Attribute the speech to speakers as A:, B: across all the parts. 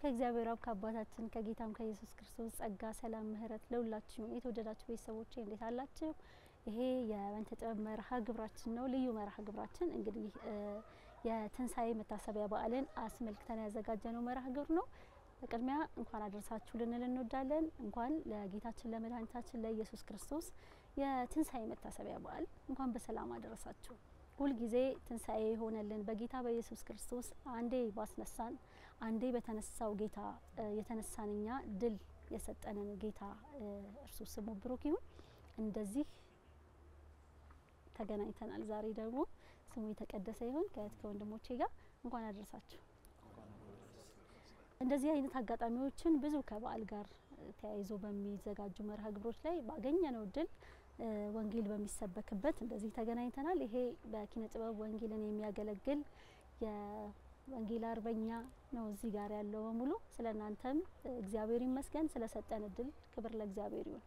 A: ከእግዚአብሔር አብ ከአባታችን ከጌታም ከኢየሱስ ክርስቶስ ጸጋ ሰላም ምህረት ለሁላችሁ የተወደዳችሁ ቤተሰቦቼ እንዴት አላችሁ? ይሄ የወንተ ጥበብ መርሃ ግብራችን ነው። ልዩ መርሃ ግብራችን እንግዲህ የትንሳኤ መታሰቢያ በዓልን አስመልክተን ያዘጋጀነው መርሃ ግብር ነው። በቅድሚያ እንኳን አደረሳችሁ ልንል እንወዳለን። እንኳን ለጌታችን ለመድኃኒታችን ለኢየሱስ ክርስቶስ የትንሳኤ መታሰቢያ በዓል እንኳን በሰላም አደረሳችሁ። ሁሉ ጊዜ ትንሳኤ ሆነልን በጌታ በኢየሱስ ክርስቶስ አንዴ ባስነሳን አንዴ በተነሳው ጌታ የተነሳንኛ ድል የሰጠንን ጌታ እርሱ ስሙ ብሩክ ይሁን። እንደዚህ ተገናኝተናል። ዛሬ ደግሞ ስሙ የተቀደሰ ይሁን። ከወንድሞቼ ጋር እንኳን አደረሳችሁ። እንደዚህ አይነት አጋጣሚዎችን ብዙ ከበዓል ጋር ተያይዞ በሚዘጋጁ መርሃ ግብሮች ላይ ባገኘነው ድል ወንጌል በሚሰበክበት እንደዚህ ተገናኝተናል። ይሄ በኪነ ጥበብ ወንጌልን የሚያገለግል የወንጌል አርበኛ ነው እዚህ ጋር ያለው በሙሉ። ስለናንተም እግዚአብሔር ይመስገን ስለሰጠን ድል ክብር ለእግዚአብሔር ይሁን።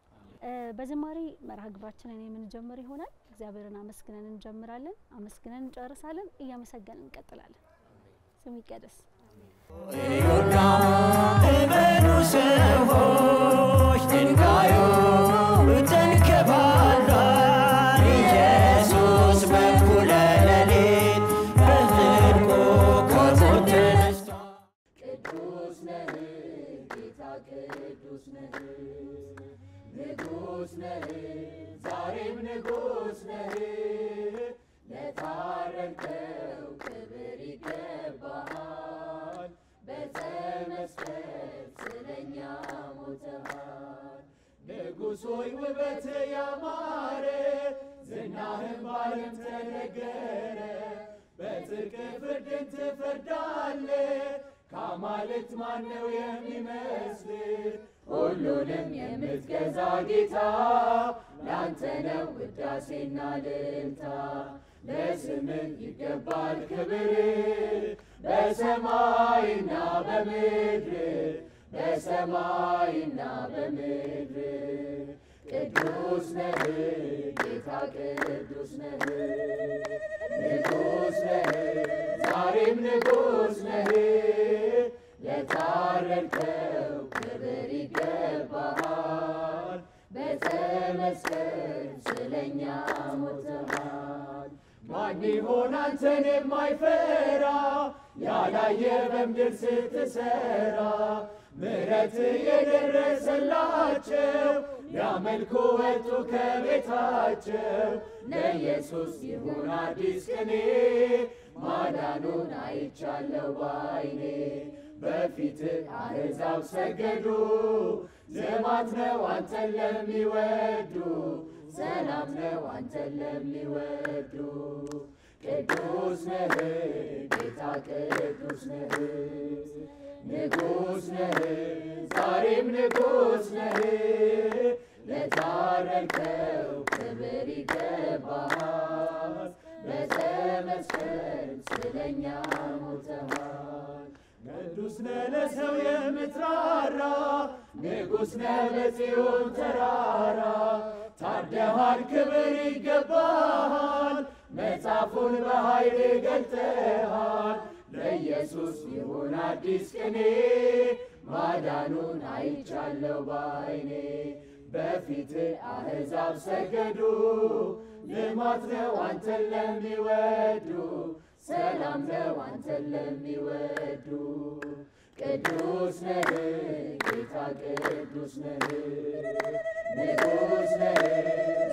A: በዝማሬ መርሃ ግብራችንን የምንጀምር ይሆናል። እግዚአብሔርን አመስግነን እንጀምራለን፣ አመስግነን እንጨርሳለን፣ እያመሰገንን እንቀጥላለን። ስሙ ይቀደስ።
B: ይሁዳ እመኑ ሰዎች ድንጋዩ ተንከባሏል። ኢየሱስ በኩለ ሌሊት በጽድቁ ከሞት ተነስቷል። ቅዱስ ነህ ጌታ ቅዱስ ነህ፣ ንጉሥ ነህ ዛሬም ንጉሥ ነህ። ለታረድከው ክብር ይገባሃል፣ በመስቀል ስለኛ ሞተሃል። ንጉሥ ሆይ ውበት ያማረ ዝናህም ባለም ተነገረ። በጽድቅ ፍርድን ትፈርዳለህ፣ ከአማልክት ማነው የሚመስል? ሁሉንም የምትገዛ ጌታ ላንተ ነው ውዳሴና እልልታ። ለስምህ ይገባል ክብር በሰማይና በምድር፣ በሰማይና በምድር። ቅዱስ ነህ ጌታ ቅዱስ ነህ፣ ንጉሥ ነህ ዛሬም ንጉሥ ነህ። ለታረድከው ክብር ይገባሃል፣ በመስቀል ስለኛ ሞተሃል። ማን ይሆን አንተን የማይፈራ ያላየ በምድር ስትሰራ? ምሕረት የደረሰላቸው ሊያመልኩ ወጡ ከቤታቸው። ለኢየሱስ ይሁን አዲስ ቅኔ ማዳኑን አይቻለው ባይኔ። በፊት አሕዛብ ሰገዱ፣ ልማት ነው አንተን ለሚወዱ፣ ሰላም ነው አንተን ለሚወዱ። ቅዱስ ነህ ጌታ ቅዱስ ነህ፣ ንጉሥ ነህ ዛሬም ንጉሥ ነህ። ለታረድከው ክብር ይገባሃል፣ በመስቀል ስለኛ ሞተሃል። ቅዱስ ነህ ለሰው የምትራራ፣ ንጉሥ ነህ በጽዮን ተራራ። ታደሃል ክብር ይገባሃል፣ መጽሐፉን በኃይል ገልጠሃል። ለኢየሱስ ይሁን አዲስ ቅኔ ማዳኑን አይቻለው ባይኔ። በፊት አሕዛብ ሰገዱ፣ ልማት ነው አንተን ለሚወዱ፣ ሰላም ነው አንተን ለሚወዱ። ቅዱስ ነህ ጌታ ቅዱስ ነህ፣ ንጉሥ ነህ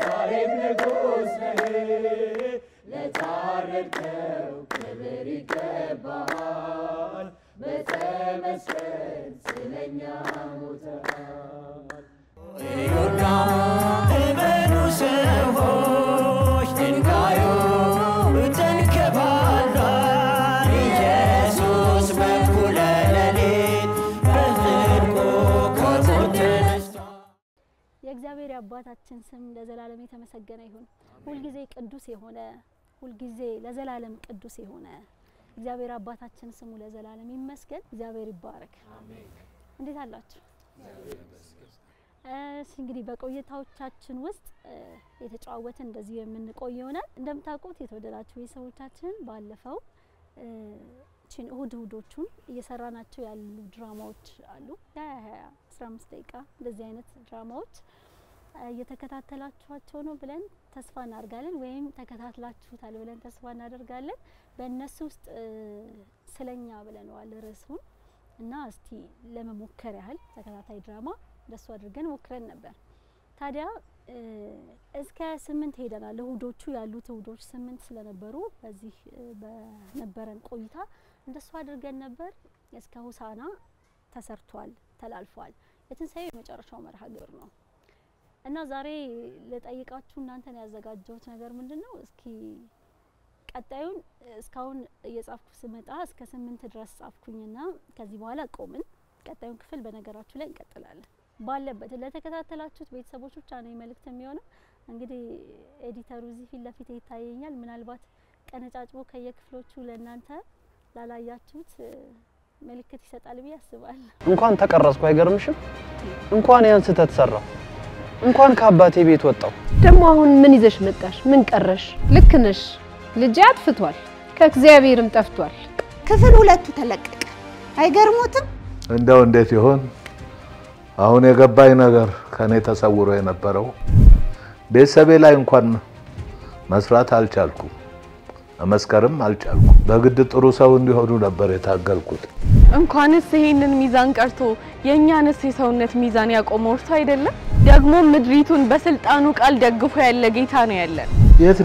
B: ዛሬም ንጉሥ ነህ። ለታረድከው ክብር ይገባሃል፣ በመስቀል ስለኛ ሞተሃል። ይሁዳ እመኑ ሰዎች ድንጋዩ ተንከባሏል። ኢየሱስ በኩለ ሌሊት በጽድቁ ከሞት ተነስቷል።
A: የእግዚአብሔር አባታችን ስም ለዘላለም የተመሰገነ ይሁን። ሁልጊዜ ቅዱስ የሆነ ሁልጊዜ ለዘላለም ቅዱስ የሆነ እግዚአብሔር አባታችን ስሙ ለዘላለም ይመስገን። እግዚአብሔር ይባረክ። አሜን። እንዴት አላችሁ? እንግዲህ በቆይታዎቻችን ውስጥ የተጫወትን እንደዚህ የምንቆይ ይሆናል። እንደምታውቁት የተወደዳችሁ ቤተሰቦቻችን ባለፈው ቺን እሁዶቹን እየሰራናቸው ያሉ ድራማዎች አሉ የ15 ደቂቃ እንደዚህ አይነት ድራማዎች እየተከታተላችኋቸው ነው ብለን ተስፋ እናደርጋለን ወይም ተከታትላችሁታል ብለን ተስፋ እናደርጋለን በእነሱ ውስጥ ስለኛ ብለናል ርዕሱን እና እስቲ ለመሞከር ያህል ተከታታይ ድራማ ደስ አድርገን ሞክረን ነበር ታዲያ እስከ 8 ሄደናል እሁዶቹ ያሉት እሁዶች 8 ስለነበሩ በዚህ በነበረን ቆይታ እንደሱ አድርገን ነበር እስከ ሆሳና ተሰርቷል ተላልፏል የትንሳኤው የመጨረሻው መርሃ ግብር ነው እና ዛሬ ለጠይቃችሁ እናንተን ያዘጋጀሁት ነገር ምንድነው እስኪ ቀጣዩን እስካሁን እየጻፍኩ ስመጣ እስከ 8 ድረስ ጻፍኩኝና ከዚህ በኋላ ቆምን ቀጣዩን ክፍል በነገራችሁ ላይ እንቀጥላለን ባለበት ለተከታተላችሁት ቤተሰቦች ብቻ ነው መልእክት የሚሆነው እንግዲህ ኤዲተሩ እዚህ ፊት ለፊት ይታየኛል ምናልባት ቀነጫጭቦ ከየክፍሎቹ ለእናንተ ላላያችሁት መልእክት ይሰጣል ብዬ አስባለሁ
C: እንኳን ተቀረጽኩ አይገርምሽም እንኳን ያን ስህተት ሰራው እንኳን ከአባቴ ቤት ወጣው
D: ደሞ አሁን ምን ይዘሽ መጣሽ ምን ቀረሽ ልክ ነሽ ልጅ አጥፍቷል ከእግዚአብሔርም ጠፍቷል
E: ክፍል 2 ተለቀቀ አይገርሞትም
F: እንደው እንዴት ይሆን አሁን የገባኝ ነገር ከኔ ተሰውሮ የነበረው ቤተሰቤ ላይ እንኳን መስራት አልቻልኩም መስከረም አልቻልኩም በግድ ጥሩ ሰው እንዲሆኑ ነበር የታገልኩት
G: እንኳንስ ይሄንን ሚዛን ቀርቶ የኛንስ የሰውነት ሚዛን ያቆመው እርሱ አይደለም ደግሞ ምድሪቱን በስልጣኑ ቃል ደግፎ ያለ ጌታ ነው ያለ
F: የት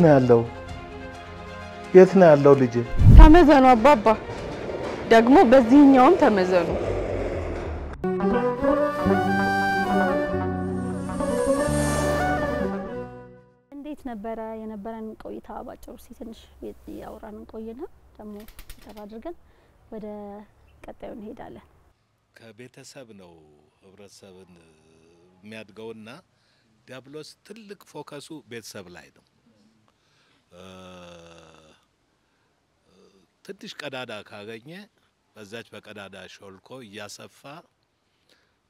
F: ነው ያለው ልጄ
G: ተመዘኑ አባባ ደግሞ በዚህኛውም ተመዘኑ
A: እንዴት ነበር የነበረን ቆይታ ባጭሩ ሲትንሽ ያወራን ቆይና ደግሞ ተራ አድርገን ወደ ቀጣዩ እንሄዳለን
H: ከቤተሰብ ነው ህብረተሰብን የሚያድገውና ዲያብሎስ ትልቅ ፎከሱ ቤተሰብ ላይ ነው ትንሽ ቀዳዳ ካገኘ በዛች በቀዳዳ ሾልኮ ያሰፋ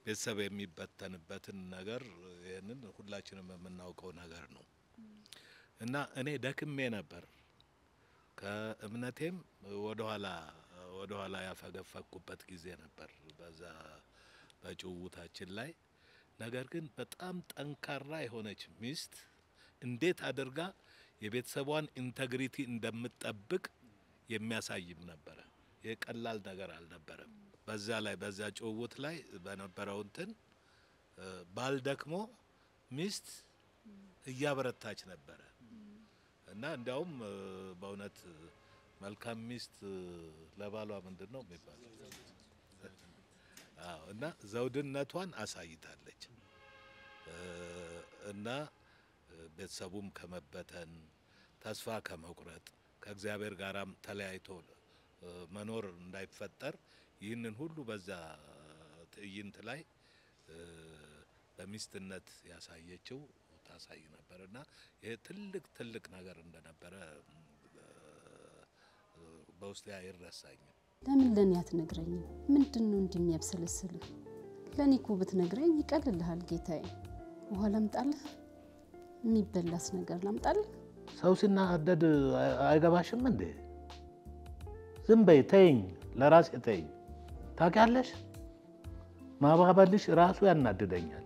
H: ቤተሰብ የሚበተንበትን ነገር ይሄንን ሁላችንም የምናውቀው ነገር ነው እና እኔ ደክሜ ነበር ከእምነቴም ወደ ኋላ ያፈገፈኩበት ጊዜ ነበር በዛ በጭውውታችን ላይ ነገር ግን በጣም ጠንካራ የሆነች ሚስት እንዴት አድርጋ የቤተሰቧን ኢንተግሪቲ እንደምትጠብቅ የሚያሳይም ነበር የቀላል ነገር አልነበረም በዛ ላይ በዛ ጭውውት ላይ በነበረው እንትን ባልደክሞ ሚስት እያበረታች ነበር እና እንዲያውም በእውነት መልካም ሚስት ለባሏ ምንድነው የሚባለው እና ዘውድነቷን አሳይታለች እና ቤተሰቡም ከመበተን ተስፋ ከመቁረጥ ከእግዚአብሔር ጋራም ተለያይቶ መኖር እንዳይፈጠር ይህንን ሁሉ በዛ ትዕይንት ላይ በሚስትነት ያሳየችው ታሳይ ነበርና ይሄ ትልቅ ነገር እንደነበረ በውስጤ አይረሳኝም
I: ለምን ለኔ አትነግረኝም ምንድነው እንደሚያብሰለስል ለኔ እኮ ብትነግረኝ ይቀልልሃል ጌታዬ ውሃ ላምጣልህ የሚበላስ ነገር ላምጣልህ
F: ሰው ሲናደድ አይገባሽም እንዴ ዝም በይ ተይኝ ለራሴ ተይኝ ታውቂያለሽ ማባበልሽ ራሱ ያናድደኛል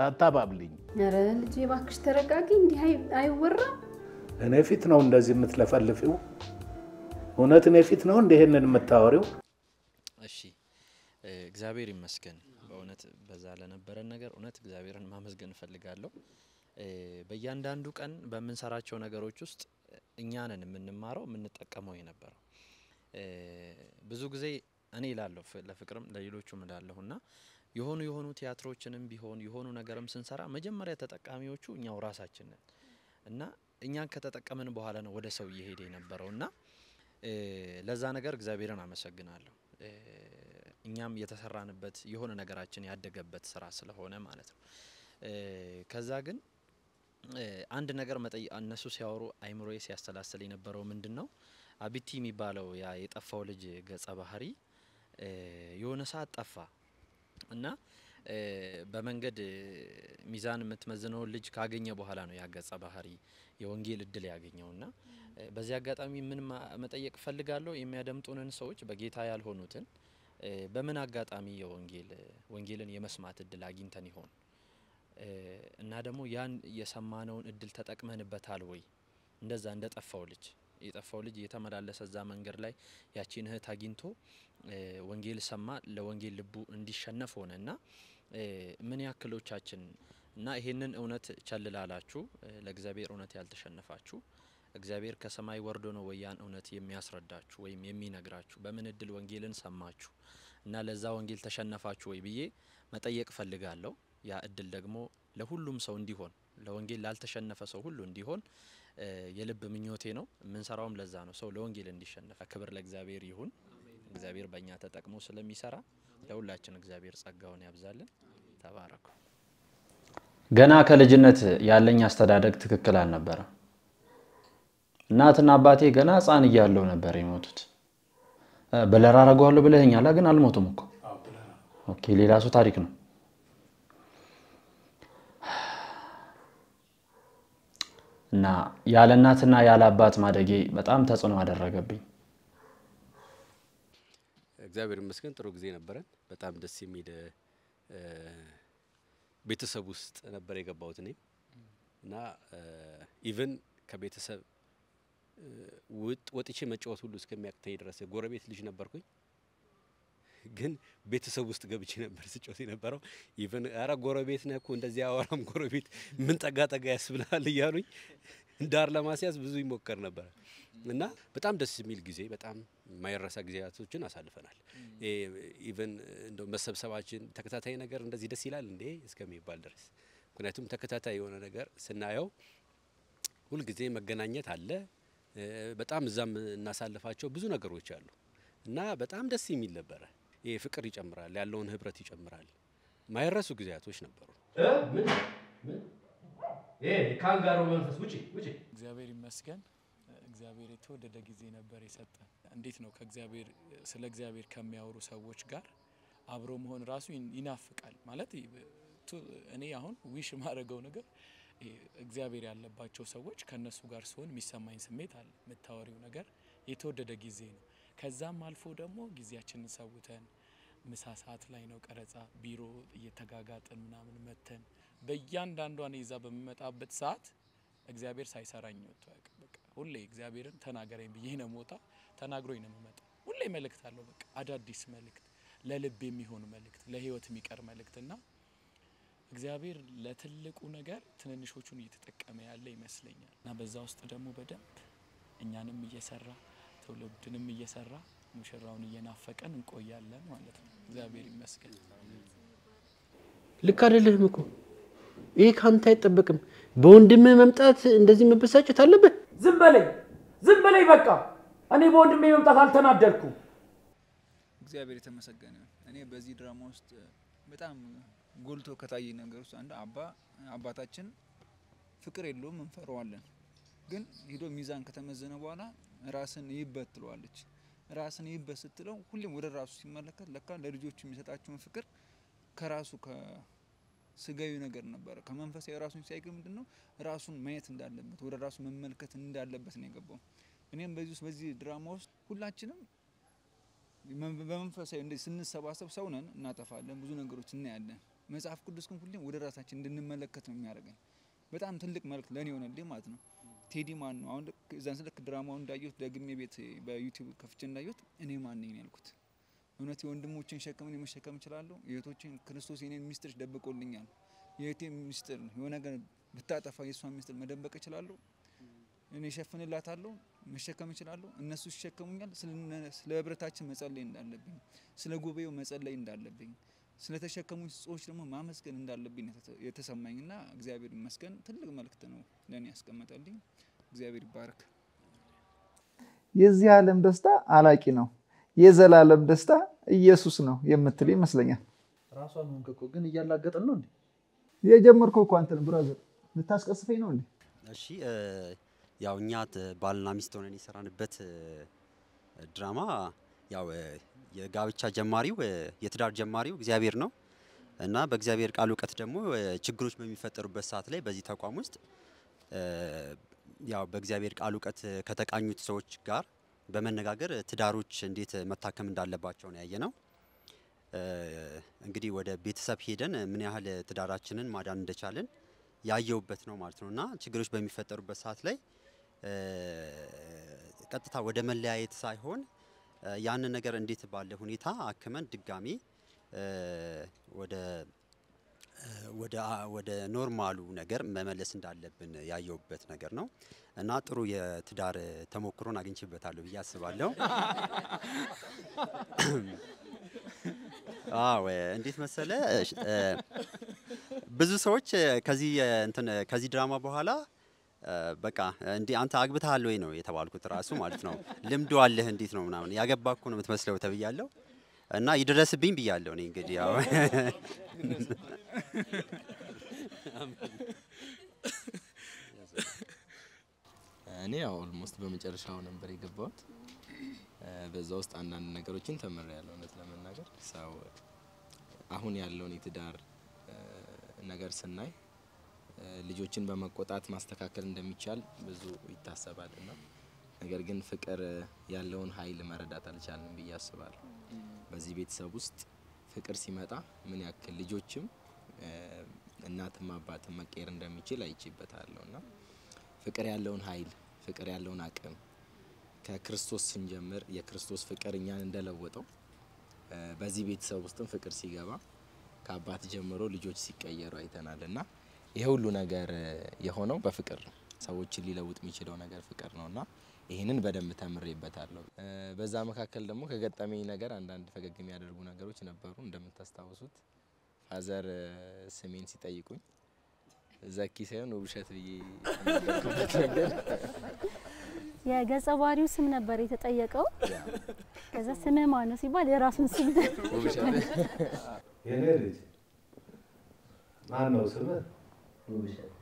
F: አታባብልኝ
I: ኧረ ልጄ እባክሽ ተረጋጊ እንዲህ አይወራም
F: እኔ ፊት ነው እንደዚህ የምትለፈልፊው እውነት እኔ ፊት ነው እንደሄንን የምታወሪው
J: እሺ እግዚአብሔር ይመስገን በእውነት በዛ ለነበረን ነገር እውነት እግዚአብሔርን ማመስገን ፈልጋለሁ በእያንዳንዱ ቀን በመንሰራቸው ነገሮች ውስጥ እኛንን የምንማረው የምንጠቀመው የነበረው ብዙ ጊዜ እኔ ይላልው ለፍቅርም ለሌሎቹም እንዳለውና የሆኑ ቲያትሮችንም ቢሆን የሆኑ ነገርም ስንሰራ መጀመሪያ ተጠቃሚዎቹ እኛው ራሳችን ነን እና እኛን ከተጠቀመን በኋላ ነው ወደ ሰው እየሄደ የነበረውና ለዛ ነገር እግዚአብሔርን አመሰግናለሁ እኛም የተሰራንበት የሆነ ነገራችን ያደገበት ስራ ስለሆነ ማለት ነው ከዛ ግን አንድ ነገር እነሱ ሲያወሩ አይምሮዬ ሲያስተላስል የነበረው ምንድነው አቢቲ የሚባለው ያ የጠፋው ልጅ ገጸ ባህሪ የሆነ ሰዓት ጠፋ እና በመንገድ ሚዛን የምትመዝነው ልጅ ካገኘ በኋላ ነው ያገጸ ባህሪ የወንጌል እድል ያገኘውና በዚህ አጋጣሚ ምን መጠየቅ ፈልጋለሁ የሚያደምጡንን ሰዎች በጌታ ያልሆኑትን በምን አጋጣሚ ወንጌልን የመስማት እድል አግኝተን ይሆን እና ደግሞ ያን የሰማነውን እድል ተጠቅመንበታል ወይ እንደዛ እንደጠፋው ልጅ የጠፋው ልጅ የተመላለሰ ዛ መንገድ ላይ ያቺን እህት አግኝቶ ወንጌል ሰማ ለወንጌል ልቡ እንዲሸነፍ ሆነና ምን ያክሎቻችን እና ይሄንን እውነት ቸልላላችሁ ለእግዚአብሔር እውነት ያልተሸነፋችሁ እግዚአብሔር ከሰማይ ወርዶ ነው ወያን እውነት የሚያስረዳችሁ ወይም የሚነግራችሁ በምን እድል ወንጌልን ሰማችሁ እና ለዛ ወንጌል ተሸነፋችሁ ወይ ብዬ መጠየቅ ፈልጋለሁ ያ እድል ደግሞ ለሁሉም ሰው እንዲሆን ለወንጌል ላልተሸነፈ ሰው ሁሉ እንዲሆን የልብ ምኞቴ ነው የምንሰራውም ለዛ ነው ሰው ለወንጌል እንዲሸነፍ ክብር ለእግዚአብሔር ይሁን እግዚአብሔር በእኛ ተጠቅሞ ስለሚሰራ ለሁላችን እግዚአብሔር ጸጋውን ያብዛልን ተባረኩ
C: ገና ከልጅነት ያለኝ አስተዳደግ ትክክል አልነበረ እናትና አባቴ ገና ህፃን እያለሁ ነበር የሞቱት በለራ አረጋዋለሁ ብለኸኛል ግን አልሞቱም እኮ ኦኬ ሌላ ሰው ታሪክ ነው እና ያለ እናትና ያለ አባት ማደጌ በጣም ተጽዕኖ አደረገብኝ
K: እግዚአብሔር ይመስገን ጥሩ ጊዜ ነበረን በጣም ደስ የሚል ቤተሰብ ውስጥ ነበር የገባሁት እኔ እና ኢቭን ከቤተሰብ ወጥቼ መጫወት ሁሉ እስከሚያቅተኝ ድረስ ጎረቤት ልጅ ነበርኩኝ ግን ቤተሰብ ውስጥ ገብቼ ነበር ስጫወት የነበረው ኢቭን አራ ጎረቤት ነህ እኮ እንደዚህ አወራም ጎረቤት ምን ጠጋ ያስብላል ይያሉኝ ዳር ለማስያዝ ብዙ ይሞከር ነበር እና በጣም ደስ የሚል ጊዜ በጣም ማይረሳ ጊዜያቶችን አሳልፈናል ኢቭን እንደው መሰብሰባችን ተከታታይ ነገር እንደዚህ ደስ ይላል እንዴ እስከሚባል ድረስ ምክንያቱም ተከታታይ የሆነ ነገር ስናየው ሁሉ ጊዜ መገናኘት አለ በጣም እዛም እናሳልፋቸው ብዙ ነገሮች አሉ እና በጣም ደስ የሚል ነበር ይሄ ፍቅር ይጨምራል ያለውን ህብረት ይጨምራል ማይረሱ ጊዜያቶች ነበሩ
B: ምን ካንጋሮ መንፈስ ውጪ
L: እግዚአብሔር ይመስገን እግዚአብሔር የተወደደ ጊዜ ነበር የሰጠን እንዴት ነው ከእግዚአብሔር ስለ እግዚአብሔር ከሚያወሩ ሰዎች ጋር አብሮ መሆን ራሱ ይናፍቃል ማለት እኔ አሁን ዊሽ ማረገው ነገር እግዚአብሔር ያለባቸው ሰዎች ከነሱ ጋር ሲሆን የሚሰማኝ ስሜት አለ መታወሪው ነገር የተወደደ ጊዜ ነው ከዛም አልፎ ደግሞ ጊዜያችንን ሰውተን ምሳ ሰዓት ላይ ነው ቀረጻ ቢሮ እየተጋጋጠን ምናምን መተን በእያንዳንዷ ነው ይዛ በመጣበት ሰዓት እግዚአብሔር ሳይሰራኝ ወጥቶ በቃ ሁሌ እግዚአብሔርን ተናገረኝ ብዬ ነው ሞታ ተናግሮኝ ነው መጣ ሁሌ መልእክት አለው በቃ አዳዲስ መልእክት ለልብ የሚሆን መልእክት ለህይወት የሚቀር መልእክትና እግዚአብሔር ለትልቁ ነገር ትንንሾቹን እየተጠቀመ ያለ ይመስለኛል እና በዛ ውስጥ ደግሞ በደንብ እኛንም እየሰራ ተውልድንም እየሰራ ሙሽራውን እየናፈቀን እንቆያለን ማለት ነው እግዚአብሔር ይመስገን
M: ልክ አይደለም እኮ ይሄ ካንተ አይጠበቅም በወንድም መምጣት እንደዚህ መበሳጨት አለበት
B: ዝም በለኝ በቃ እኔ በወንድሜ መምጣት አልተናደድኩም
N: እግዚአብሔር የተመሰገነ እኔ በዚህ ድራማ ውስጥ በጣም ጎልቶ ከታየ ነገር ውስጥ አንድ አባታችን ፍቅር የለውም እንፈራዋለን ግን ሄዶ ሚዛን ከተመዘነ በኋላ ራስን ይበትለዋለች ራስን ይበስትለው ሁሌም ወደ ራሱ ሲመለከት ለካ ለልጆቹ የሚሰጣቸውን ፍቅር ከራሱ ከስጋዊ ነገር ነበር ከመንፈሳዊ ራሱን ሲያይግ ምንድነው ራሱን ማየት እንዳለበት ወደ ራሱ መመልከት እንዳለበት ነው የገባው እኔም በዚህ ድራማ ውስጥ ሁላችንም በመንፈሳዊ እንደ ስንሰባሰብ ሰው ነን እናጠፋለን ብዙ ነገሮች እናያለን መጽሐፍ ቅዱስ ግን ሁሌም ወደ ራሳችን እንድንመለከት ነው የሚያደርገን በጣም ትልቅ መልእክት ለኔ ሆነልኝ ማለት ነው ቴዲ ማን ነው አሁን እዛን ስለክ ድራማውን እንዳየሁት ደግሜ ቤት በዩቲዩብ ከፍቼ እንዳየሁት እኔ ማን ነኝ ያልኩት እውነት የወንድሞችን ሸክም እኔ መሸከም እችላለሁ የእህቶችን ክርስቶስ የኔን ሚስጥር ደብቆልኛል የእህቴ ሚስጥር የሆነ ነገር ብታጠፋ የሷን ሚስጥር መደበቅ እችላለሁ እኔ ሸፍንላታለሁ መሸከም እችላለሁ እነሱ ሲሸከሙኛል ስለ ህብረታችን መጸለይ እንዳለብኝ ስለ ጉባኤው መጸለይ እንዳለብኝ ስለተሸከሙኝ ሰዎች ደግሞ ማመስገን እንዳለብኝ የተሰማኝና እግዚአብሔር ይመስገን ትልቅ መልእክት ነው ለኔ ያስቀመጠልኝ እግዚአብሔር ይባርክ
O: የዚህ ዓለም ደስታ አላቂ ነው የዘላለም ደስታ ኢየሱስ ነው የምትል ይመስለኛል
C: ራሷን ሆንከው ግን እያላገጠን ነው እንዴ
O: የጀመርከው እኮ አንተ ብራዘር ልታስቀስፈኝ ነው እንዴ
P: እሺ ያው እኛ ባልና ሚስት ሆነን የሰራንበት ድራማ ያው የጋብቻ ጀማሪው የትዳር ጀማሪው እግዚአብሔር ነው እና በእግዚአብሔር ቃል እውቀት ደግሞ ችግሮች በሚፈጠሩበት ሰዓት ላይ በዚህ ተቋም ውስጥ ያው በእግዚአብሔር ቃል እውቀት ከተቃኙት ሰዎች ጋር በመነጋገር ትዳሮች እንዴት መታከም እንዳለባቸው ነው ያየነው። እንግዲህ ወደ ቤተሰብ ሄደን ምን ያህል ትዳራችንን ማዳን እንደቻለን ያየውበት ነው ማለት ነውና ችግሮች በሚፈጠሩበት ሰዓት ላይ ቀጥታ ወደ መለያየት ሳይሆን ያንን ነገር እንዴት ባለ ሁኔታ አክመን ድጋሚ ወደ ኖርማሉ ነገር መመለስ እንዳለብን ያየውበት ነገር ነው እና ጥሩ የትዳር ተሞክሮን አግኝቼበታለሁ ብዬ አስባለሁ። እንዴት መሰለ ብዙ ሰዎች ከዚህ ድራማ በኋላ በቃ እንዴ አንተ አግብተሃል ወይ ነው የተባልኩት ራሱ ማለት ነው። ልምዱ አለህ እንዴት ነው ምናምን ያገባኩ ነው የምትመስለው ተብያለሁ እና ይድረስብኝ ብያለሁ። እኔ እንግዲህ ያው
Q: እኔ ያው ኦልሞስት በመጨረሻው ነበር የገባሁት። በዛ ውስጥ አንዳንድ ነገሮችን ተምሬያለሁ። እውነት ለመናገር ሰው አሁን ያለውን የትዳር ነገር ስናይ ልጆችን በመቆጣት ማስተካከል እንደሚቻል ብዙ ይታሰባልና ነገር ግን ፍቅር ያለውን ኃይል መረዳት አልቻልንም ብዬ አስባለሁ። በዚህ ቤተሰብ ውስጥ ፍቅር ሲመጣ ምን ያክል ልጆችም እናትም አባትም መቀየር እንደሚችል አይቼበታለሁና ፍቅር ያለውን ኃይል ፍቅር ያለውን አቅም ከክርስቶስ ስንጀምር የክርስቶስ ፍቅር እኛን እንደለወጠው በዚህ ቤተሰብ ውስጥም ፍቅር ሲገባ ከአባት ጀምሮ ልጆች ሲቀየሩ አይተናልና ይሄ ሁሉ ነገር የሆነው በፍቅር ነው። ሰዎችን ሊለውጥ የሚችለው ነገር ፍቅር ነውና ይሄንን በደንብ ተምሬበታለሁ። በዛ መካከል ደግሞ ከገጠመኝ ነገር አንዳንድ ፈገግ የሚያደርጉ ነገሮች ነበሩ። እንደምታስታውሱት ፋዘር ስሜን ሲጠይቁኝ ዘኪ ሳይሆን ውብሸት ብዬ ነገር
A: የገጸ ባህሪው ስም ነበር የተጠየቀው። ከዛ ስም ማን ነው ሲባል የራሱን ስም
Q: ውብሸት
F: የኔ ልጅ ማን ነው ስም? ውብሸት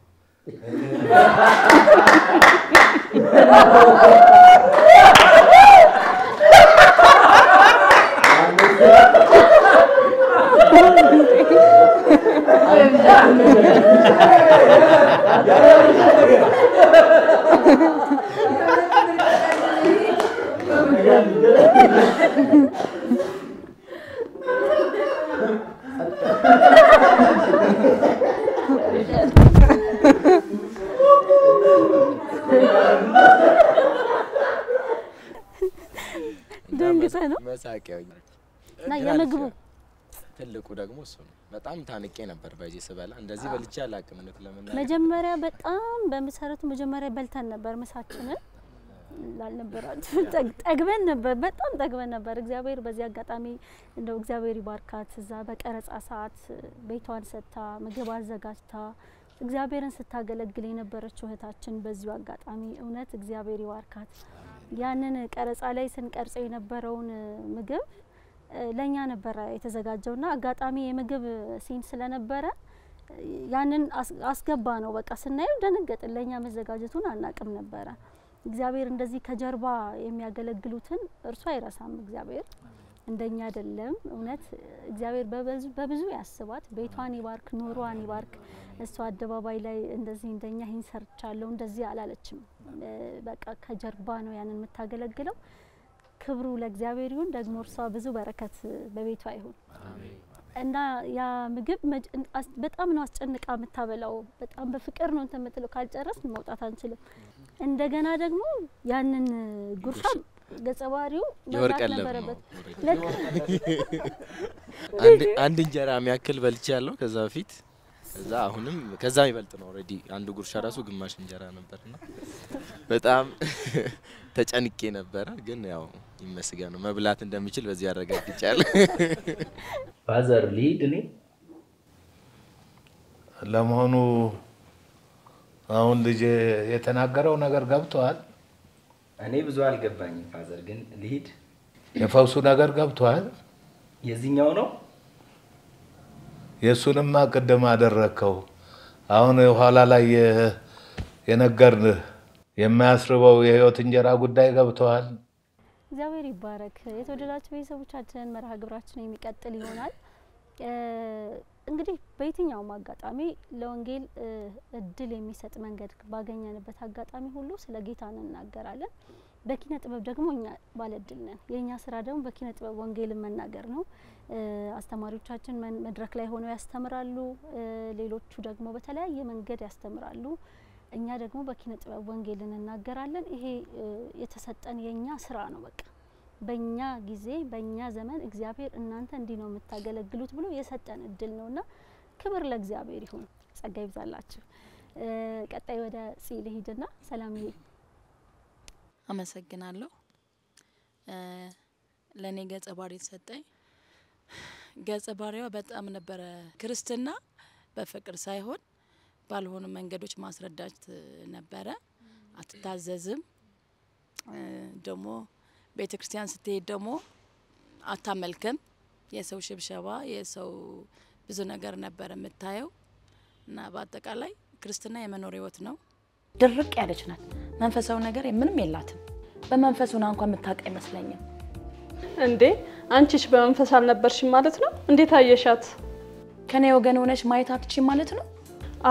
Q: መሳቂያው
A: እና የምግቡ
Q: ትልቁ ደግሞ እሱ ነው። በጣም ታንቄ ነበር በዚህ ስበላ እንደዚህ በልቼ አላውቅም። ለምን
A: መጀመሪያ በጣም በመሰረቱ መጀመሪያ በልተን ነበር ምሳችንን ላልነበራችሁ ጠግበን ነበር፣ በጣም ጠግበን ነበር። እግዚአብሔር በዚህ አጋጣሚ እንደው እግዚአብሔር ይባርካት። እዛ በቀረጻ ሰዓት ቤቷን ሰጥታ ምግብ አዘጋጅታ እግዚአብሔርን ስታገለግል የነበረችው እህታችን በዚሁ አጋጣሚ እውነት እግዚአብሔር ይባርካት። ያንን ቀረጻ ላይ ስንቀርጸው የነበረውን ምግብ ለኛ ነበር የተዘጋጀውና አጋጣሚ የምግብ ሲን ስለነበረ ያንን አስገባ ነው። በቃ ስናየው ደነገጥን። ለኛ መዘጋጀቱን አናቅም ነበረ። እግዚአብሔር እንደዚህ ከጀርባ የሚያገለግሉትን እርሱ አይረሳም። እግዚአብሔር እንደኛ አይደለም። እውነት እግዚአብሔር በብዙ ያስባት። ቤቷን ይባርክ፣ ኑሯን ይባርክ። እሷ አደባባይ ላይ እንደዚህ እንደኛ ይሄን ሰርቻለሁ እንደዚህ አላለችም። በቃ ከጀርባ ነው ያንን የምታገለግለው። ክብሩ ለእግዚአብሔር ይሁን። ደግሞ እርሷ ብዙ በረከት በቤቷ ይሁን። እና ያ ምግብ በጣም ነው አስጨንቃ የምታበላው። በጣም በፍቅር ነው እንትን የምትለው። ካልጨረስን መውጣት አንችልም። እንደገና ደግሞ ያንን ጉርሻ ገጸ ባህሪው መብላት ነበረበት።
Q: አንድ እንጀራ የሚያክል በልቻለሁ ከዛ በፊት። ከዛ አሁንም ከዛ ይበልጥ ነው። ኦሬዲ አንዱ ጉርሻ ራሱ ግማሽ እንጀራ ነበርና በጣም ተጨንቄ ነበር። ግን ያው ይመስገን ነው መብላት እንደምችል በዚህ አረጋግጫለሁ።
F: ፋዘር ሊድ እኔ ለመሆኑ አሁን ልጅ የተናገረው ነገር ገብቷል?
R: እኔ ብዙ አልገባኝም ፋዘር፣ ግን ሊድ
F: የፈውሱ ነገር ገብቷል?
R: የዚህኛው ነው?
F: የሱንማ ቅድም አደረከው። አሁን ኋላ ላይ የነገርን የማያስርበው የህይወት እንጀራ ጉዳይ ገብቷል?
A: እግዚአብሔር ይባረክ። የተወደዳችሁ ቤተሰቦቻችን መርሃ ግብራችን የሚቀጥል ይሆናል። እንግዲህ በየትኛውም አጋጣሚ ለወንጌል እድል የሚሰጥ መንገድ ባገኘንበት አጋጣሚ ሁሉ ስለ ጌታ እንናገራለን። በኪነ ጥበብ ደግሞ እኛ ባለድል ነን። የኛ ስራ ደግሞ በኪነ ጥበብ ወንጌልን መናገር ነው። አስተማሪዎቻችን መድረክ ላይ ሆነው ያስተምራሉ፣ ሌሎቹ ደግሞ በተለያየ መንገድ ያስተምራሉ። እኛ ደግሞ በኪነ ጥበብ ወንጌልን እንናገራለን። ይሄ የተሰጠን የኛ ስራ ነው። በቃ በእኛ ጊዜ በእኛ ዘመን እግዚአብሔር እናንተ እንዲህ ነው የምታገለግሉት ብሎ የሰጠን እድል ነውና ክብር ለእግዚአብሔር ይሁን። ጸጋ ይብዛላችሁ። ቀጣይ ወደ ጽል ሄድና ሰላምዬ
S: አመሰግናለሁ። ለኔ ገጸ ባህሪ ሰጠኝ። ገጸ ባህሪዋ በጣም ነበረ ክርስትና በፍቅር ሳይሆን ባልሆነ መንገዶች ማስረዳት ነበረ። አትታዘዝም ደሞ ቤተክርስቲያን ስትሄድ ደሞ አታመልክም። የሰው ሽብሸባ የሰው ብዙ ነገር ነበረ የምታየው እና በአጠቃላይ ክርስትና የመኖር ህይወት ነው።
T: ድርቅ ያለች ናት። መንፈሳው ነገር ምንም የላትም። በመንፈሱና እንኳን መታቀ አይመስለኝም።
G: እንዴ አንቺስ በመንፈስ አልነበርሽም ማለት ነው? እንዴት አየሻት?
T: ከኔ ወገን ሆነሽ ማየት አትችይም ማለት ነው?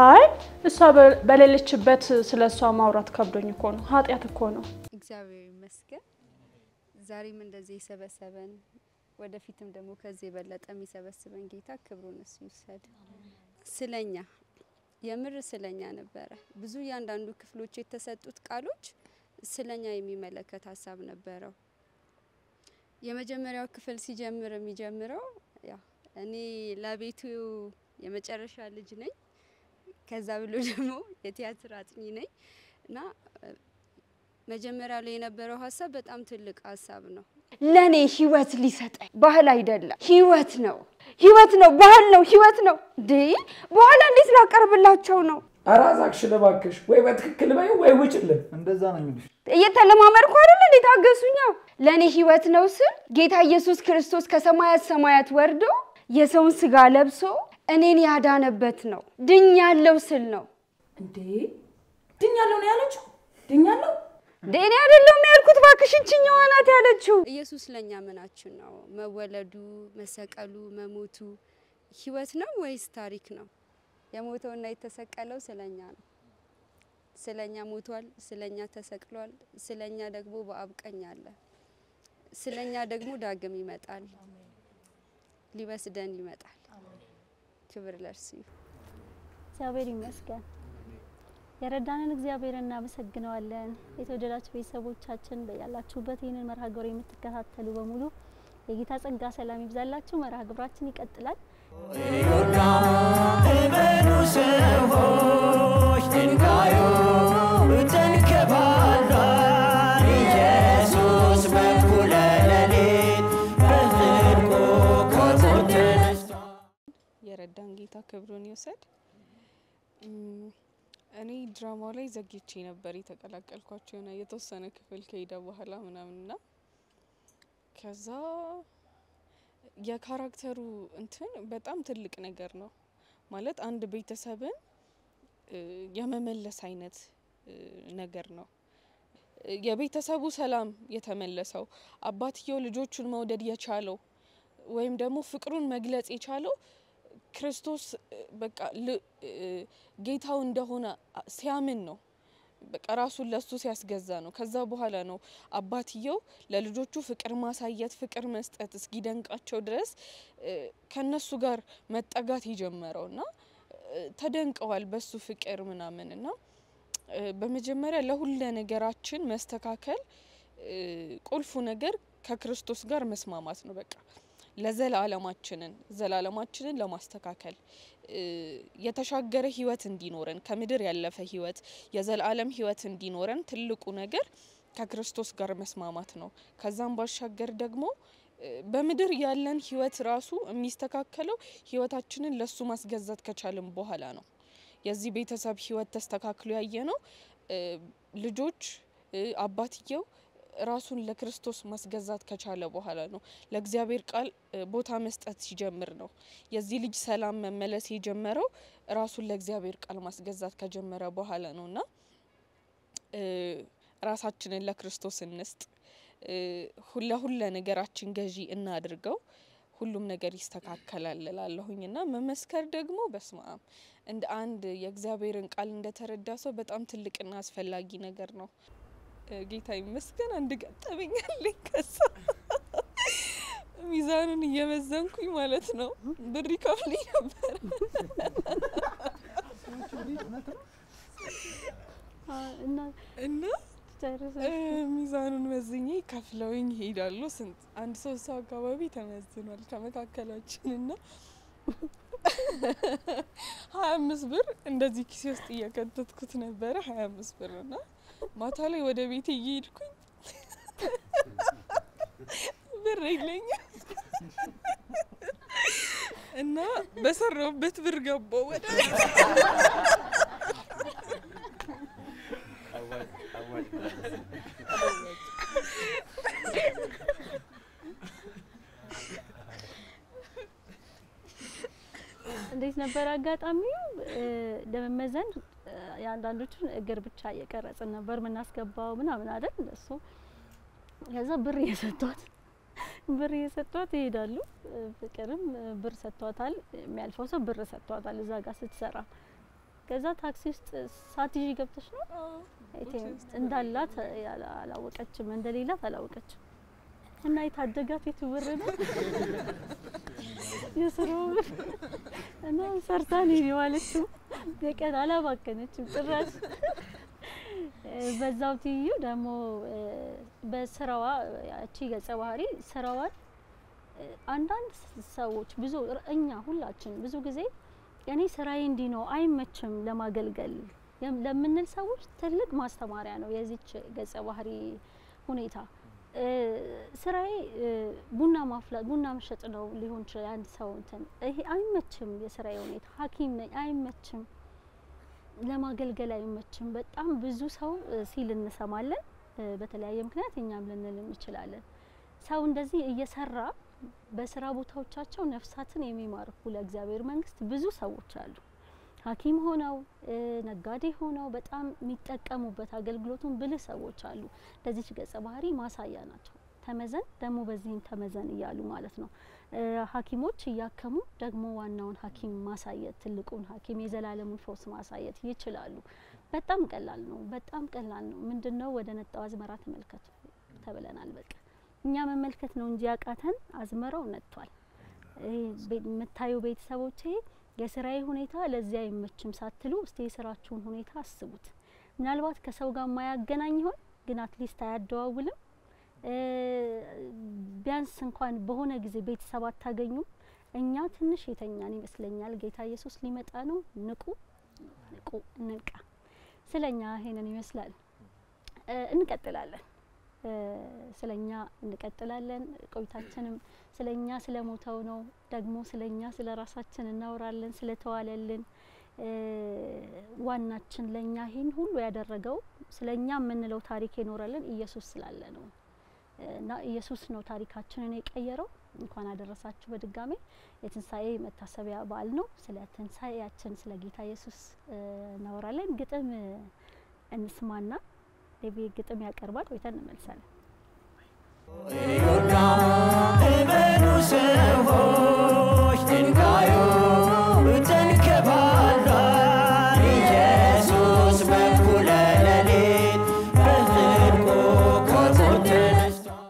G: አይ እሷ በሌለችበት ስለሷ ማውራት ከብዶኝ እኮ ነው። ኃጢያት እኮ ነው።
U: እግዚአብሔር ይመስገን ዛሬም እንደዚህ ይሰበሰበን፣ ወደፊትም ደግሞ ከዚህ የበለጠ የሚሰበስበን ጌታ ክብሩን እሱ ይውሰድ። ስለኛ የምር ስለኛ ነበረ ብዙ ያንዳንዱ ክፍሎች የተሰጡት ቃሎች ስለኛ የሚመለከት ሐሳብ ነበረው። የመጀመሪያው ክፍል ሲጀምር የሚጀምረው ያው እኔ ለቤቱ የመጨረሻ ልጅ ነኝ፣ ከዛ ብሎ ደግሞ የቲያትር አጥኚ ነኝ እና መጀመሪያ ላይ የነበረው ሐሳብ በጣም ትልቅ ሐሳብ ነው።
E: ለኔ ህይወት ሊሰጠኝ ባህል አይደለም፣ ህይወት ነው። ህይወት ነው፣ ባህል ነው፣ ህይወት ነው። በኋላ እንዴት ላቀርብላቸው ነው?
B: አራዛክሽ ለባክሽ ወይ በትክክል በይ ወይ ውጭልን።
O: እንደዛ ነው የሚልሽ።
E: እየተለማመድኩ አይደል እንዴ? ታገሱኛ። ለኔ ህይወት ነው ስል ጌታ ኢየሱስ ክርስቶስ ከሰማያት ሰማያት ወርዶ የሰውን ስጋ ለብሶ እኔን ያዳነበት ነው። ድኛለው ስል ነው።
T: እንዴ ድኛለው ነው ያለችው? ድኛለው
E: ደኔ አይደለም ያልኩት፣ ባክሽ እንቺኛዋ ናት ያለችው።
U: ኢየሱስ ለኛ ምናችን ነው? መወለዱ፣ መሰቀሉ፣ መሞቱ ህይወት ነው ወይስ ታሪክ ነው? የሞተውና የተሰቀለው ስለኛ ነው። ስለኛ ሞቷል፣ ስለኛ ተሰቅሏል፣ ስለኛ ደግሞ በአብ ቀኝ አለ። ስለኛ ደግሞ ዳግም ይመጣል፣ ሊወስደን ይመጣል። ክብር ለእርሱ ይሁን።
A: እግዚአብሔር ይመስገን። የረዳንን እግዚአብሔር እናመሰግነዋለን። የተወደዳችሁ ቤተሰቦቻችን በያላችሁበት ይህንን መርሃ ግብር የምትከታተሉ በሙሉ የጌታ ጸጋ ሰላም ይብዛላችሁ። መርሃ ግብራችን ይቀጥላል።
V: እመኑ ሰዎች ድንጋዩ ተንከባሏል። ኢየሱስ በኩለ ሌሊት በፍርቁ ከሞት ተነስቷል።
G: የረዳን ጌታ ክብሩን ይውሰድ። እኔ ድራማው ላይ ዘግይቼ ነበር የተቀላቀልኳቸው እና የተወሰነ ክፍል ከሄደ በኋላ ምናምንና ከዛ የካራክተሩ እንትን በጣም ትልቅ ነገር ነው ማለት አንድ ቤተሰብን የመመለስ አይነት ነገር ነው። የቤተሰቡ ሰላም የተመለሰው አባትየው ልጆቹን መውደድ የቻለው ወይም ደግሞ ፍቅሩን መግለጽ የቻለው ክርስቶስ በቃ ጌታው እንደሆነ ሲያምን ነው። በቃ ራሱን ለሱ ሲያስገዛ ነው። ከዛ በኋላ ነው አባትየው ለልጆቹ ፍቅር ማሳየት ፍቅር መስጠት እስኪደንቃቸው ድረስ ከነሱ ጋር መጠጋት የጀመረውና ተደንቀዋል በሱ ፍቅር ምናምንና በመጀመሪያ ለሁሉ ነገራችን መስተካከል ቁልፉ ነገር ከክርስቶስ ጋር መስማማት ነው። በቃ ዘላለማችንን ለማስተካከል የተሻገረ ህይወት እንዲኖረን ከምድር ያለፈ ህይወት የዘላለም ህይወት እንዲኖረን ትልቁ ነገር ከክርስቶስ ጋር መስማማት ነው። ከዛም ባሻገር ደግሞ በምድር ያለን ህይወት ራሱ የሚስተካከለው ህይወታችንን ለሱ ማስገዛት ከቻልን በኋላ ነው። የዚህ ቤተሰብ ህይወት ተስተካክሎ ያየነው ልጆች አባትየው ራሱን ለክርስቶስ ማስገዛት ከቻለ በኋላ ነው። ለእግዚአብሔር ቃል ቦታ መስጠት ሲጀምር ነው። የዚህ ልጅ ሰላም መመለስ የጀመረው ራሱን ለእግዚአብሔር ቃል ማስገዛት ከጀመረ በኋላ ነውና ራሳችንን ለክርስቶስ እንስጥ፣ ሁሉ ነገራችን ገዢ እናድርገው። ሁሉም ነገር ይስተካከላል እላለሁኝና መመስከር ደግሞ በስማም እንደ አንድ የእግዚአብሔርን ቃል እንደተረዳ ሰው በጣም ትልቅና አስፈላጊ ነገር ነው። ጌታ ይመስገን አንድ ገጠመኝ አለኝ። ከዛ ሚዛኑን እየመዘንኩኝ ማለት ነው ብር ይከፍልኝ ነበር እና ሚዛኑን መዝኜ ከፍለውኝ ይሄዳሉ። ስንት አንድ 3 ሰው አካባቢ ተመዝኗል ከመካከላችንና 25 ብር እንደዚህ ኪሴ ውስጥ እየከተትኩት ነበረ 25 ብር እና ማታ ላይ ወደ ቤት እየሄድኩኝ ብር የለኝም እና በሰራሁበት ብር ገባሁ ወደ ቤት።
A: እንዴት ነበር አጋጣሚው? ለመመዘን ያንዳንዶቹን እግር ብቻ እየቀረጽን ነበር ምናስገባው ምናምን አይደል እሱ። ከዛ ብር እየሰጧት ይሄዳሉ። ፍቅርም ብር ሰጥቷታል፣ የሚያልፈው ሰው ብር ሰጥቷታል እዛ ጋር ስትሰራ። ከዛ ታክሲ ውስጥ ሳትይዢ ገብተሽ ነው እንዳላት አላወቀችም፣ እንደሌላት አላወቀችም። እና የታደጋት የቱ ብር ነው የስራው ብር እና ሰርታን ይዋለችው የቀን አላባከነችም ጭራሽ። በዛው ትይዩ ደግሞ በስራዋ ያቺ ገጸ ባህሪ ስራዋን አንዳንድ ሰዎች ብዙ እኛ ሁላችን ብዙ ጊዜ እኔ ስራዬ እንዲህ ነው አይመችም ለማገልገል ለምንል ሰዎች ትልቅ ማስተማሪያ ነው የዚች ገጸ ባህሪ ሁኔታ። ስራዬ ቡና ማፍላት ቡና መሸጥ ነው ሊሆን ይችላል አንድ ሰው እንትን ይሄ አይመችም የስራዬ ሁኔታ ሐኪም ነኝ አይመችም ለማገልገል አይመችም በጣም ብዙ ሰው ሲል እንሰማለን። በተለያየ ምክንያት እኛም ልንል እንችላለን። ሰው እንደዚህ እየሰራ በስራ ቦታዎቻቸው ነፍሳትን የሚማርኩ ለእግዚአብሔር መንግስት ብዙ ሰዎች አሉ። ሐኪም ሆነው ነጋዴ ሆነው በጣም የሚጠቀሙበት አገልግሎቱን ብልህ ሰዎች አሉ። ለዚች ገጸ ባህሪ ማሳያ ናቸው። ተመዘን ደግሞ በዚህም ተመዘን እያሉ ማለት ነው። ሐኪሞች እያከሙ ደግሞ ዋናውን ሐኪም ማሳየት ትልቁን ሐኪም የዘላለሙን ፈውስ ማሳየት ይችላሉ። በጣም ቀላል ነው፣ በጣም ቀላል ነው። ምንድነው ወደ ነጣው አዝመራ ተመልከቱ ተብለናል። በቃ እኛ መመልከት ነው እንጂ ያቃተን አዝመራው ነጥቷል። የምታዩ ቤተሰቦቼ የስራዬ ሁኔታ ለዚያ አይመችም ሳትሉ እስቲ የስራችሁን ሁኔታ አስቡት። ምናልባት ከሰው ጋር ማያገናኝ ይሆን ግን አትሊስት አያደዋውልም። ቢያንስ እንኳን በሆነ ጊዜ ቤተሰብ አታገኙም። እኛ ትንሽ የተኛን ይመስለኛል። ጌታ ኢየሱስ ሊመጣ ነው። ንቁ ንቁ እንንቃ። ስለኛ ይሄንን ይመስላል። እንቀጥላለን። ስለኛ እንቀጥላለን። ቆይታችንም ስለኛ ስለሞተው ነው። ደግሞ ስለኛ ስለራሳችን እናወራለን። ስለተዋለልን ዋናችን ለኛ ይሄን ሁሉ ያደረገው ስለኛ የምንለው ታሪክ የኖረልን ኢየሱስ ስላለ ነው። እና ኢየሱስ ነው ታሪካችንን የቀየረው። እንኳን አደረሳችሁ በድጋሜ። የትንሳኤ መታሰቢያ በዓል ነው። ስለ ትንሳኤያችን ስለ ጌታ ኢየሱስ እናወራለን። ግጥም እንስማና ዴቪ ግጥም ያቀርባል። ወይተን እንመልሳለን።
V: እመኑ ሰዎች ድንጋዩ ተንከባሏል። ኢየሱስ በኩለ ሌሊት በጽድቁ ከሞት ተነስቷል።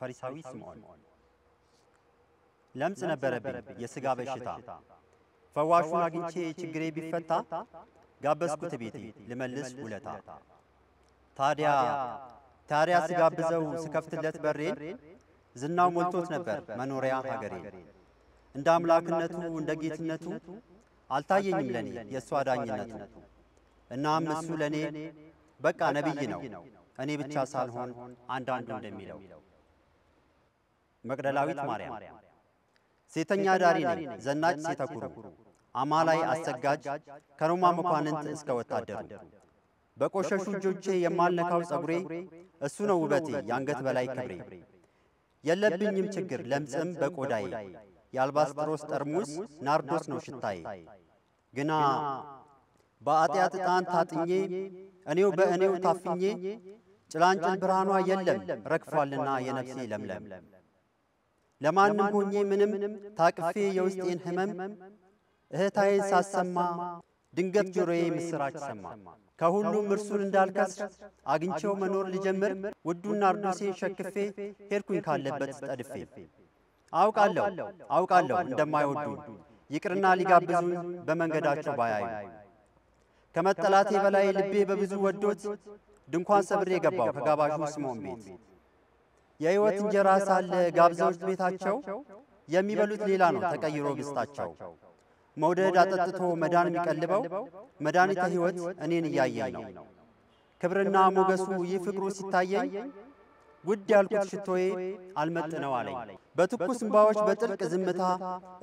P: ፈሪሳዊ ስምዖን ለምጽ ነበረብኝ የሥጋ በሽታ፣ ፈዋሹን አግኝቼ ችግሬ ቢፈታ፣ ጋበዝኩት ቤቴ ልመልስ ውለታ። ታዲያ ስጋብዘው ስከፍትለት በሬን፣ ዝናው ሞልቶት ነበር መኖሪያ ሀገሬን። እንደ አምላክነቱ እንደ ጌትነቱ አልታየኝም ለኔ የእሱ አዳኝነቱ። እናም እሱ ለኔ በቃ ነቢይ ነው እኔ ብቻ ሳልሆን አንዳንዱ እንደሚለው። መቅደላዊት ማርያም ሴተኛ ዳሪ ነኝ ዘናጭ ሴተኩሩ፣ አማላይ አሰጋጅ ከሮማ መኳንንት እስከ ወታደሩ። በቆሸሹ እጆቼ የማልነካው ጸጉሬ፣ እሱ ነው ውበቴ የአንገት በላይ ክብሬ። የለብኝም ችግር ለምጽም በቆዳዬ፣ የአልባስጥሮስ ጠርሙስ ናርዶስ ነው ሽታዬ። ግና በኃጢአት ዕጣን ታጥኜ እኔው በእኔው ታፍኜ፣ ጭላንጭል ብርሃኗ የለም ረግፏልና የነፍሴ ለምለም። ለማንም ሆኜ ምንም ታቅፌ የውስጤን ህመም እህታዬን ሳሰማ ድንገት ጆሮዬ ምስራች ሰማ። ከሁሉም እርሱን እንዳልከስር አግኝቼው መኖር ልጀምር ውዱን ናርዶሴን ሸክፌ ሄድኩኝ ካለበት ጠድፌ። አውቃለሁ እንደማይወዱኝ ይቅርና ሊጋብዙኝ በመንገዳቸው ባያዩ። ከመጠላቴ በላይ ልቤ በብዙ ወዶት ድንኳን ሰብሬ ገባው ከጋባዡ ስምዖን ቤት። የሕይወት እንጀራ ሳለ ጋብዘውት ቤታቸው የሚበሉት ሌላ ነው ተቀይሮ ብስጣቸው። መውደድ አጠጥቶ መዳን የሚቀልበው መድኃኒተ ሕይወት እኔን እያየኝ ነው። ክብርና ሞገሱ ይህ ፍቅሩ ሲታየኝ ውድ ያልኩት ሽቶዬ አልመጥነው አለኝ። በትኩስ እንባዎች በጥልቅ ዝምታ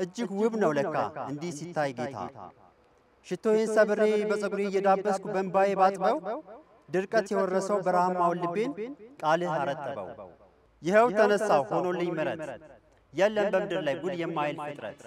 P: እጅግ ውብ ነው ለካ እንዲህ ሲታይ ጌታ። ሽቶዬን ሰብሬ በፀጉሬ እየዳበስኩ በእንባዬ ባጥበው ድርቀት የወረሰው በረሃማውን ልቤን ቃልህ አረጠበው። ይኸው ተነሳው ሆኖልኝ ምሕረት የለም በምድር ላይ ጉድ የማይል ፍጥረት።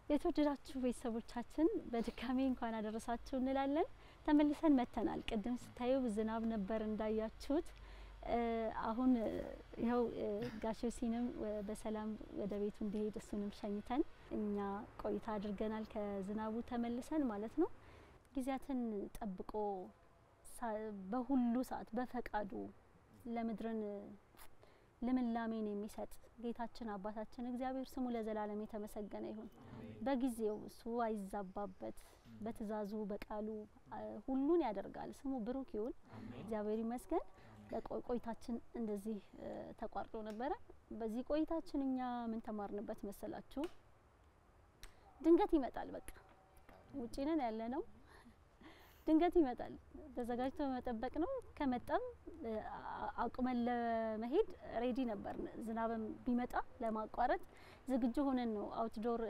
A: የተወደዳችሁ ቤተሰቦቻችን በድጋሚ እንኳን አደረሳችሁ እንላለን። ተመልሰን መተናል። ቅድም ስታዩ ዝናብ ነበር እንዳያችሁት። አሁን ይኸው ጋሾሲንም በሰላም ወደ ቤቱ እንዲሄድ እሱንም ሸኝተን እኛ ቆይታ አድርገናል ከዝናቡ ተመልሰን ማለት ነው። ጊዜያትን ጠብቆ በሁሉ ሰዓት በፈቃዱ ለምድርን ልምላሜን የሚሰጥ ጌታችን አባታችን እግዚአብሔር ስሙ ለዘላለም የተመሰገነ ይሁን። በጊዜው እሱ አይዛባበት በትእዛዙ በቃሉ ሁሉን ያደርጋል። ስሙ ብሩክ ይሁን። እግዚአብሔር ይመስገን። ቆይታችን እንደዚህ ተቋርጦ ነበረ። በዚህ ቆይታችን እኛ ምን ተማርንበት መሰላችሁ? ድንገት ይመጣል። በቃ ውጪ ነን ያለነው፣ ድንገት ይመጣል። ተዘጋጅቶ መጠበቅ ነው። ከመጣም አቁመን ለመሄድ ሬዲ ነበር። ዝናብም ቢመጣ ለማቋረጥ ዝግጁ ሆነን ነው አውትዶር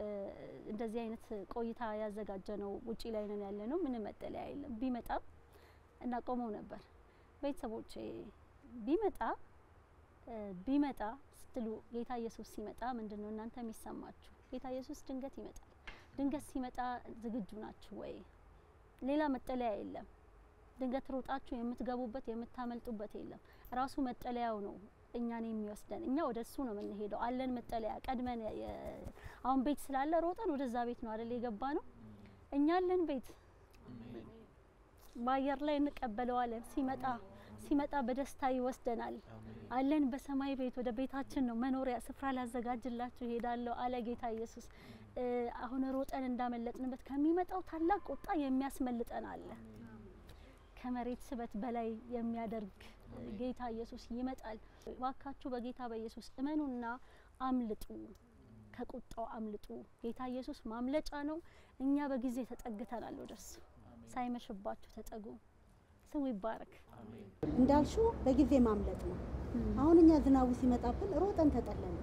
A: እንደዚህ አይነት ቆይታ ያዘጋጀ ነው። ውጪ ላይ ነን ያለነው፣ ምንም መጠለያ የለም። ቢመጣም እናቆመው ነበር። ቤተሰቦቼ ቢመጣ ስትሉ ጌታ ኢየሱስ ሲመጣ ምንድነው እናንተ የሚሰማችሁ? ጌታ ኢየሱስ ድንገት ይመጣል። ድንገት ሲመጣ ዝግጁ ናችሁ ወይ? ሌላ መጠለያ የለም። ድንገት ሮጣችሁ የምትገቡበት የምታመልጡበት የለም። ራሱ መጠለያው ነው እኛን የሚወስደን። እኛ ወደሱ ነው የምንሄደው። አለን መጠለያ ቀድመን። አሁን ቤት ስላለ ሮጠን ወደዛ ቤት ነው አይደል የገባ ነው። እኛ አለን ቤት፣ በአየር ላይ እንቀበለዋለን። ሲመጣ በደስታ ይወስደናል። አለን በሰማይ ቤት፣ ወደ ቤታችን ነው መኖሪያ ስፍራ ላዘጋጅላችሁ እሄዳለሁ አለ ጌታ ኢየሱስ። አሁን ሮጠን እንዳመለጥንበት ከሚመጣው ታላቅ ቁጣ የሚያስመልጠን አለ። ከመሬት ስበት በላይ የሚያደርግ ጌታ ኢየሱስ ይመጣል። ዋካችሁ በጌታ በኢየሱስ እመኑና አምልጡ፣ ከቁጣው አምልጡ። ጌታ ኢየሱስ ማምለጫ ነው። እኛ በጊዜ ተጠግተናል ወደሱ። ሳይመሽባችሁ ተጠጉ። ስሙ ይባረክ።
D: እንዳልሽው በጊዜ ማምለጥ ነው። አሁን እኛ ዝናቡ ሲመጣብን ሮጠን ተጠለልን።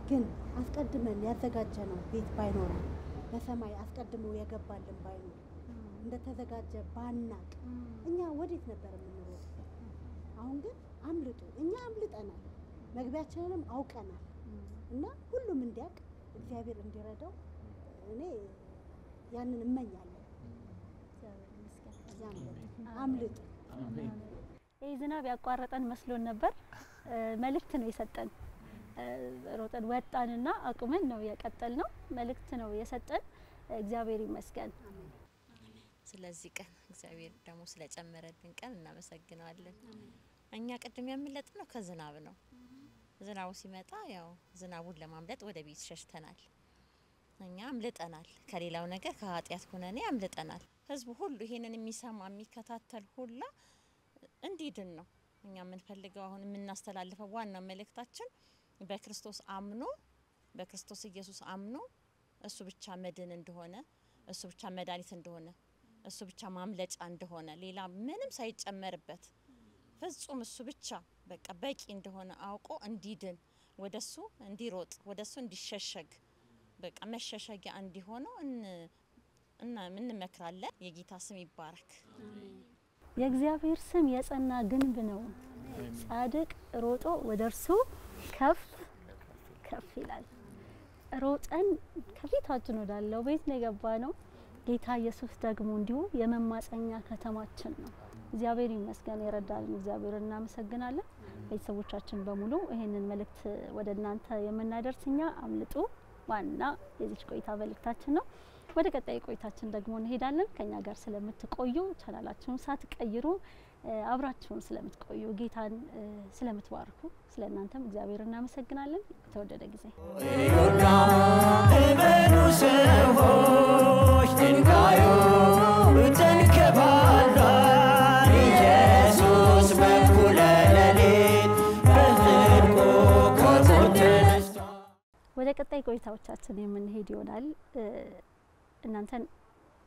D: ግን አስቀድመን ያዘጋጀነው ቤት ባይኖር፣ በሰማይ አስቀድሞ የገባልን ባይኖር፣ እንደተዘጋጀ ባናቅ እኛ ወዴት ነበር የምንሮጥ? አሁን ግን አምልጡ። እኛ አምልጠናል፣ መግቢያችንንም አውቀናል። እና ሁሉም እንዲያውቅ እግዚአብሔር እንዲረዳው እኔ ያንን እመኛለሁ። አምልጡ።
A: ይህ ዝናብ ያቋረጠን መስሎን ነበር። መልእክት ነው የሰጠን። ሮጠን ወጣንና አቁመን ነው የቀጠል ነው። መልእክት ነው የሰጠን። እግዚአብሔር ይመስገን።
H: ስለዚህ ቀን እግዚአብሔር ደግሞ ስለጨመረልን ቀን እናመሰግናለን። እኛ ቅድም ያመለጥ ነው ከዝናብ ነው። ዝናቡ ሲመጣ ያው ዝናቡን ለማምለጥ ወደ ቤት ሸሽተናል። እኛ አምልጠናል። ከሌላው ነገር ከኃጢአት ሆነን አምልጠናል። ህዝቡ ሁሉ ይሄንን የሚሰማ የሚከታተል ሁላ እንዲድን ነው እኛ የምንፈልገው። አሁን የምናስተላልፈው ዋና መልእክታችን በክርስቶስ አምኖ በክርስቶስ ኢየሱስ አምኖ እሱ ብቻ መድን እንደሆነ እሱ ብቻ መድኃኒት እንደሆነ እሱ ብቻ ማምለጫ እንደሆነ ሌላ ምንም ሳይጨመርበት ፍጹም እሱ ብቻ በቃ በቂ እንደሆነ አውቆ እንዲድን ወደሱ እንዲሮጥ ወደሱ እንዲሸሸግ በቃ መሸሸጊያ እንዲሆነው እና ምን መክራለን። የጌታ ስም ይባረክ።
A: የእግዚአብሔር ስም የጸና ግንብ ነው። ጻድቅ ሮጦ ወደርሱ ከፍ ከፍ ይላል። ሮጠን ከፊታችን ወዳለው ቤት ነው የገባ ነው። ጌታ ኢየሱስ ደግሞ እንዲሁ የመማፀኛ ከተማችን ነው። እግዚአብሔር ይመስገን የረዳን እግዚአብሔር እናመሰግናለን። ቤተሰቦቻችን በሙሉ ይሄንን መልእክት ወደ እናንተ የምናደርስኛ አምልጡ ዋና የዚህ ቆይታ መልእክታችን ነው። ወደ ቀጣይ ቆይታችን ደግሞ እንሄዳለን። ከኛ ጋር ስለምትቆዩ ቻናላችሁን ሳትቀይሩ አብራችሁን ስለምትቆዩ ጌታን ስለምትባርኩ ስለእናንተም እግዚአብሔር እናመሰግናለን። ተወደደ ጊዜ
V: እመኑ ሰዎች ድንጋዩ ተንከባሏል። ኢየሱስ በኩለ ሌሊት በጽድቁ ከሞት ተነስቷል።
A: ወደ ቀጣይ ቆይታዎቻችን የምንሄድ ይሆናል። እናንተን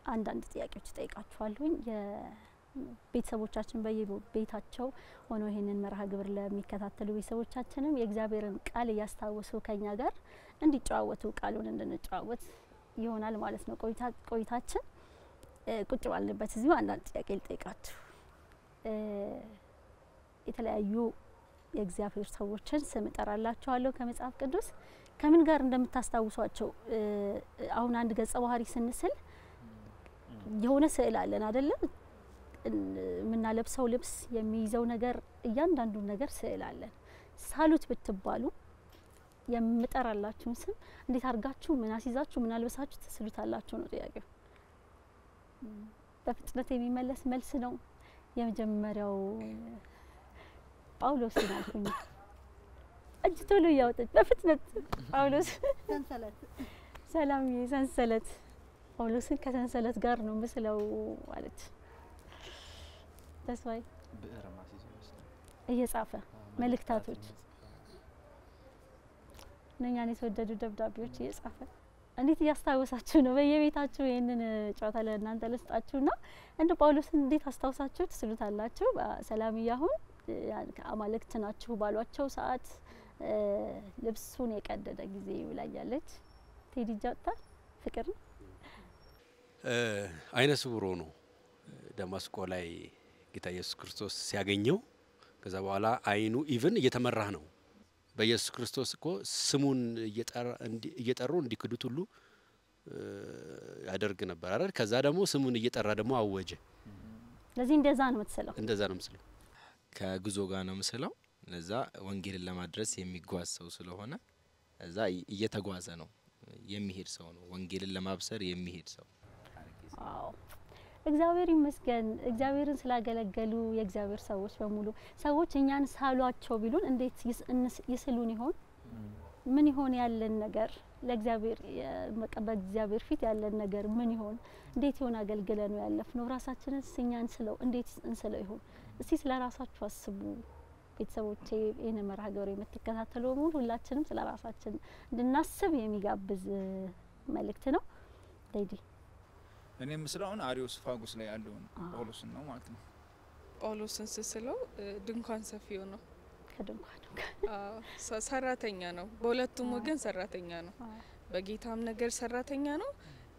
A: አንዳንድ ጥያቄዎች ጠይቃችኋለሁኝ። የቤተሰቦቻችን በየቤታቸው ሆኖ ይሄንን መርሃ ግብር ለሚከታተሉ ቤተሰቦቻችንም የእግዚአብሔርን ቃል እያስታወሱ ከኛ ጋር እንዲጨዋወቱ ቃሉን እንድንጨዋወት ይሆናል ማለት ነው። ቆይታችን ቁጭ ባልንበት እዚሁ አንዳንድ ጥያቄ ልጠይቃችሁ። የተለያዩ የእግዚአብሔር ሰዎችን ስም እጠራላችኋለሁ ከመጽሐፍ ቅዱስ ከምን ጋር እንደምታስታውሷቸው አሁን አንድ ገጸ ባህሪ ስንስል የሆነ ስዕል አለን አይደለ? የምናለብሰው ልብስ የሚይዘው ነገር እያንዳንዱ ነገር ስዕል አለን። ሳሉት ብትባሉ የምጠራላችሁን ስም እንዴት አድርጋችሁ ምን አስይዛችሁ ምን አልበሳችሁ ትስሉታላችሁ ነው ጥያቄው። በፍጥነት የሚመለስ መልስ ነው። የመጀመሪያው ጳውሎስ ናልኩኝ። እጅ ቶሎ እያወጣች በፍጥነት ጳውሎስ
D: ሰንሰለት
A: ሰላም ሰንሰለት ጳውሎስን ከሰንሰለት ጋር ነው ምስለው አለች። ተስፋዬ
C: ብዕር ማስይዝ ይመስላል
A: እየጻፈ መልእክታቶች እነኛን የተወደዱ ደብዳቤዎች እየጻፈ እንዴት እያስታወሳችሁ ነው? በየቤታችሁ ይሄንን ጨዋታ ለእናንተ ልስጣችሁና እንደ ጳውሎስን እንዴት አስታውሳችሁ ትስሉታላችሁ? ሰላምዬ አሁን አማልክት ናችሁ ባሏቸው ሰዓት ልብሱን የቀደደ ጊዜ ይብላኛለች። ቴዲ ጃታ ፍቅር
K: አይነ ስውር ሆኖ ደማስቆ ላይ ጌታ ኢየሱስ ክርስቶስ ሲያገኘው ከዛ በኋላ አይኑ ኢቭን እየተመራህ ነው። በኢየሱስ ክርስቶስ እኮ ስሙን እየጠሩ እንዲክዱት ሁሉ ያደርግ ነበር አይደል? ከዛ ደግሞ ስሙን እየጠራ ደግሞ አወጀ።
A: ለዚህ እንደዛ ነው የምትስለው?
K: እንደዛ ነው የምትስለው።
Q: ከጉዞ ጋር ነው የምስለው። ለዛ ወንጌልን ለማድረስ የሚጓዝ ሰው ስለሆነ እዛ እየተጓዘ ነው የሚሄድ ሰው ነው። ወንጌልን ለማብሰር የሚሄድ ሰው።
A: አዎ እግዚአብሔር ይመስገን። እግዚአብሔርን ስላገለገሉ የእግዚአብሔር ሰዎች በሙሉ ሰዎች እኛን ሳሏቸው ቢሉን እንዴት ይስሉን ይሆን? ምን ይሆን ያለን ነገር ለእግዚአብሔር በእግዚአብሔር ፊት ያለን ነገር ምን ይሆን? እንዴት ይሆን አገልግለን ነው ያለፍነው? ራሳችንን እኛን ስለው እንዴት እንስለው ይሆን? እስቲ ስለ ራሳችሁ አስቡ ቤተሰቦቼ። ይሄን መርሃ ግብር የምትከታተሉ በሙሉ ሁላችንም ስለ ራሳችን እንድናስብ የሚጋብዝ መልእክት ነው። ዴዲ
N: እኔ ምስላውን አሪዮስ ፋጉስ ላይ ያለውን ጳውሎስን ነው ማለት ነው።
G: ጳውሎስን ስስለው ድንኳን ሰፊው ነው።
A: ከድንኳን
G: ሰራተኛ ነው። በሁለቱም ወገን ሰራተኛ ነው። በጌታም ነገር ሰራተኛ ነው።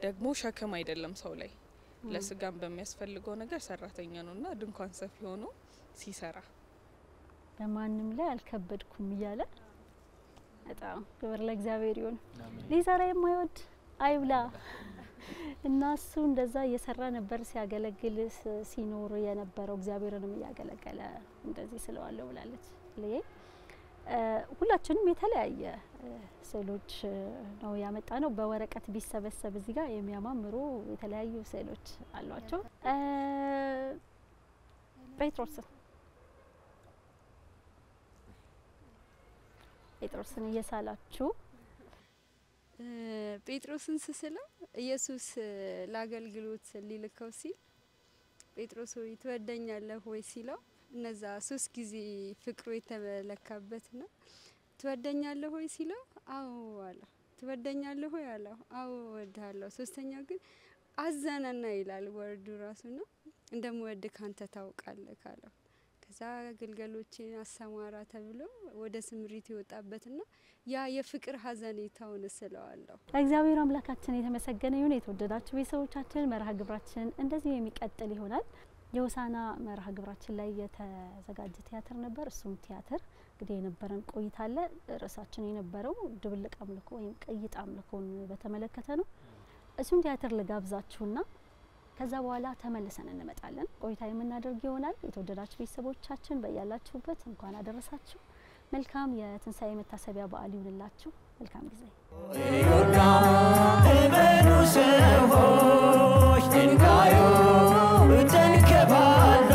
G: ደግሞ ሸክም አይደለም ሰው ላይ ለስጋም በሚያስፈልገው ነገር ሰራተኛ ነውና ድንኳን ሰፊ ሆኖ ሲሰራ
A: በማንም ላይ አልከበድኩም እያለ በጣም ክብር ለእግዚአብሔር ይሁን። ሊሰራ የማይወድ አይብላ እና እሱ እንደዛ እየሰራ ነበር ሲያገለግል ሲኖር የነበረው እግዚአብሔርንም እያገለገለ እንደዚህ ስለዋለው ብላለች። ሁላችንም የተለያየ ስዕሎች ነው ያመጣ ነው። በወረቀት ቢሰበሰብ እዚህ ጋር የሚያማምሩ የተለያዩ ስዕሎች አሏቸው። ጴጥሮስን እየሳላችሁ
U: ጴጥሮስን ስስለው ኢየሱስ ለአገልግሎት ሊልከው ሲል ጴጥሮስ ሆይ ትወደኛለህ ወይ ሲለው እነዛ 3 ጊዜ ፍቅሩ የተመለካበት ነው። ትወደኛለህ ወይ ሲለው አዎ አለ። ትወደኛለህ ሆይ አለው። አዎ እወድሃለሁ። ሶስተኛው ግን አዘነና ይላል ወርዱ ራሱና እንደምወድ ካንተ ታውቃለህ ካለው ከዛ ግልገሎችን አሰማራ ተብሎ ወደ ስምሪት ይወጣበትና ያ የፍቅር ሀዘኔታውን ስለዋለሁ።
A: እግዚአብሔር አምላካችን የተመሰገነ ይሁን። የተወደዳችሁ ቤተሰቦቻችን መርሃ ግብራችን እንደዚህ የሚቀጥል ይሆናል። የሆሳና መርሃ ግብራችን ላይ የተዘጋጀ ቲያትር ነበር። እሱም ቲያትር እንግዲህ የነበረን ቆይታ አለ። ርዕሳችን የነበረው ድብልቅ አምልኮ ወይም ቅይጥ አምልኮን በተመለከተ ነው። እሱም ቲያትር ልጋብዛችሁና ከዛ በኋላ ተመልሰን እንመጣለን። ቆይታ የምናደርግ ይሆናል። የተወደዳችሁ ቤተሰቦቻችን በያላችሁበት እንኳን አደረሳችሁ። መልካም የትንሳኤ መታሰቢያ በዓል ይሁንላችሁ። መልካም ጊዜ።
V: እመኑ ሰዎች ድንጋዩ ተንከባሏል።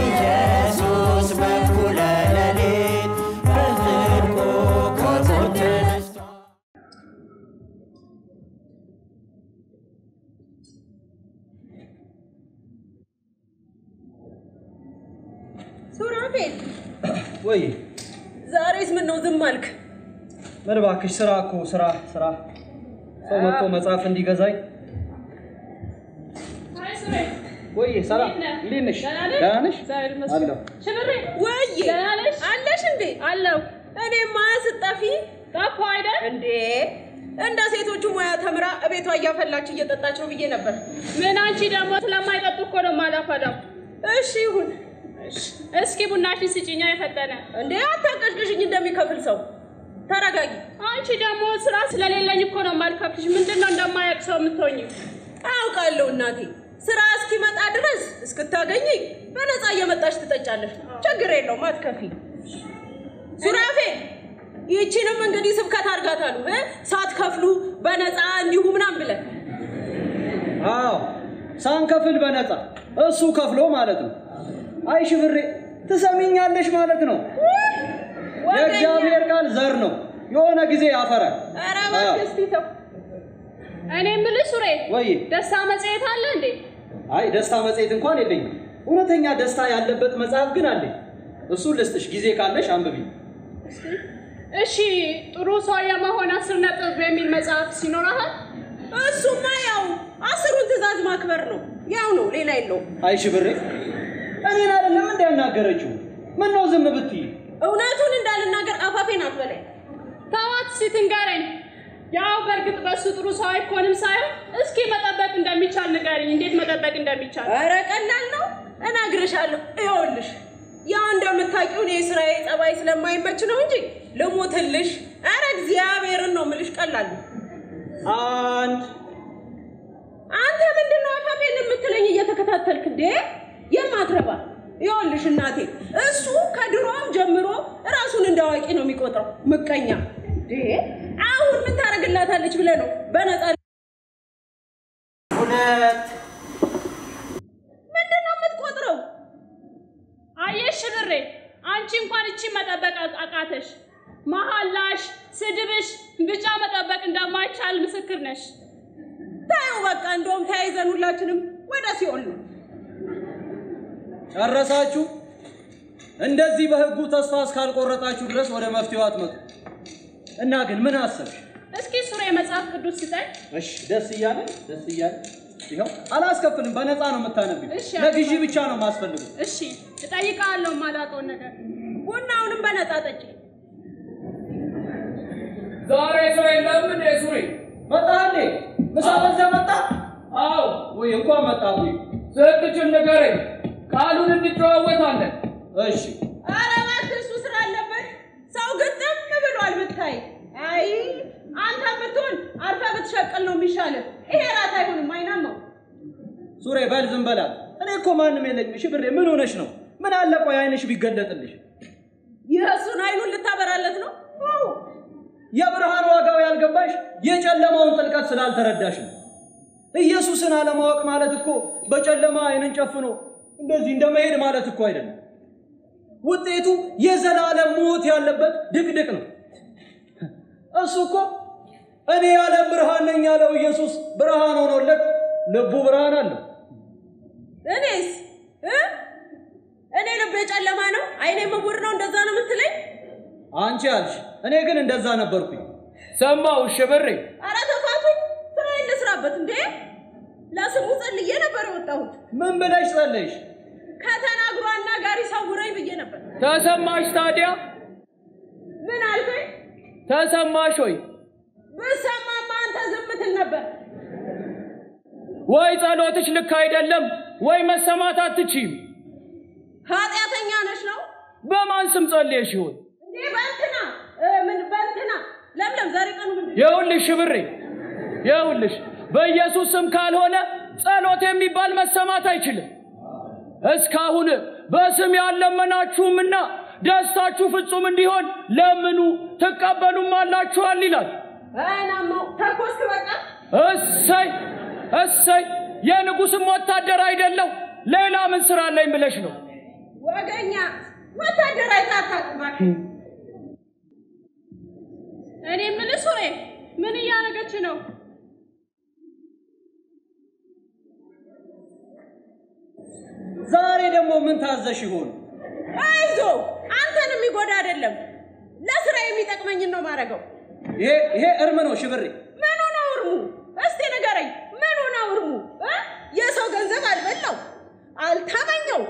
V: ኢየሱስ በኩለ ሌሊት በጽድቁ ከሞት ተነስቷል።
I: ሱራፌል
J: ወይ
I: ዛሬስ ምን ነው ዝም አልክ?
J: ምን እባክሽ ስራ እኮ ስራ ሰው መጥቶ መጽሐፍ እንዲገዛኝ። ወይ ሰላም እንዴት ነሽ? ደህና ነሽ? አለሁ።
I: ሽብሬ ወይ አለሽ እንዴ? አለሁ። እኔማ ስጠፊ ጠፋ አይደል እንዴ? እንደ ሴቶቹ ሙያ ተምራ እቤቷ እያፈላች እየጠጣች ነው ብዬ ነበር።
W: ምን አንቺ ደግሞ ስለማይጠጡ እኮ ነው የማላፈላው።
I: እሺ ይሁን።
W: እስኪ ቡናሽን ስጪኛ የፈጠነ።
I: እንዴ አታቀሽቅሽኝ እንደሚከፍል ሰው። ተረጋጊ።
W: አንቺ ደግሞ ስራ ስለሌለኝ እኮ ነው የማልከፍልሽ። ምንድነው እንደማያውቅ ሰው የምትሆኚው?
I: አውቃለሁ እናቴ። ስራ እስኪመጣ ድረስ እስክታገኚ በነፃ እየመጣሽ ትጠጫለሽ። ችግር የለውም አትከፊ። ሱራፌል ይህቺንም እንግዲህ ስብከት አድርጋታሉ ሳትከፍሉ በነፃ እንዲሁ ምናምን ብለን።
J: አዎ ሳንከፍል በነፃ እሱ ከፍሎ ማለት ነው። አይ ሽብሬ ትሰሚኛለሽ ማለት ነው። የእግዚአብሔር ቃል ዘር ነው፣ የሆነ ጊዜ ያፈራል።
I: ኧረ እባክህ እስቲ ተው።
W: እኔ የምልሽ ሱሬ
J: ወይ
W: ደስታ መጽሔት አለ እንዴ?
J: አይ ደስታ መጽሔት እንኳን የለኝም። እውነተኛ ደስታ ያለበት መጽሐፍ ግን አለ። እሱን ልስጥሽ፣ ጊዜ ካለሽ አንብቢ።
W: እሺ ጥሩ ሰው የመሆን 10 ነጥብ የሚል መጽሐፍ ሲኖርሃል?
I: እሱማ ያው 10ን ትእዛዝ ማክበር ነው፣ ያው ነው፣ ሌላ የለውም።
J: አይ ሽብሬ እኔን አይደለም እንዳናገረችው። ምን ነው ዝም ብትይ?
I: እውነቱን እንዳልናገር አፋፌን አትበለኝ።
W: ተዋት እስኪ ትንገረኝ። ያው በእርግጥ በሱ ጥሩ ሰው አይኮንም ሳይሆን እስኪ መጠበቅ እንደሚቻል ንገሪኝ። እንዴት መጠበቅ እንደሚቻል?
I: ኧረ ቀላል ነው፣ እነግርሻለሁ። ይኸውልሽ ያው እንደምታውቂው እኔ ስራዬ ጸባይ ስለማይመች ነው እንጂ ልሙትልሽ። ኧረ እግዚአብሔርን ነው የምልሽ፣ ቀላል ነው። አንተ ምንድነው አፋፌን የምትለኝ እየተከታተልክ እንዴ? የማትረባ ይኸውልሽ እናቴ፣ እሱ ከድሮም ጀምሮ ራሱን እንዳዋቂ ነው የሚቆጥረው። ምቀኛ እንዴ! አሁን ምን ታረግላታለች ብለህ ነው በነፃ?
W: ሁለት
I: ምንድነው የምትቆጥረው?
W: አየሽ ብሬ፣ አንቺ እንኳን እቺ መጠበቅ አቃተሽ። መሐላሽ፣ ስድብሽ ብቻ መጠበቅ እንደማይቻል ምስክር ነሽ።
I: ታዩ በቃ እንደውም ተያይዘን ሁላችንም ወደ ሲኦል ነው።
J: ጨረሳችሁ? እንደዚህ በህጉ ተስፋ እስካልቆረጣችሁ ድረስ ወደ መፍትሄው አትመጡ። እና ግን ምን አሰብሽ?
W: እስኪ ሱሬ መጽሐፍ ቅዱስ ስጠኝ።
J: እሺ ደስ እያለ ይኸው አላስከፍልም፣ በነፃ ነው የምታነቢው። ለግዢ ብቻ ነው የማስፈልገው።
W: እሺ እጠይቅሃለሁ የማላውቀውን ነገር።
I: ቡናውንም በነፃ ጠጪ።
B: ዛሬ ሰው የለም እንዴ ሱሬ?
J: መጣህ እንዴ? ምሳ በልተህ መጣህ?
B: አዎ።
J: ወይ እንኳን መጣህ።
B: ስትችል ንገረኝ፣ ቃሉን እንጨዋወታለን።
J: እሺ።
I: ኧረ እባክህ እሱ ስራ አለበት። ሰው ግጥም ብሏል ብታይ። አይ አንተ ብትሆን አርፈህ ብትሸቅል ነው የሚሻልህ። ይሄ ራት አይሆንም፣ አይናማው።
J: ሱሬ በል ዝም በላት። እኔ እኮ ማንም የለኝም። እሺ ብሬ ምን ሆነሽ ነው? ምን አለ ቆይ አይንሽ ቢገለጥልሽ?
I: የእሱን አይኑን ልታበራለት ነው? አዎ።
J: የብርሃን ዋጋው ያልገባሽ የጨለማውን ጥልቀት ስላልተረዳሽ ነው። ኢየሱስን አለማወቅ ማለት እኮ በጨለማ አይንን ጨፍኖ እንደዚህ እንደመሄድ ማለት እኮ አይደለም። ውጤቱ የዘላለም ሞት ያለበት ድቅድቅ ነው። እሱ እኮ እኔ የዓለም ብርሃን ነኝ ያለው ኢየሱስ ብርሃን ሆኖለት ልቡ ብርሃን አለው።
I: እኔስ እኔ ልቤ ጨለማ ነው፣ አይኔ ምውር ነው፣ እንደዛ ነው የምትለኝ?
J: አንቺ አልሽ፣ እኔ ግን እንደዛ ነበርኩኝ።
B: ሰማው ሽብሬ።
I: ኧረ ተፋቱኝ፣ ስራዬን ልስራበት እንዴ። ለስሙ ጸልዬ ነበር የወጣሁት።
J: ምን ብለሽ ጸለይሽ?
I: ከተናግሮ አናጋሪ ሰውረኝ ብዬ ነበር።
B: ተሰማሽ ታዲያ?
I: ምን አልከኝ?
B: ተሰማሽ ወይ?
I: ብሰማማ አንተ ዝም ትል ነበር።
B: ወይ ጸሎትሽ ልክ አይደለም ወይ መሰማት አትችይም።
I: ኃጢአተኛ ነሽ ነው?
B: በማን ስም ጸልየሽ ይሆን?
I: እንዴ በእንትና ምን በእንትና ለምለም ዛሬ ቀኑ ምንድን ነው?
B: ይኸውልሽ ሽብሬ፣ ይኸውልሽ በኢየሱስ ስም ካልሆነ ጸሎት የሚባል መሰማት አይችልም። እስካሁን በስም ያለመናችሁምና ደስታችሁ ፍጹም እንዲሆን ለምኑ ትቀበሉም አላችኋል ይላል።
I: አይናማው ተኮስክ በቃ።
B: እሰይ እሰይ፣ የንጉስም ወታደር አይደለው ሌላ ምን ስራ አለኝ ብለሽ ነው?
I: ወገኛ ወታደር አይታጣቅባክ።
W: እኔ የምልሽ ሱሬ ምን እያደረገች ነው?
J: ዛሬ ደግሞ ምን ታዘሽ ይሆን?
I: አይዞ አንተን የሚጎዳ አይደለም፣ ለስራ የሚጠቅመኝ ነው ማረገው።
J: ይሄ እርም ነው ሽብሬ።
I: ምኑ ነው እርሙ? እስቲ ንገረኝ፣ ምኑ ነው እርሙ? የሰው ገንዘብ አልበላው አልተመኘው።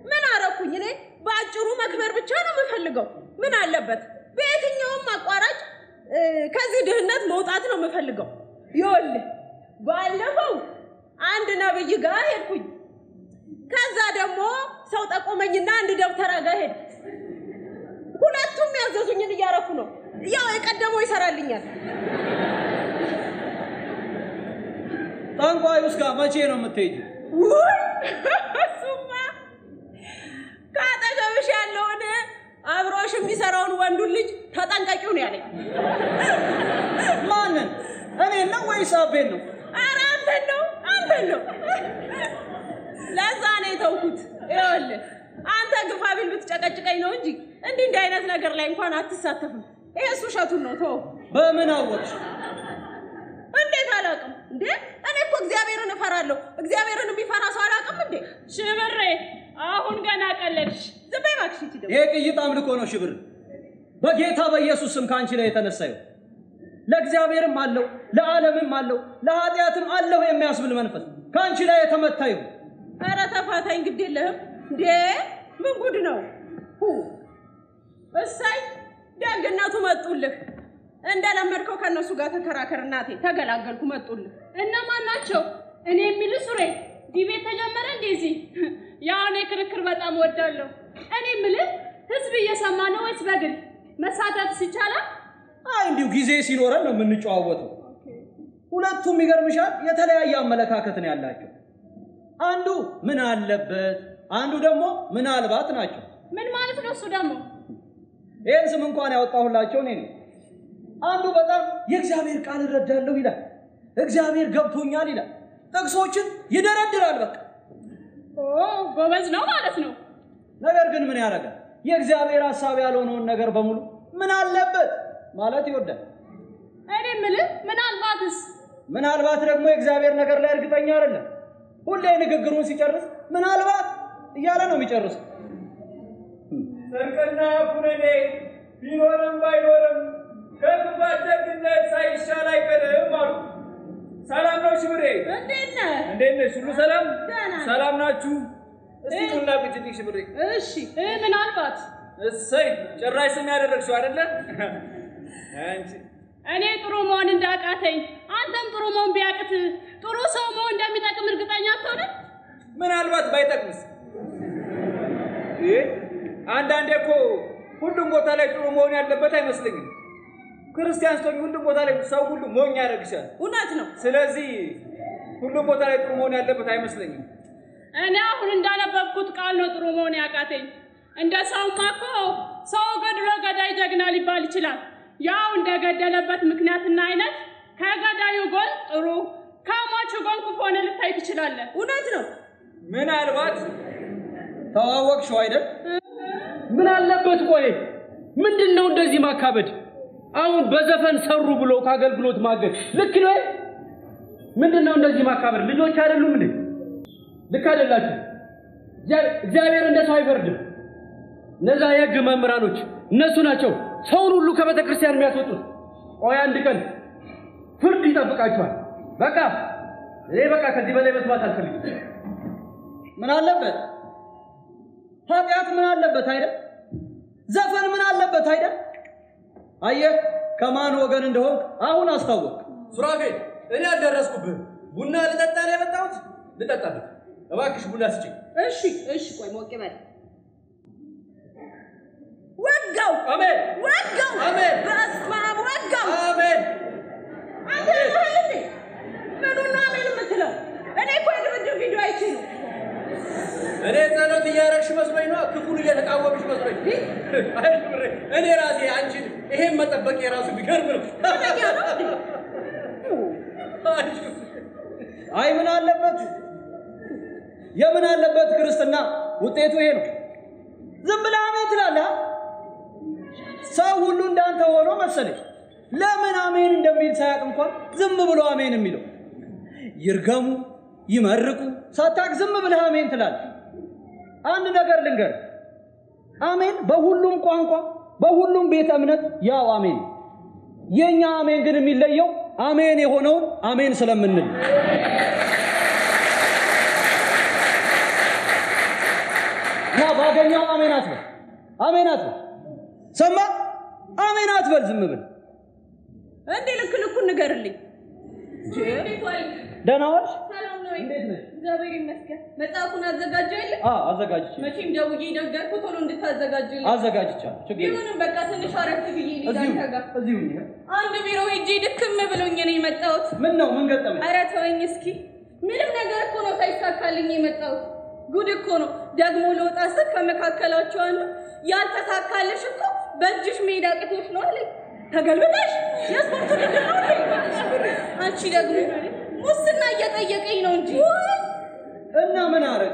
I: ምን አረኩኝ እኔ? በአጭሩ መክበር ብቻ ነው የምፈልገው። ምን አለበት በየትኛውም አቋራጭ ከዚህ ድህነት መውጣት ነው የምፈልገው። ይኸውልህ ባለፈው አንድ ነብይ ጋር ሄድኩኝ። ከዛ ደግሞ ሰው ጠቆመኝና አንድ ደብተራ ጋር ሄድኩ። ሁለቱም ያዘዙኝን እያረኩ ነው። ያው የቀደመው ይሰራልኛል።
J: ጠንቋዩስ ጋር መቼ ነው የምትሄጂው?
I: እሱማ ከአጠገብሽ ያለውን አብሮሽ የሚሰራውን ወንዱን ልጅ ተጠንቀቂው ነው ያለኝ።
J: ማንን? እኔን ነው ወይስ አቤን ነው?
I: ኧረ አንተን ነው፣ አንተን ነው። ለዛ ነው የተውኩት። ይኸውልህ አንተ ግፋ ቢል ብትጨቀጭቀኝ ነው እንጂ እንዲህ አይነት ነገር ላይ እንኳን አትሳተፍም። ይሄ እሱ ውሸቱን ነው። ተው።
J: በምን አወቅሽ?
I: እንዴት አላውቅም እንዴ? እኔ እኮ እግዚአብሔርን እፈራለሁ። እግዚአብሔርን የሚፈራ ሰው አላውቅም እንዴ?
W: ሽብሬ አሁን ገና ቀለድሽ።
I: ዝም በይ እባክሽ።
J: ይሄ ቅይጥ አምልኮ ነው ሽብር። በጌታ በኢየሱስ ስም ካንቺ ላይ የተነሳዩ ለእግዚአብሔርም አለው ለዓለምም አለው ለኃጢአትም አለው የሚያስብል መንፈስ ካንቺ ላይ የተመታ ይሁን።
I: ኧረ ተፋታኝ፣ ግድ የለህም እንዴ? ምን ጉድ ነው? እሰይ ደግነቱ መጡልህ። እንደለመድከው ከነሱ ጋር ተከራከር እናቴ። ተገላገልኩ፣ መጡልህ።
W: እነማን ናቸው? እኔ የሚልህ ሱሬ ዲቤት ተጀመረ እንደዚህ። ያው እኔ ክርክር በጣም ወዳለሁ። እኔ የምልህ ህዝብ እየሰማ ነው ወይስ በግል መሳተፍ ይቻላል?
J: አይ እንዲሁ ጊዜ ሲኖረን ነው የምንጨዋወተው። ሁለቱም ይገርምሻል የተለያየ አመለካከት ነው ያላቸው። አንዱ ምን አለበት፣ አንዱ ደግሞ ምናልባት ናቸው።
W: ምን ማለት ነው እሱ ደግሞ?
J: ይህን ስም እንኳን ያወጣሁላቸው እኔ ነኝ። አንዱ በጣም የእግዚአብሔር ቃል እረዳለሁ ይላል፣ እግዚአብሔር ገብቶኛል ይላል፣ ጥቅሶችን ይደረድራል። በቃ
W: ጎበዝ ነው ማለት ነው።
J: ነገር ግን ምን ያደርጋል? የእግዚአብሔር ሐሳብ ያልሆነውን ነገር በሙሉ ምን አለበት ማለት ይወዳል።
W: እኔ የምልህ ምናልባትስ?
J: ምናልባት ደግሞ የእግዚአብሔር ነገር ላይ እርግጠኛ አይደለም። ሁሌ ንግግሩን ሲጨርስ ምናልባት እያለ ነው የሚጨርሰው።
B: ጽድቅና ኩነኔ ቢኖርም ባይኖርም ከክፋት ደግነት ሳይሻል አይቀርም አሉ። ሰላም ነው ሽብሬ?
I: እንዴት ነህ?
B: እንዴት ነሽ? ሁሉ ሰላም?
I: ደህና።
B: ሰላም ናችሁ? እስቲ ቡና ቅጅልኝ ሽብሬ።
I: እሺ።
W: ምናልባት
B: እሰይ ጭራሽ ስም ያደረግሽው አይደለ? አንቺ
W: እኔ ጥሩ መሆን እንዳቃተኝ አንተም ጥሩ መሆን ቢያቅት ጥሩ ሰው መሆን እንደሚጠቅም እርግጠኛ አትሆንም?
B: ምናልባት ባይጠቅምስ? አንዳንዴ እኮ ሁሉም ቦታ ላይ ጥሩ መሆን ያለበት አይመስለኝም። ክርስቲያን ስትሆኝ ሁሉም ቦታ ላይ ሰው ሁሉ ሞኝ ያደርግሻል።
I: እውነት ነው።
B: ስለዚህ ሁሉም ቦታ ላይ ጥሩ መሆን ያለበት አይመስለኝም።
W: እኔ አሁን እንዳነበብኩት ቃል ነው ጥሩ መሆን ያቃተኝ። እንደ ሰውማ እኮ ሰው ገድሎ ገዳይ ጀግና ሊባል ይችላል። ያው እንደገደለበት ምክንያትና አይነት ከገዳዩ ጎን ጥሩ ከሟቹ ጎን ክፉ ሆነ ልታይ ትችላለህ።
I: እውነት ነው።
B: ምናልባት
J: ተዋወቅሽው አይደል?
B: ምን አለበት? ቆይ ምንድነው እንደዚህ ማካበድ? አሁን በዘፈን ሰሩ ብሎ ከአገልግሎት ማገድ ልክ ነው? ምንድነው እንደዚህ ማካበድ? ልጆች አይደሉም እንዴ? ልክ አይደላችሁ። እግዚአብሔር እንደ ሰው አይፈርድም። እነዛ የሕግ መምህራኖች እነሱ ናቸው ሰውን ሁሉ ከቤተ ክርስቲያን የሚያስወጡት። ቆይ አንድ ቀን ፍርድ ይጠብቃችኋል። በቃ እኔ በቃ ከዚህ በላይ መስማት አልፈልግም።
J: ምን አለበት? ኃጢአት ምን አለበት አይደል? ዘፈን ምን አለበት አይደል? አየህ ከማን ወገን እንደሆንክ አሁን አስታወቅ።
B: ሱራፌል እኔ አልደረስኩብህም። ቡና ልጠጣ ነው የመጣሁት። ልጠጣበት እባክሽ ቡና ስጪኝ።
I: እሺ ቆይ ሞቅ በል። ወጋው
B: አሜን
I: ወጋው
B: አሜን
I: በስመ አብ ወጋው
B: አሜን።
I: አንተ ነህ ምኑን ነው አሜን የምትለው? እኔ እኮ የድብድብ ቪዲዮ አይቼ ነው።
B: እኔ ጸሎት እያደረግሽ መስሎኝ ነው፣ ክፉን እየተቃወምሽ መስሎኝ። እኔ ራሴ አንቺን ይሄን መጠበቅ የራሱ ቢገርም ነው።
J: አይ ምን አለበት? የምን አለበት ክርስትና ውጤቱ ይሄ ነው። ዝም ብለህ አሜን ትላለህ። ሰው ሁሉ እንዳንተ ሆኖ መሰለኝ ለምን አሜን እንደሚል ሳያውቅ እንኳን ዝም ብሎ አሜን የሚለው። ይርገሙ ይመርቁ ሳታውቅ ዝም ብለህ አሜን ትላለህ። አንድ ነገር ልንገር፣ አሜን በሁሉም ቋንቋ በሁሉም ቤተ እምነት ያው አሜን። የኛ አሜን ግን የሚለየው አሜን የሆነውን አሜን ስለምንል ና ባገኘው አሜን አትበል፣ አሜን አትበል። ሰማ አሜን አትበል፣ ዝም ብል
I: እንዴ ልኩን ንገርልኝ።
J: ደህና ዋልሽ?
I: ሰላም ነው? እንዴት ነሽ? እግዚአብሔር ይመስገን። መጽሐፉን አዘጋጀልኝ?
J: አዘጋጅቼ
I: መቼም ደውዬ ነገርኩህ ቶሎ እንድታዘጋጅልኝ።
J: አዘጋጅቻለሁ። ችግር የለም።
I: ቢሆንም በቃ ትንሽ አረፍ ብዬ ልሂድ ጋር።
J: እዚሁ
I: አንድ ቢሮ ሄጄ ድክም ብሎኝ ነው የመጣሁት።
J: ምን ነው ምን ገጠመኝ?
I: ኧረ ተወኝ እስኪ። ምንም ነገር እኮ ነው ሳይሳካልኝ የመጣሁት። ጉድ እኮ ነው። ደግሞ ልወጣ ስል ከመካከላቸው አንዱ ያልተሳካልሽ እኮ በእጅሽ መሄድ አቅቶሽ ነው አለኝ። ተገልብጠሽ የስፖርት ውድድር ነው እንዴ? አንቺ ደግሞ ሙስና እየጠየቀኝ ነው እንጂ።
J: እና ምን አረግ?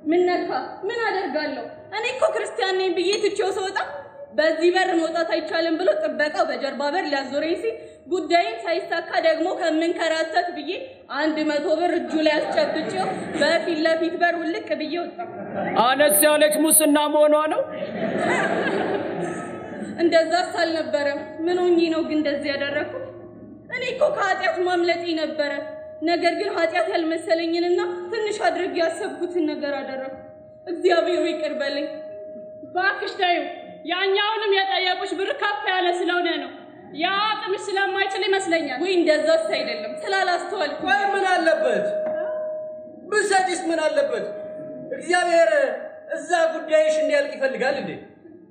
I: ምን ነካ? ምን አደርጋለሁ? እኔ እኮ ክርስቲያን ነኝ ብዬ ትቼው ስወጣ በዚህ በር መውጣት አይቻልም ብሎ ጥበቃው በጀርባ በር ሊያዞረኝ ሲል ጉዳይን ሳይሳካ ደግሞ ከምንከራተት ብዬ 100 ብር እጁ ላይ አስጨብጬው በፊት ለፊት በር ውልቅ ብዬ ወጣ።
B: አነስ ያለች ሙስና መሆኗ ነው።
I: እንደዛስ አልነበረም። ምን ሆኜ ነው ግን እንደዚህ ያደረኩት? እኔ እኮ ከኃጢአት ማምለጤ ነበረ። ነገር ግን ኃጢአት ያልመሰለኝንና ትንሽ አድርጌ ያሰብኩትን ነገር አደረኩ። እግዚአብሔር ይቅር በለኝ።
W: እባክሽ ተይው። ያኛውንም የጠየቁሽ ብር ከፍ ያለ ስለሆነ ነው። ያ አቅምሽ ስለማይችል ይመስለኛል።
I: ወይ እንደዛስ አይደለም፣ ስላላስተዋልኩ።
B: ቆይ ምን አለበት ብሰጪስ? ምን አለበት? እግዚአብሔር እዛ ጉዳይሽ እንዲያልቅ ይፈልጋል እንዴ?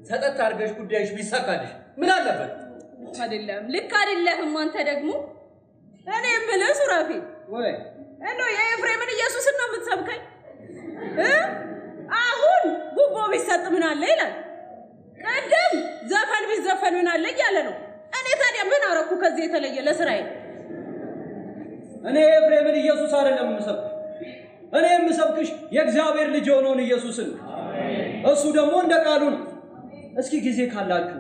B: ሰጠት አድርገሽ ጉዳይሽ ቢሳካልሽ ምን አለበት?
I: አይደለም፣ ልክ አይደለህም አንተ ደግሞ። እኔ የምልህ ሱራፌል፣
J: ወይ
I: እንደው የኤፍሬምን ኢየሱስን ነው የምትሰብከኝ? አሁን ጉቦ ቢሰጥ ምን አለ ይላል። ቀደም ዘፈን ቢዘፈን ምን አለ እያለ ነው። እኔ ታዲያ ምን አረኩ ከዚህ የተለየ ለስራዬ?
J: እኔ የኤፍሬምን ኢየሱስ አይደለም የምሰብክሽ። እኔ የምሰብክሽ የእግዚአብሔር ልጅ የሆነውን ኢየሱስን። እሱ ደግሞ እንደ ቃሉ ነው። እስኪ ጊዜ ካላችሁ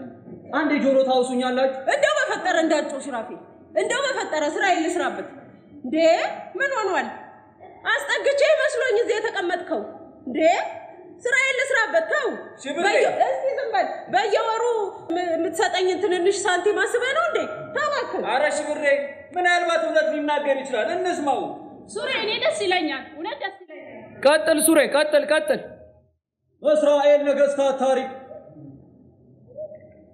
J: አንድ ጆሮ ታውሱኛላችሁ።
I: እንደው በፈጠረ እንዳትጮህ ሱራፌል፣ እንደው በፈጠረ ስራዬን ልስራበት። እንዴ ምን ሆኗል? አስጠግቼ መስሎኝ እዚህ የተቀመጥከው እንዴ? ስራዬን ልስራበት። ተው እስቲ ዝም በል። በየወሩ የምትሰጠኝን ትንንሽ ሳንቲም አስበህ ነው እንዴ? ተባክህ።
J: ኧረ ሽብሬ ምናልባት እውነት ሊናገር ይችላል፣ እንስማው።
W: ሱሬ እኔ ደስ ይለኛል፣ እውነት ደስ ይለኛል።
B: ቀጥል ሱሬ፣ ቀጥል።
J: በእስራኤል ነገሥታት ታሪክ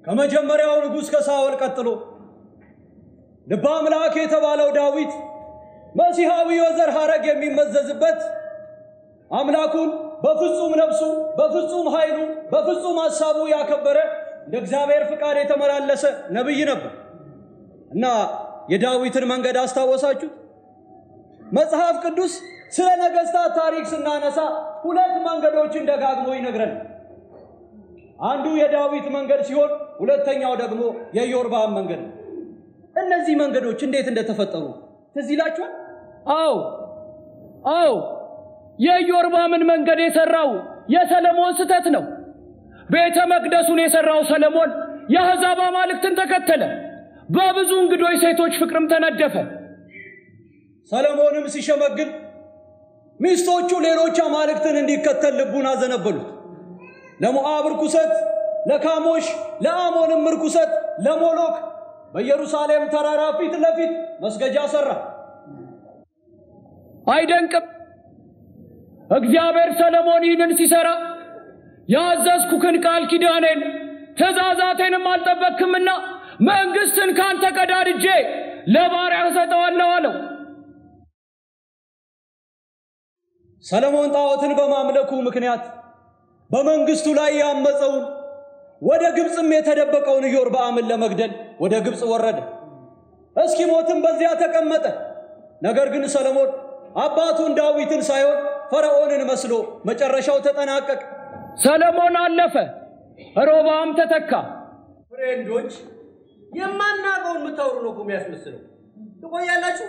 J: ከመጀመሪያው ንጉሥ ከሳኦል ቀጥሎ ልበ አምላክ የተባለው ዳዊት መሲሐዊ የዘር ሐረግ የሚመዘዝበት አምላኩን በፍጹም ነፍሱ፣ በፍጹም ኃይሉ፣ በፍጹም ሐሳቡ ያከበረ እንደ እግዚአብሔር ፍቃድ የተመላለሰ ነብይ ነበር እና የዳዊትን መንገድ አስታወሳችሁ? መጽሐፍ ቅዱስ ስለ ነገሥታት ታሪክ ስናነሳ ሁለት መንገዶችን ደጋግሞ ይነግረናል። አንዱ የዳዊት መንገድ ሲሆን ሁለተኛው ደግሞ የኢዮርብዓም መንገድ ነው። እነዚህ መንገዶች እንዴት እንደተፈጠሩ ትዝ ይላችኋል?
B: አዎ የኢዮርብዓምን መንገድ የሰራው የሰለሞን ስተት ነው። ቤተ መቅደሱን የሰራው ሰለሞን የአሕዛብ አማልክትን ተከተለ። በብዙ እንግዶች ሴቶች ፍቅርም ተነደፈ።
J: ሰለሞንም ሲሸመግል ሚስቶቹ ሌሎች አማልክትን እንዲከተል ልቡን አዘነበሉት። ለሞዓብ ርኩሰት፣ ለካሞሽ፣ ለአሞንም ርኩሰት፣ ለሞሎክ በኢየሩሳሌም ተራራ ፊት ለፊት መስገጃ ሰራ።
B: አይደንቅም? እግዚአብሔር ሰለሞን ይህንን ሲሰራ ያዘዝኩህን ቃል ኪዳኔን ትእዛዛቴንም አልጠበቅክምና መንግስትን ካንተ ቀዳድጄ ለባሪያህ ሰጠዋለሁ አለው።
J: ሰለሞን ጣዖትን በማምለኩ ምክንያት በመንግስቱ ላይ ያመፀውን ወደ ግብጽም የተደበቀውን ኢዮርብዓምን ለመግደል ወደ ግብጽ ወረደ። እስኪሞትም በዚያ ተቀመጠ። ነገር ግን ሰለሞን አባቱን ዳዊትን ሳይሆን ፈርዖንን መስሎ መጨረሻው ተጠናቀቀ።
B: ሰለሞን አለፈ፣ ሮብዓም ተተካ።
J: ፍሬንዶች የማናውቀውን የምታወሩ ነው የሚያስመስለው። ትቆያላችሁ?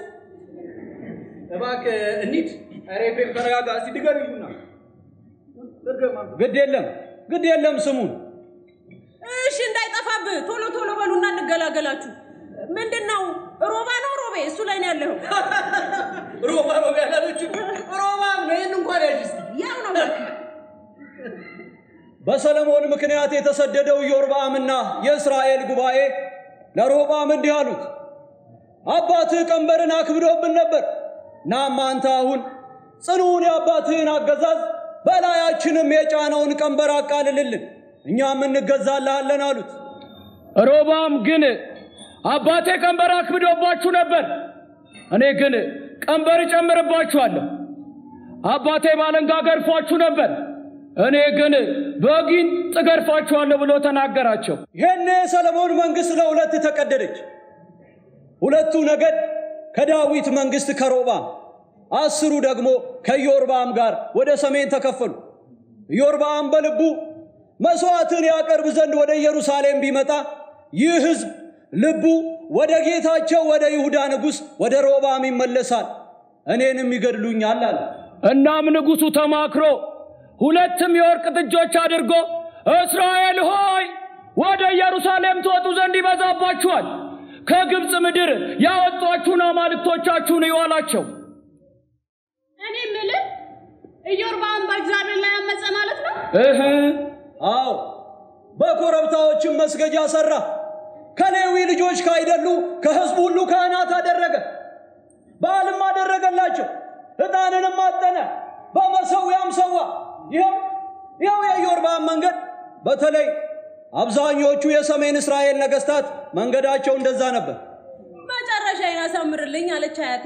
J: እባክህ እንሂድ። ኧረ ኤፍሬም ተረጋጋ። እስቲ ድገሚቡና። ግድ የለም ስሙን።
I: እሺ እንዳይጠፋብህ ቶሎ ቶሎ በሉና እንገላገላችሁ። ምንድነው? ሮባ ነው ሮቤ? እሱ ላይ ነው ያለው።
J: ሮባ ያላለችው ሮባም ነው። ይሄን እንኳን ያጅስ
I: ያው ነው።
J: በሰለሞን ምክንያት የተሰደደው ኢዮርብዓምና የእስራኤል ጉባኤ ለሮብዓም እንዲህ አሉት፣ አባትህ ቀንበርን አክብዶብን ነበር። ናም አንተ አሁን ጽኑውን የአባትህን አገዛዝ በላያችንም የጫነውን ቀንበር አቃልልልን፣ እኛም እንገዛልሃለን አሉት።
B: ሮብዓም ግን አባቴ ቀንበር አክብዶባችሁ ነበር፣ እኔ ግን ቀንበር እጨምርባችኋለሁ። አባቴ ባለንጋ ገርፏችሁ ነበር፣ እኔ ግን በጊንጥ እገርፋችኋለሁ ብሎ ተናገራቸው።
J: ይሄኔ ሰለሞን መንግስት ለሁለት ተቀደደች። ሁለቱ ነገድ ከዳዊት መንግስት ከሮብዓም፣ 10ሩ ደግሞ ከኢዮርብዓም ጋር ወደ ሰሜን ተከፈሉ። ኢዮርብዓም በልቡ መስዋዕትን ያቀርብ ዘንድ ወደ ኢየሩሳሌም ቢመጣ ይህ ህዝብ ልቡ ወደ ጌታቸው ወደ ይሁዳ ንጉስ ወደ ሮብዓም ይመለሳል፣ እኔንም ይገድሉኛል አለ።
B: እናም ንጉሱ ተማክሮ ሁለትም የወርቅ ጥጆች አድርጎ እስራኤል ሆይ ወደ ኢየሩሳሌም ትወጡ ዘንድ ይበዛባችኋል፣ ከግብጽ ምድር ያወጧችሁን አማልክቶቻችሁን ይዋላቸው።
W: እኔ ምልህ ኢዮርብዓም በእግዚአብሔር ላይ አመፀ ማለት ነው?
J: አዎ፣ በኮረብታዎችም መስገጃ ሰራ። ከሌዊ ልጆች ካይደሉ ከህዝቡ ሁሉ ካህናት አደረገ። በዓልም አደረገላቸው፣ ዕጣንንም አጠነ፣ በመሠዊያም ሰዋ። ይኸው የኢዮርብዓም መንገድ። በተለይ አብዛኞቹ የሰሜን እስራኤል ነገስታት መንገዳቸው እንደዛ ነበር።
I: መጨረሻዬን አሳምርልኝ አለች አያቴ።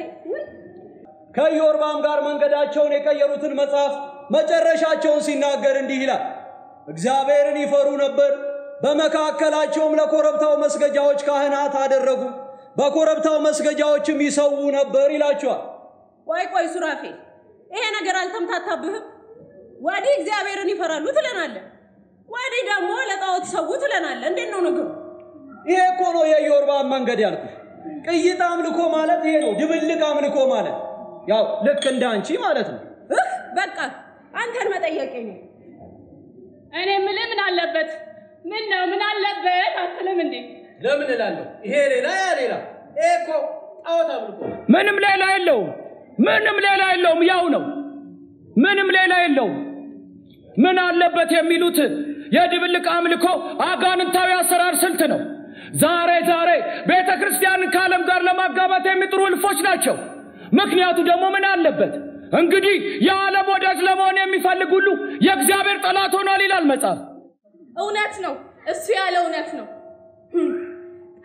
J: ከኢዮርብዓም ጋር መንገዳቸውን የቀየሩትን መጽሐፍ መጨረሻቸውን ሲናገር እንዲህ ይላል፣ እግዚአብሔርን ይፈሩ ነበር፣ በመካከላቸውም ለኮረብታው መስገጃዎች ካህናት አደረጉ፣ በኮረብታው መስገጃዎችም ይሰዉ ነበር ይላቸዋል።
I: ቆይ ሱራፌል፣ ይሄ ነገር አልተምታታብህም? ወዲህ እግዚአብሔርን ይፈራሉ ትለናለህ፣ ወዲህ ደግሞ ለጣዖት ሰው ትለናለህ። እንዴት ነው ነገሩ?
J: ይሄ እኮ ነው የኢዮርብዓም መንገድ ያልኩት። ቅይጥ አምልኮ ማለት ይሄ ነው፣ ድብልቅ አምልኮ ማለት ያው ልክ እንዳንቺ ማለት ነው።
I: በቃ አንተን መጠየቄ ነው።
W: እኔ የምልህ ምን አለበት? ምን አለበት አትልም እንዴ?
J: ለምን እላለሁ? ይሄ ሌላ ያ ሌላ። ይሄ እኮ ጣዖት አምልኮ።
B: ምንም ሌላ የለውም፣ ያው ነው። ምንም ሌላ የለውም። ምን አለበት የሚሉት የድብልቅ አምልኮ አጋንንታዊ አሰራር ስልት ነው። ዛሬ ቤተ ክርስቲያንን ከዓለም ጋር ለማጋባት የሚጥሩ እልፎች ናቸው። ምክንያቱ ደግሞ ምን አለበት? እንግዲህ የዓለም ወዳጅ ለመሆን የሚፈልግ ሁሉ የእግዚአብሔር ጠላት ሆኗል ይላል መጽሐፍ።
U: እውነት ነው፣ እሱ ያለው እውነት ነው።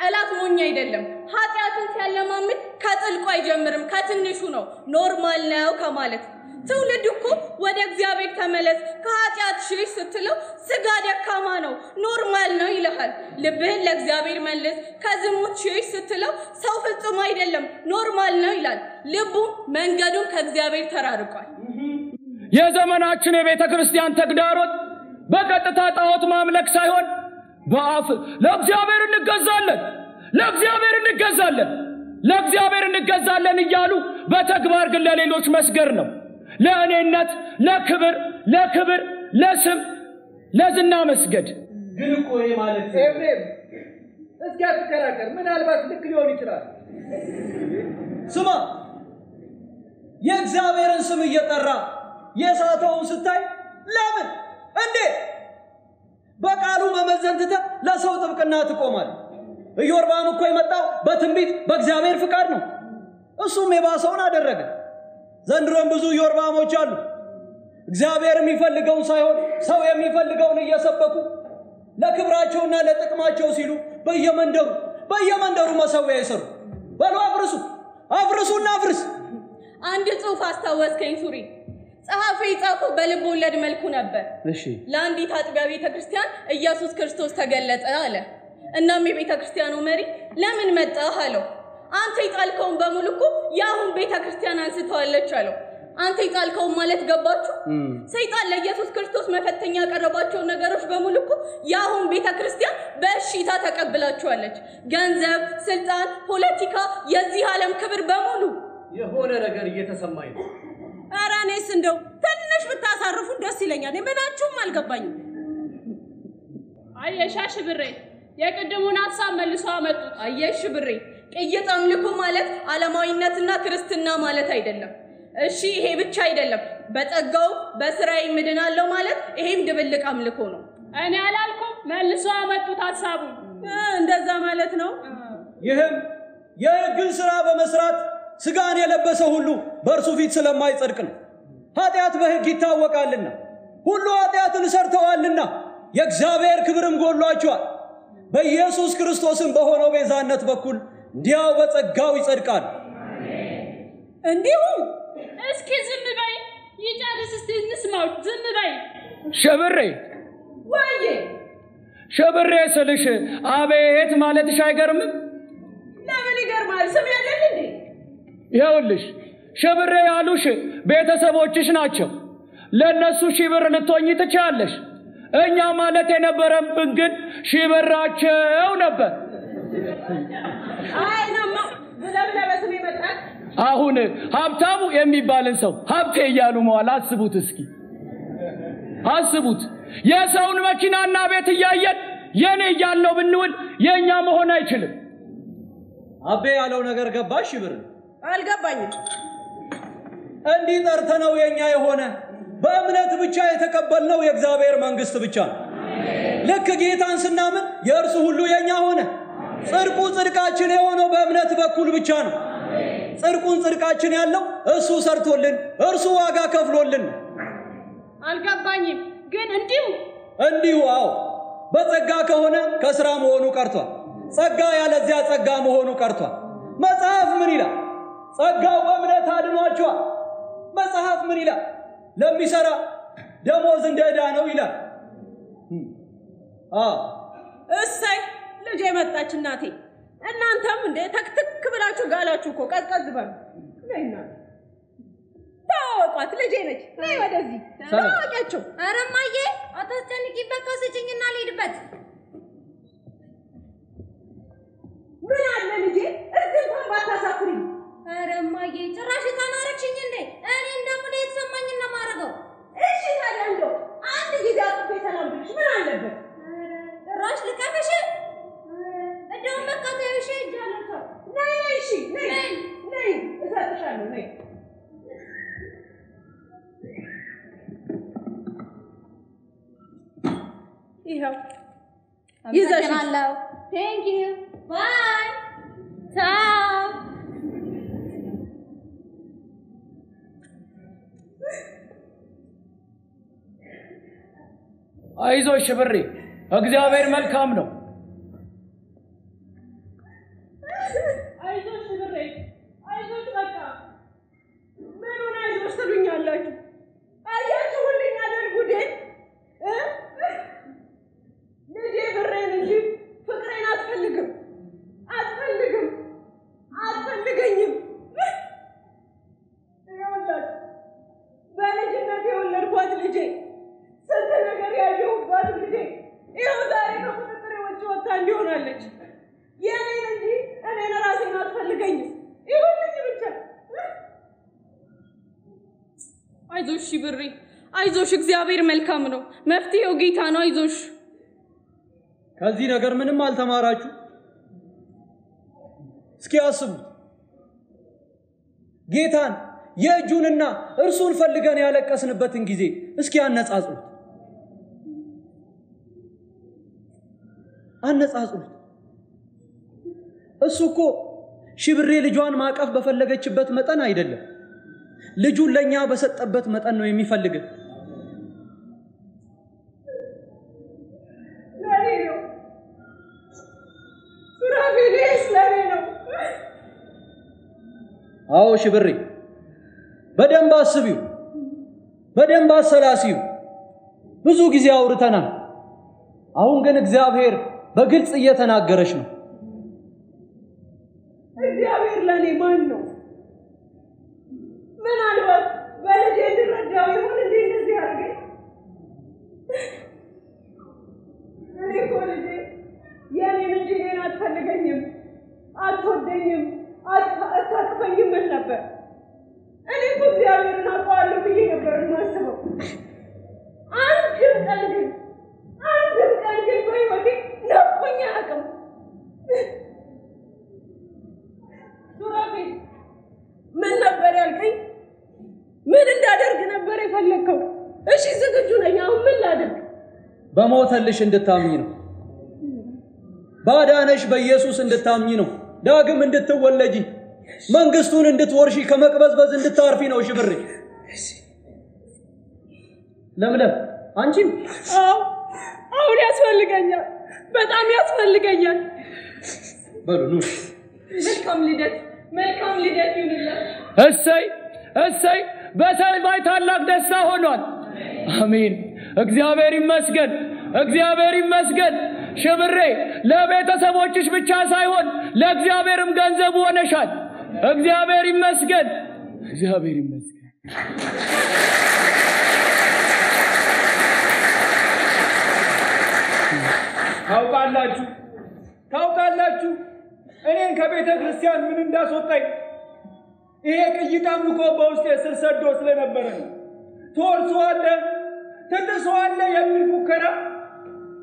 U: ጠላት ሞኝ አይደለም። ኃጢአትን ሲያለማምድ ከጥልቁ አይጀምርም፣ ከትንሹ ነው። ኖርማል ነው ከማለት ትውልድ እኮ ወደ እግዚአብሔር ተመለስ ከኃጢአት ሽሽ ስትለው ስጋ ደካማ ነው ኖርማል ነው ይልሃል። ልብህን ለእግዚአብሔር መልስ ከዝሙት ሽሽ ስትለው ሰው ፍጹም አይደለም ኖርማል ነው ይላል። ልቡ መንገዱን ከእግዚአብሔር ተራርቋል።
B: የዘመናችን የቤተ ክርስቲያን ተግዳሮት በቀጥታ ጣዖት ማምለክ ሳይሆን በአፍ ለእግዚአብሔር እንገዛለን እያሉ በተግባር ግን ለሌሎች መስገር ነው። ለእኔነት፣ ለክብር፣ ለስም፣ ለዝና መስገድ።
J: ግን እኮ ይሄ ማለት ኤፍሬም እስኪ አትከራከር፣ ምናልባት ልክ ሊሆን ይችላል። ስማ፣ የእግዚአብሔርን ስም እየጠራ የሳተውን ስታይ ለምን እንዴ በቃሉ መመዘን ትተህ ለሰው ጥብቅና ትቆማለህ? ኢዮርብዓም እኮ የመጣው በትንቢት በእግዚአብሔር ፍቃድ ነው። እሱም የባሰውን አደረገ። ዘንድሮም ብዙ ኢዮርብዓሞች አሉ። እግዚአብሔር የሚፈልገውን ሳይሆን ሰው የሚፈልገውን እየሰበኩ ለክብራቸውና ለጥቅማቸው ሲሉ በየመንደሩ መሰዊያ ይሰሩ። በሉ አፍርሱና አፍርስ።
I: አንድ ጽሑፍ አስታወስከኝ ሱሪ። ጸሐፊ ጻፈው በልብ ወለድ መልኩ ነበር። ለአንዲት አጥቢያ ቤተክርስቲያን ኢየሱስ ክርስቶስ ተገለጠ አለ። እናም የቤተክርስቲያኑ መሪ ለምን መጣህ አለው። አንተ የጣልከውን በሙሉ እኮ የአሁን ቤተክርስቲያን አንስተዋለች አለው። አንተ የጣልከውን ማለት ገባችሁ? ሰይጣን ለኢየሱስ ክርስቶስ መፈተኛ ያቀረባቸውን ነገሮች በሙሉ እኮ የአሁን ቤተክርስቲያን በእሺታ ተቀብላችኋለች። ገንዘብ፣ ስልጣን፣ ፖለቲካ፣ የዚህ ዓለም ክብር በሙሉ
B: የሆነ ነገር እየተሰማኝ ነው።
I: ኧረ እኔስ እንደው ትንሽ ብታሳርፉ ደስ ይለኛል። ምናችሁም አልገባኝም።
W: አየሽ ሽብሬ የቅድሙን ሐሳብ መልሶ አመጡት።
I: አየሽ ሽብሬ ቅይጥ አምልኮ ማለት ዓለማዊነትና ክርስትና ማለት አይደለም። እሺ ይሄ ብቻ አይደለም። በጸጋው በስራዬ ምድናለሁ ማለት ይሄም ድብልቅ አምልኮ ነው።
W: እኔ አላልኩም፣ መልሶ አመጡት ሐሳቡን።
I: እንደዛ ማለት ነው።
J: ይህም የሕግን ሥራ በመስራት ስጋን የለበሰ ሁሉ በእርሱ ፊት ስለማይጸድቅ ነው። ኃጢአት በሕግ ይታወቃልና ሁሉ ኃጢአትን ሰርተዋልና የእግዚአብሔር ክብርም ጎሏቸዋል። በኢየሱስ ክርስቶስም በሆነው ቤዛነት በኩል እንዲያው በጸጋው ይጸድቃል።
I: እንዲሁ
W: እስኪ ዝም በይ፣ ይጨርስ እስቲ እንስማው። ዝም በይ
B: ሸብሬ።
I: ወይዬ
B: ሸብሬ ስልሽ አቤት ማለትሽ አይገርምም?
I: ለምን ይገርማል? ስም ያለል እንዴ?
B: ይኸውልሽ ሸብሬ ያሉሽ ቤተሰቦችሽ ናቸው። ለነሱ ሺህ ብር ልትሆኚ ትችያለሽ። እኛ ማለት የነበረብን ግን ሺህ ብራቸው ነበር።
I: አይ ነማ ብለብለ በስሜ መጣት።
B: አሁን ሀብታሙ የሚባልን ሰው ሀብቴ እያሉ መዋል አስቡት እስኪ አስቡት። የሰውን መኪናና ቤት እያየን የኔ እያለው ብንውል የኛ መሆን አይችልም።
J: አቤ ያለው ነገር ገባሽ? ብር
I: አልገባኝም።
J: እንዲህ ጠርተነው የኛ የሆነ በእምነት ብቻ የተቀበልነው የእግዚአብሔር መንግስት ብቻ ነው። ልክ ጌታን ስናምን የእርሱ ሁሉ የኛ ሆነ። ጽድቁ ጽድቃችን የሆነው በእምነት በኩል ብቻ ነው። ጽድቁን ጽድቃችን ያለው እሱ ሰርቶልን እርሱ ዋጋ ከፍሎልን።
W: አልገባኝም ግን
J: እንዲሁ አዎ፣ በጸጋ ከሆነ ከስራ መሆኑ ቀርቷል። ጸጋ ያለዚያ ጸጋ መሆኑ ቀርቷል። መጽሐፍ ምን ይላል? ጸጋው በእምነት አድኗቸዋል። መጽሐፍ ምን ይላል? ለሚሰራ ደሞዝ እንደ ዕዳ ነው ይላል።
I: እሰይ ልጄ መጣች እናቴ። እናንተም እንደ ተክትክ ብላችሁ ጋላችሁ እኮ ቀዝቀዝ በሉ። ነይና ታወቋት፣ ልጄ ነች። ነይ ወደዚህ ታወቂያቸው።
L: ኧረ እማዬ አታስጨንቂ፣ በቃ ስጭኝና ልሂድበት።
I: ምን አለ ልጄ እዚህ እንኳን ባታሳፍሪኝ።
L: ኧረ እማዬ ጭራሽ ታናረችኝ እንዴ? እኔ እንደምን የተሰማኝን ነው የማደርገው።
I: እሺ ታዲያ እንደው አንድ ጊዜ አጥፌ ሰላም ብልሽ ምን አለበት?
L: ጭራሽ ልቀፍሽ? እንደውም በቃ ተይው እሺ፣ ሄጃለሁ።
I: ነይ እሺ፣ ነይ እሰጥሻለሁ። ነይ ይኸው
L: ይዘሽናለሁ። ቴንክ ዩ ባይ ቻው።
B: አይዞሽ ብሬ፣ እግዚአብሔር መልካም ነው።
I: አይዞሽ ብሬ፣ አይዞሽ። በቃ ምኑን አይዞሽ ትሉኛላችሁ? አያችሁልኝ አይደል ጉዴን? ልጄ ብሬን እንጂ ፍቅሬን አትፈልግም፣ አትፈልገኝም። ይኸውላችሁ በልጅነት የወለድኳት ልጄ፣ ስንት ነገር ያየሁባት ልጄ ይኸው ዛሬ ከቁጥጥሬ ውጭ ወጥታ እንዲሆናለች። የኔን እንጂ እኔን ራሴን አትፈልገኝም። ይሁንልኝ ብቻ። አይዞሽ ብሬ፣ አይዞሽ። እግዚአብሔር መልካም ነው። መፍትሄው ጌታ ነው። አይዞሽ።
J: ከዚህ ነገር ምንም አልተማራችሁ? እስኪ አስቡት። ጌታን የእጁንና እርሱን ፈልገን ያለቀስንበትን ጊዜ እስኪ አነጻጽሩት። እሱ እኮ ሽብሬ ልጇን ማቀፍ በፈለገችበት መጠን አይደለም፣ ልጁን ለኛ በሰጠበት መጠን ነው የሚፈልግ። አዎ ሽብሬ፣ በደንብ አስቢው፣ በደንብ አሰላሲው። ብዙ ጊዜ አውርተናል። አሁን ግን እግዚአብሔር በግልጽ እየተናገረች ነው።
I: እግዚአብሔር ለኔ ማን ነው? ምናልባት በልጄ እንድረዳው ይሆን እንዴ እንደዚህ አድርገኝ? እኔ እኮ ልጄ የኔን እንጂ እኔን አትፈልገኝም፣ አትወደኝም፣ አታቅፈኝም ምን ነበር። እኔ እኮ እግዚአብሔርን አውቀዋለሁ ብዬ ነበር የማስበው። አንድም ቀን ግን በሕይወቴ ናፍቆኝ አያውቅም። ሱራፌል ምን ነበር ያልከኝ? ምን እንዳደርግ ነበር የፈለግከው? እሺ ዝግጁ ነኝ። አሁን ምን ላድርግ?
J: በሞተልሽ እንድታምኚ ነው። ባዳነሽ በኢየሱስ እንድታምኚ ነው። ዳግም እንድትወለጂ መንግስቱን እንድትወርሺ ከመቅበዝበዝ እንድታርፊ ነው ሽብሬ። ለምለም አንቺም?
I: አዎ አሁን ያስፈልገኛል፣ በጣም ያስፈልገኛል።
J: በሉ ኑ።
I: መልካም ልደት ይሁንልህ።
B: እሰይ እሰይ! በሰማይ ታላቅ ደስታ ሆኗል። አሜን። እግዚአብሔር ይመስገን፣ እግዚአብሔር ይመስገን። ሽብሬ ለቤተሰቦችሽ ብቻ ሳይሆን ለእግዚአብሔርም ገንዘብ ሆነሻል። እግዚአብሔር ይመስገን፣ እግዚአብሔር ይመስገን።
N: ታውቃላችሁ እኔን ከቤተ ክርስቲያን ምን እንዳስወጣኝ? ይሄ ቅይጥ አምልኮ በውስጤ ስር ሰዶ ስለነበረ ነው። ትወርሰዋለህ፣ ትጥሰዋለህ የሚል ፉከራ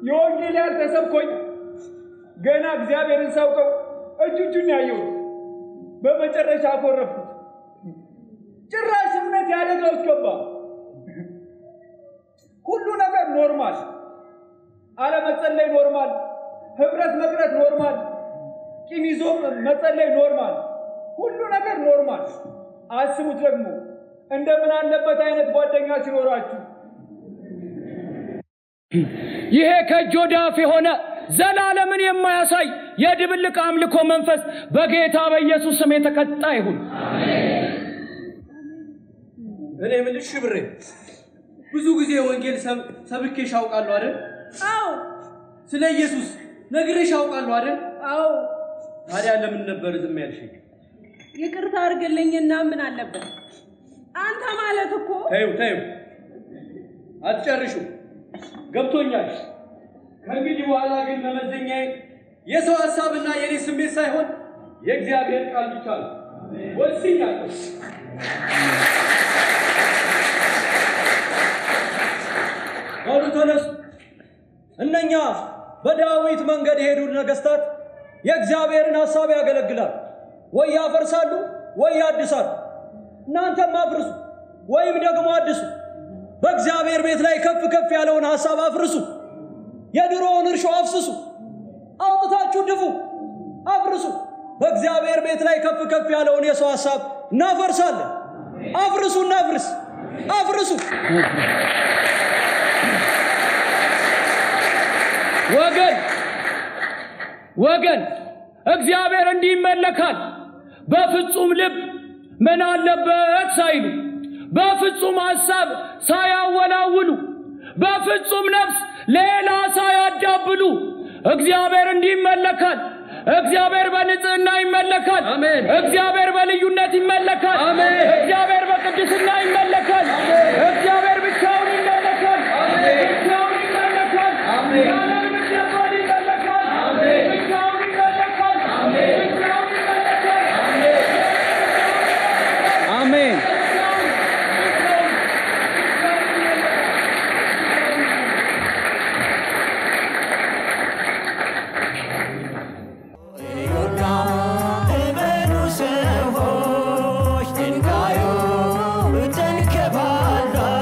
N: የወንጌል ያልተሰብኮኝ ገና እግዚአብሔርን ሳውቀው እጁን ያየሁት በመጨረሻ አኮረፍኩት። ጭራሽ እምነት ያደጋ ውስጥ ገባ። ሁሉ ነገር ኖርማል፣ አለመጸለይ ኖርማል፣ ህብረት መቅረት ኖርማል፣ ቂም ይዞ መጸለይ ኖርማል፣ ሁሉ ነገር ኖርማል። አስቡት ደግሞ እንደምን አለበት አይነት ጓደኛ ሲኖራችሁ።
B: ይሄ ከእጅ ወደ አፍ የሆነ ዘላለምን የማያሳይ የድብልቅ አምልኮ መንፈስ በጌታ በኢየሱስ ስም የተቀጣ ይሁን።
J: እኔ ምልሽ ሽብሬ፣ ብዙ ጊዜ ወንጌል ሰብኬሽ አውቃለሁ አይደል?
I: አዎ።
J: ስለ ኢየሱስ ነግሬሽ አውቃለሁ አይደል?
I: አዎ።
J: ታዲያ ለምን ነበር ዝም ያልሽኝ?
I: ይቅርታ አድርግልኝና ምን አለበት? አንተ ማለት እኮ
J: ተይው አትጨርሹ። ገብቶኛል። ከእንግዲህ በኋላ ግን መመዘኛዬ የሰው ሐሳብና የኔ ስሜት ሳይሆን የእግዚአብሔር ቃል ብቻ ነው። ወስኛለሁ። በሉ ተነሱ። እነኛ በዳዊት መንገድ የሄዱ ነገስታት የእግዚአብሔርን ሐሳብ ያገለግላሉ። ወይ ያፈርሳሉ ወይ ያድሳሉ። እናንተም አፍርሱ ወይም ደግሞ አድሱ። በእግዚአብሔር ቤት ላይ ከፍ ከፍ ያለውን ሐሳብ አፍርሱ። የድሮውን እርሾ አፍስሱ፣ አውጥታችሁ ድፉ፣ አፍርሱ። በእግዚአብሔር ቤት ላይ ከፍ ከፍ ያለውን የሰው ሐሳብ እናፈርሳለን። አፍርሱ፣ እናፍርስ፣ አፍርሱ።
B: ወገን እግዚአብሔር እንዲህ ይመለካል። በፍጹም ልብ ምን አለበት ሳይሉ፣ በፍጹም ሐሳብ ሳያወላውሉ፣ በፍጹም ነፍስ ሌላ ሳያዳብሉ እግዚአብሔር እንዲህ ይመለካል። እግዚአብሔር በንጽህና ይመለካል። አሜን። እግዚአብሔር በልዩነት ይመለካል። አሜን። እግዚአብሔር በቅድስና ይመለካል። እግዚአብሔር ብቻውን ይመለካል። አሜን። ብቻውን ይመለካል። አሜን። ያለ ምክንያት ይመለካል። አሜን። ብቻውን ይመለካል። አሜን። ብቻውን ይመለካል። አሜን። አሜን።
V: እመኑ ሰዎች ድንጋዩ ተንከባሏል።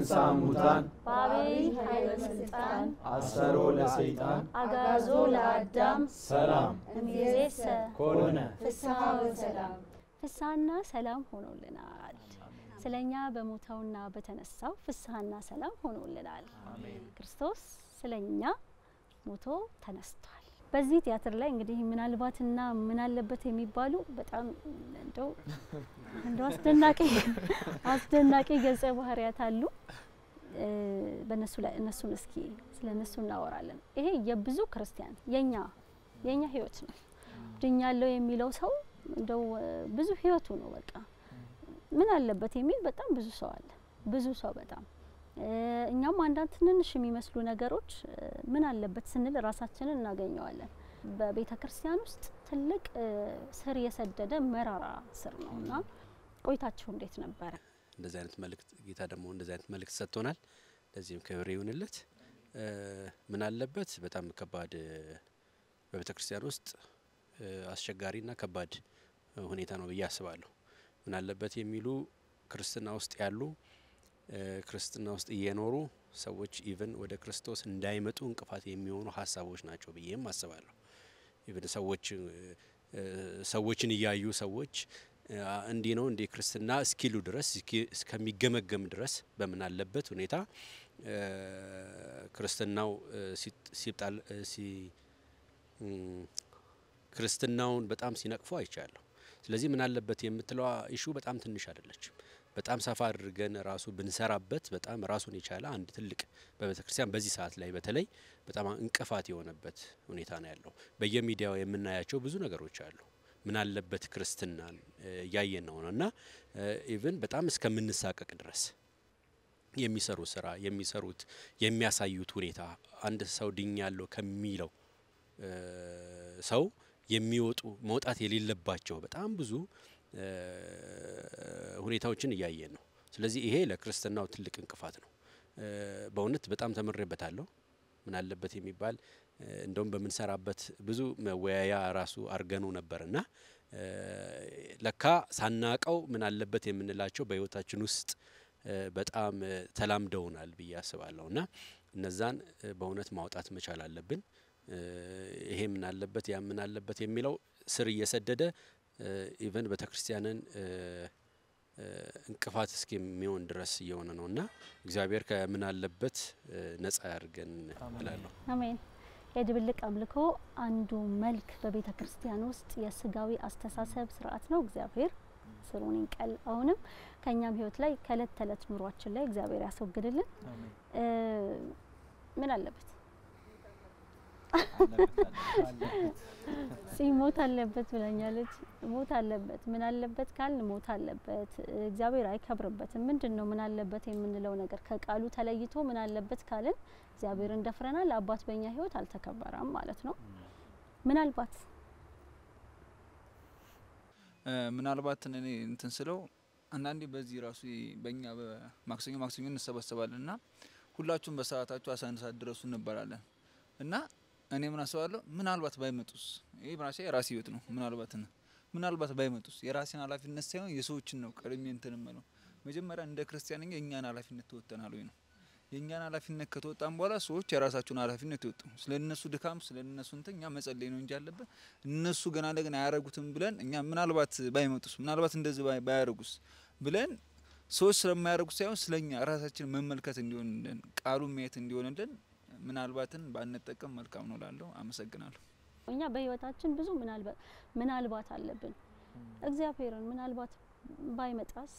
C: ተንሥአ እሙታን
A: በአብይ ኃይለ ሥልጣን
C: አሰሮ ለሰይጣን
A: አግዓዞ ለአዳም
C: ሰላም
A: እምይእዜሰ
C: ኮነ
A: ፍስሐ ወሰላም። ፍስሐና ሰላም ሆኖልናል። ስለኛ በሞተውና በተነሳው ፍስሐና ሰላም ሆኖልናል። ክርስቶስ ስለኛ ሞቶ ተነስቷል። በዚህ ቲያትር ላይ እንግዲህ ምናልባትና ምን አለበት የሚባሉ በጣም እንደው አስደናቂ ገጸ ባህሪያት አሉ። በእነሱ ላይ እነሱን እስኪ ስለነሱ እናወራለን። ይሄ የብዙ ክርስቲያን የኛ ህይወት ነው። ድኛለሁ የሚለው ሰው እንደው ብዙ ህይወቱ ነው። በቃ ምን አለበት የሚል በጣም ብዙ ሰው አለ። ብዙ ሰው በጣም እኛም አንዳንድ ትንንሽ የሚመስሉ ነገሮች ምን አለበት ስንል ራሳችንን እናገኘዋለን። በቤተ ክርስቲያን ውስጥ ትልቅ ስር የሰደደ መራራ ስር ነውና ቆይታችሁ እንዴት ነበረ?
K: እንደዚህ አይነት መልእክት ጌታ ደግሞ እንደዚህ አይነት መልእክት ሰጥቶናል። ለዚህም ክብር ይሁንለት። ምን አለበት በጣም ከባድ በቤተ ክርስቲያን ውስጥ አስቸጋሪና ከባድ ሁኔታ ነው ብዬ አስባለሁ። ምን አለበት የሚሉ ክርስትና ውስጥ ያሉ ክርስትና ውስጥ እየኖሩ ሰዎች ኢቭን ወደ ክርስቶስ እንዳይመጡ እንቅፋት የሚሆኑ ሀሳቦች ናቸው ብዬም አስባለሁ። ኢቭን ሰዎችን እያዩ ሰዎች እንዲህ ነው እንደ ክርስትና እስኪሉ ድረስ እስከሚገመገም ድረስ በምን አለበት ሁኔታ ክርስትናው ሲጣል ክርስትናውን በጣም ሲነቅፉ አይቻለሁ። ስለዚህ ምን አለበት የምትለዋ ኢሹ በጣም ትንሽ አይደለችም። በጣም ሰፋ አድርገን ራሱ ብንሰራበት በጣም ራሱን የቻለ አንድ ትልቅ በቤተክርስቲያን በዚህ ሰዓት ላይ በተለይ በጣም እንቅፋት የሆነበት ሁኔታ ነው ያለው። በየሚዲያው የምናያቸው ብዙ ነገሮች አሉ። ምን አለበት ክርስትናን ያየን ነውና ኢቭን በጣም እስከምንሳቀቅ ድረስ የሚሰሩ ስራ የሚሰሩት የሚያሳዩት ሁኔታ አንድ ሰው ድኛለሁ ከሚለው ሰው የሚወጡ መውጣት የሌለባቸው በጣም ብዙ ሁኔታዎችን እያየን ነው። ስለዚህ ይሄ ለክርስትናው ትልቅ እንቅፋት ነው። በእውነት በጣም ተመረበታለሁ። ምን አለበት የሚባል እንደውም በምንሰራበት ብዙ መወያያ ራሱ አርገነው ነበርና ለካ ሳናቀው ምን አለበት የምንላቸው በህይወታችን ውስጥ በጣም ተላምደውናል ብዬ አስባለሁና እነዛን በእውነት ማውጣት መቻል አለብን። ይሄ ምን አለበት ያ ምን አለበት የሚለው ስር እየሰደደ ኢቭን ቤተክርስቲያንን እንቅፋት እስከሚሆን ድረስ እየሆነ ነውና እግዚአብሔር ከምን አለበት ነፃ ያርገን እላለሁ።
A: አሜን። የድብልቅ አምልኮ አንዱ መልክ በቤተ ክርስቲያን ውስጥ የስጋዊ አስተሳሰብ ስርዓት ነው። እግዚአብሔር ስሩን ይንቀል። አሁንም ከኛም ህይወት ላይ ከእለት ተእለት ኑሯችን ላይ እግዚአብሔር ያስወግድልን። ምን አለበት ሞት አለበት ብለኛለች። ሞት አለበት ምን አለበት ካል ሞት አለበት እግዚአብሔር አይከብርበትም። ምንድነው ምን አለበት የምንለው ነገር ከቃሉ ተለይቶ ምን አለበት ካልን እግዚአብሔር እንደፍረናል። አባት በእኛ ህይወት አልተከበረም ማለት ነው።
N: ምናልባት እኔ እንትን ስለው አንዳንዴ በዚህ ራሱ በእኛ በማክሰኞ እንሰበሰባለንና ሁላችሁም በሰዓታችሁ 11 ሰዓት ድረሱ እንባላለን እና እኔ ምን አስባለሁ ምናልባት ባይመጡስ? ይሄ ብራሴ የራሴ ህይወት ነው። ምናልባት ባይመጡስ የራሴን ኃላፊነት ሳይሆን የሰዎችን ነው ቀድሜ እንትን እመለው። መጀመሪያ እንደ ክርስቲያን የኛን ኃላፊነት ተወጥተናል ወይ ነው። የኛን ኃላፊነት ከተወጣን በኋላ ሰዎች የራሳቸውን ኃላፊነት ይወጡ። ስለነሱ ድካም ስለነሱ እንትን እኛ መጸለይ ነው እንጂ ያለበት እነሱ ገና ለገና አያረጉትም ብለን እኛ ምናልባት ባይመጡስ ምናልባት እንደዚህ ባያረጉስ ብለን ሰዎች ስለማያረጉት ሳይሆን ስለኛ ራሳችን መመልከት እንዲሆንልን ቃሉ ማየት እንዲሆንልን ምናልባትን ባንጠቀም መልካም ነው ላለው አመሰግናለሁ።
A: እኛ በህይወታችን ብዙ ምናልባት አለብን። እግዚአብሔርን ምናልባት ባይመጣስ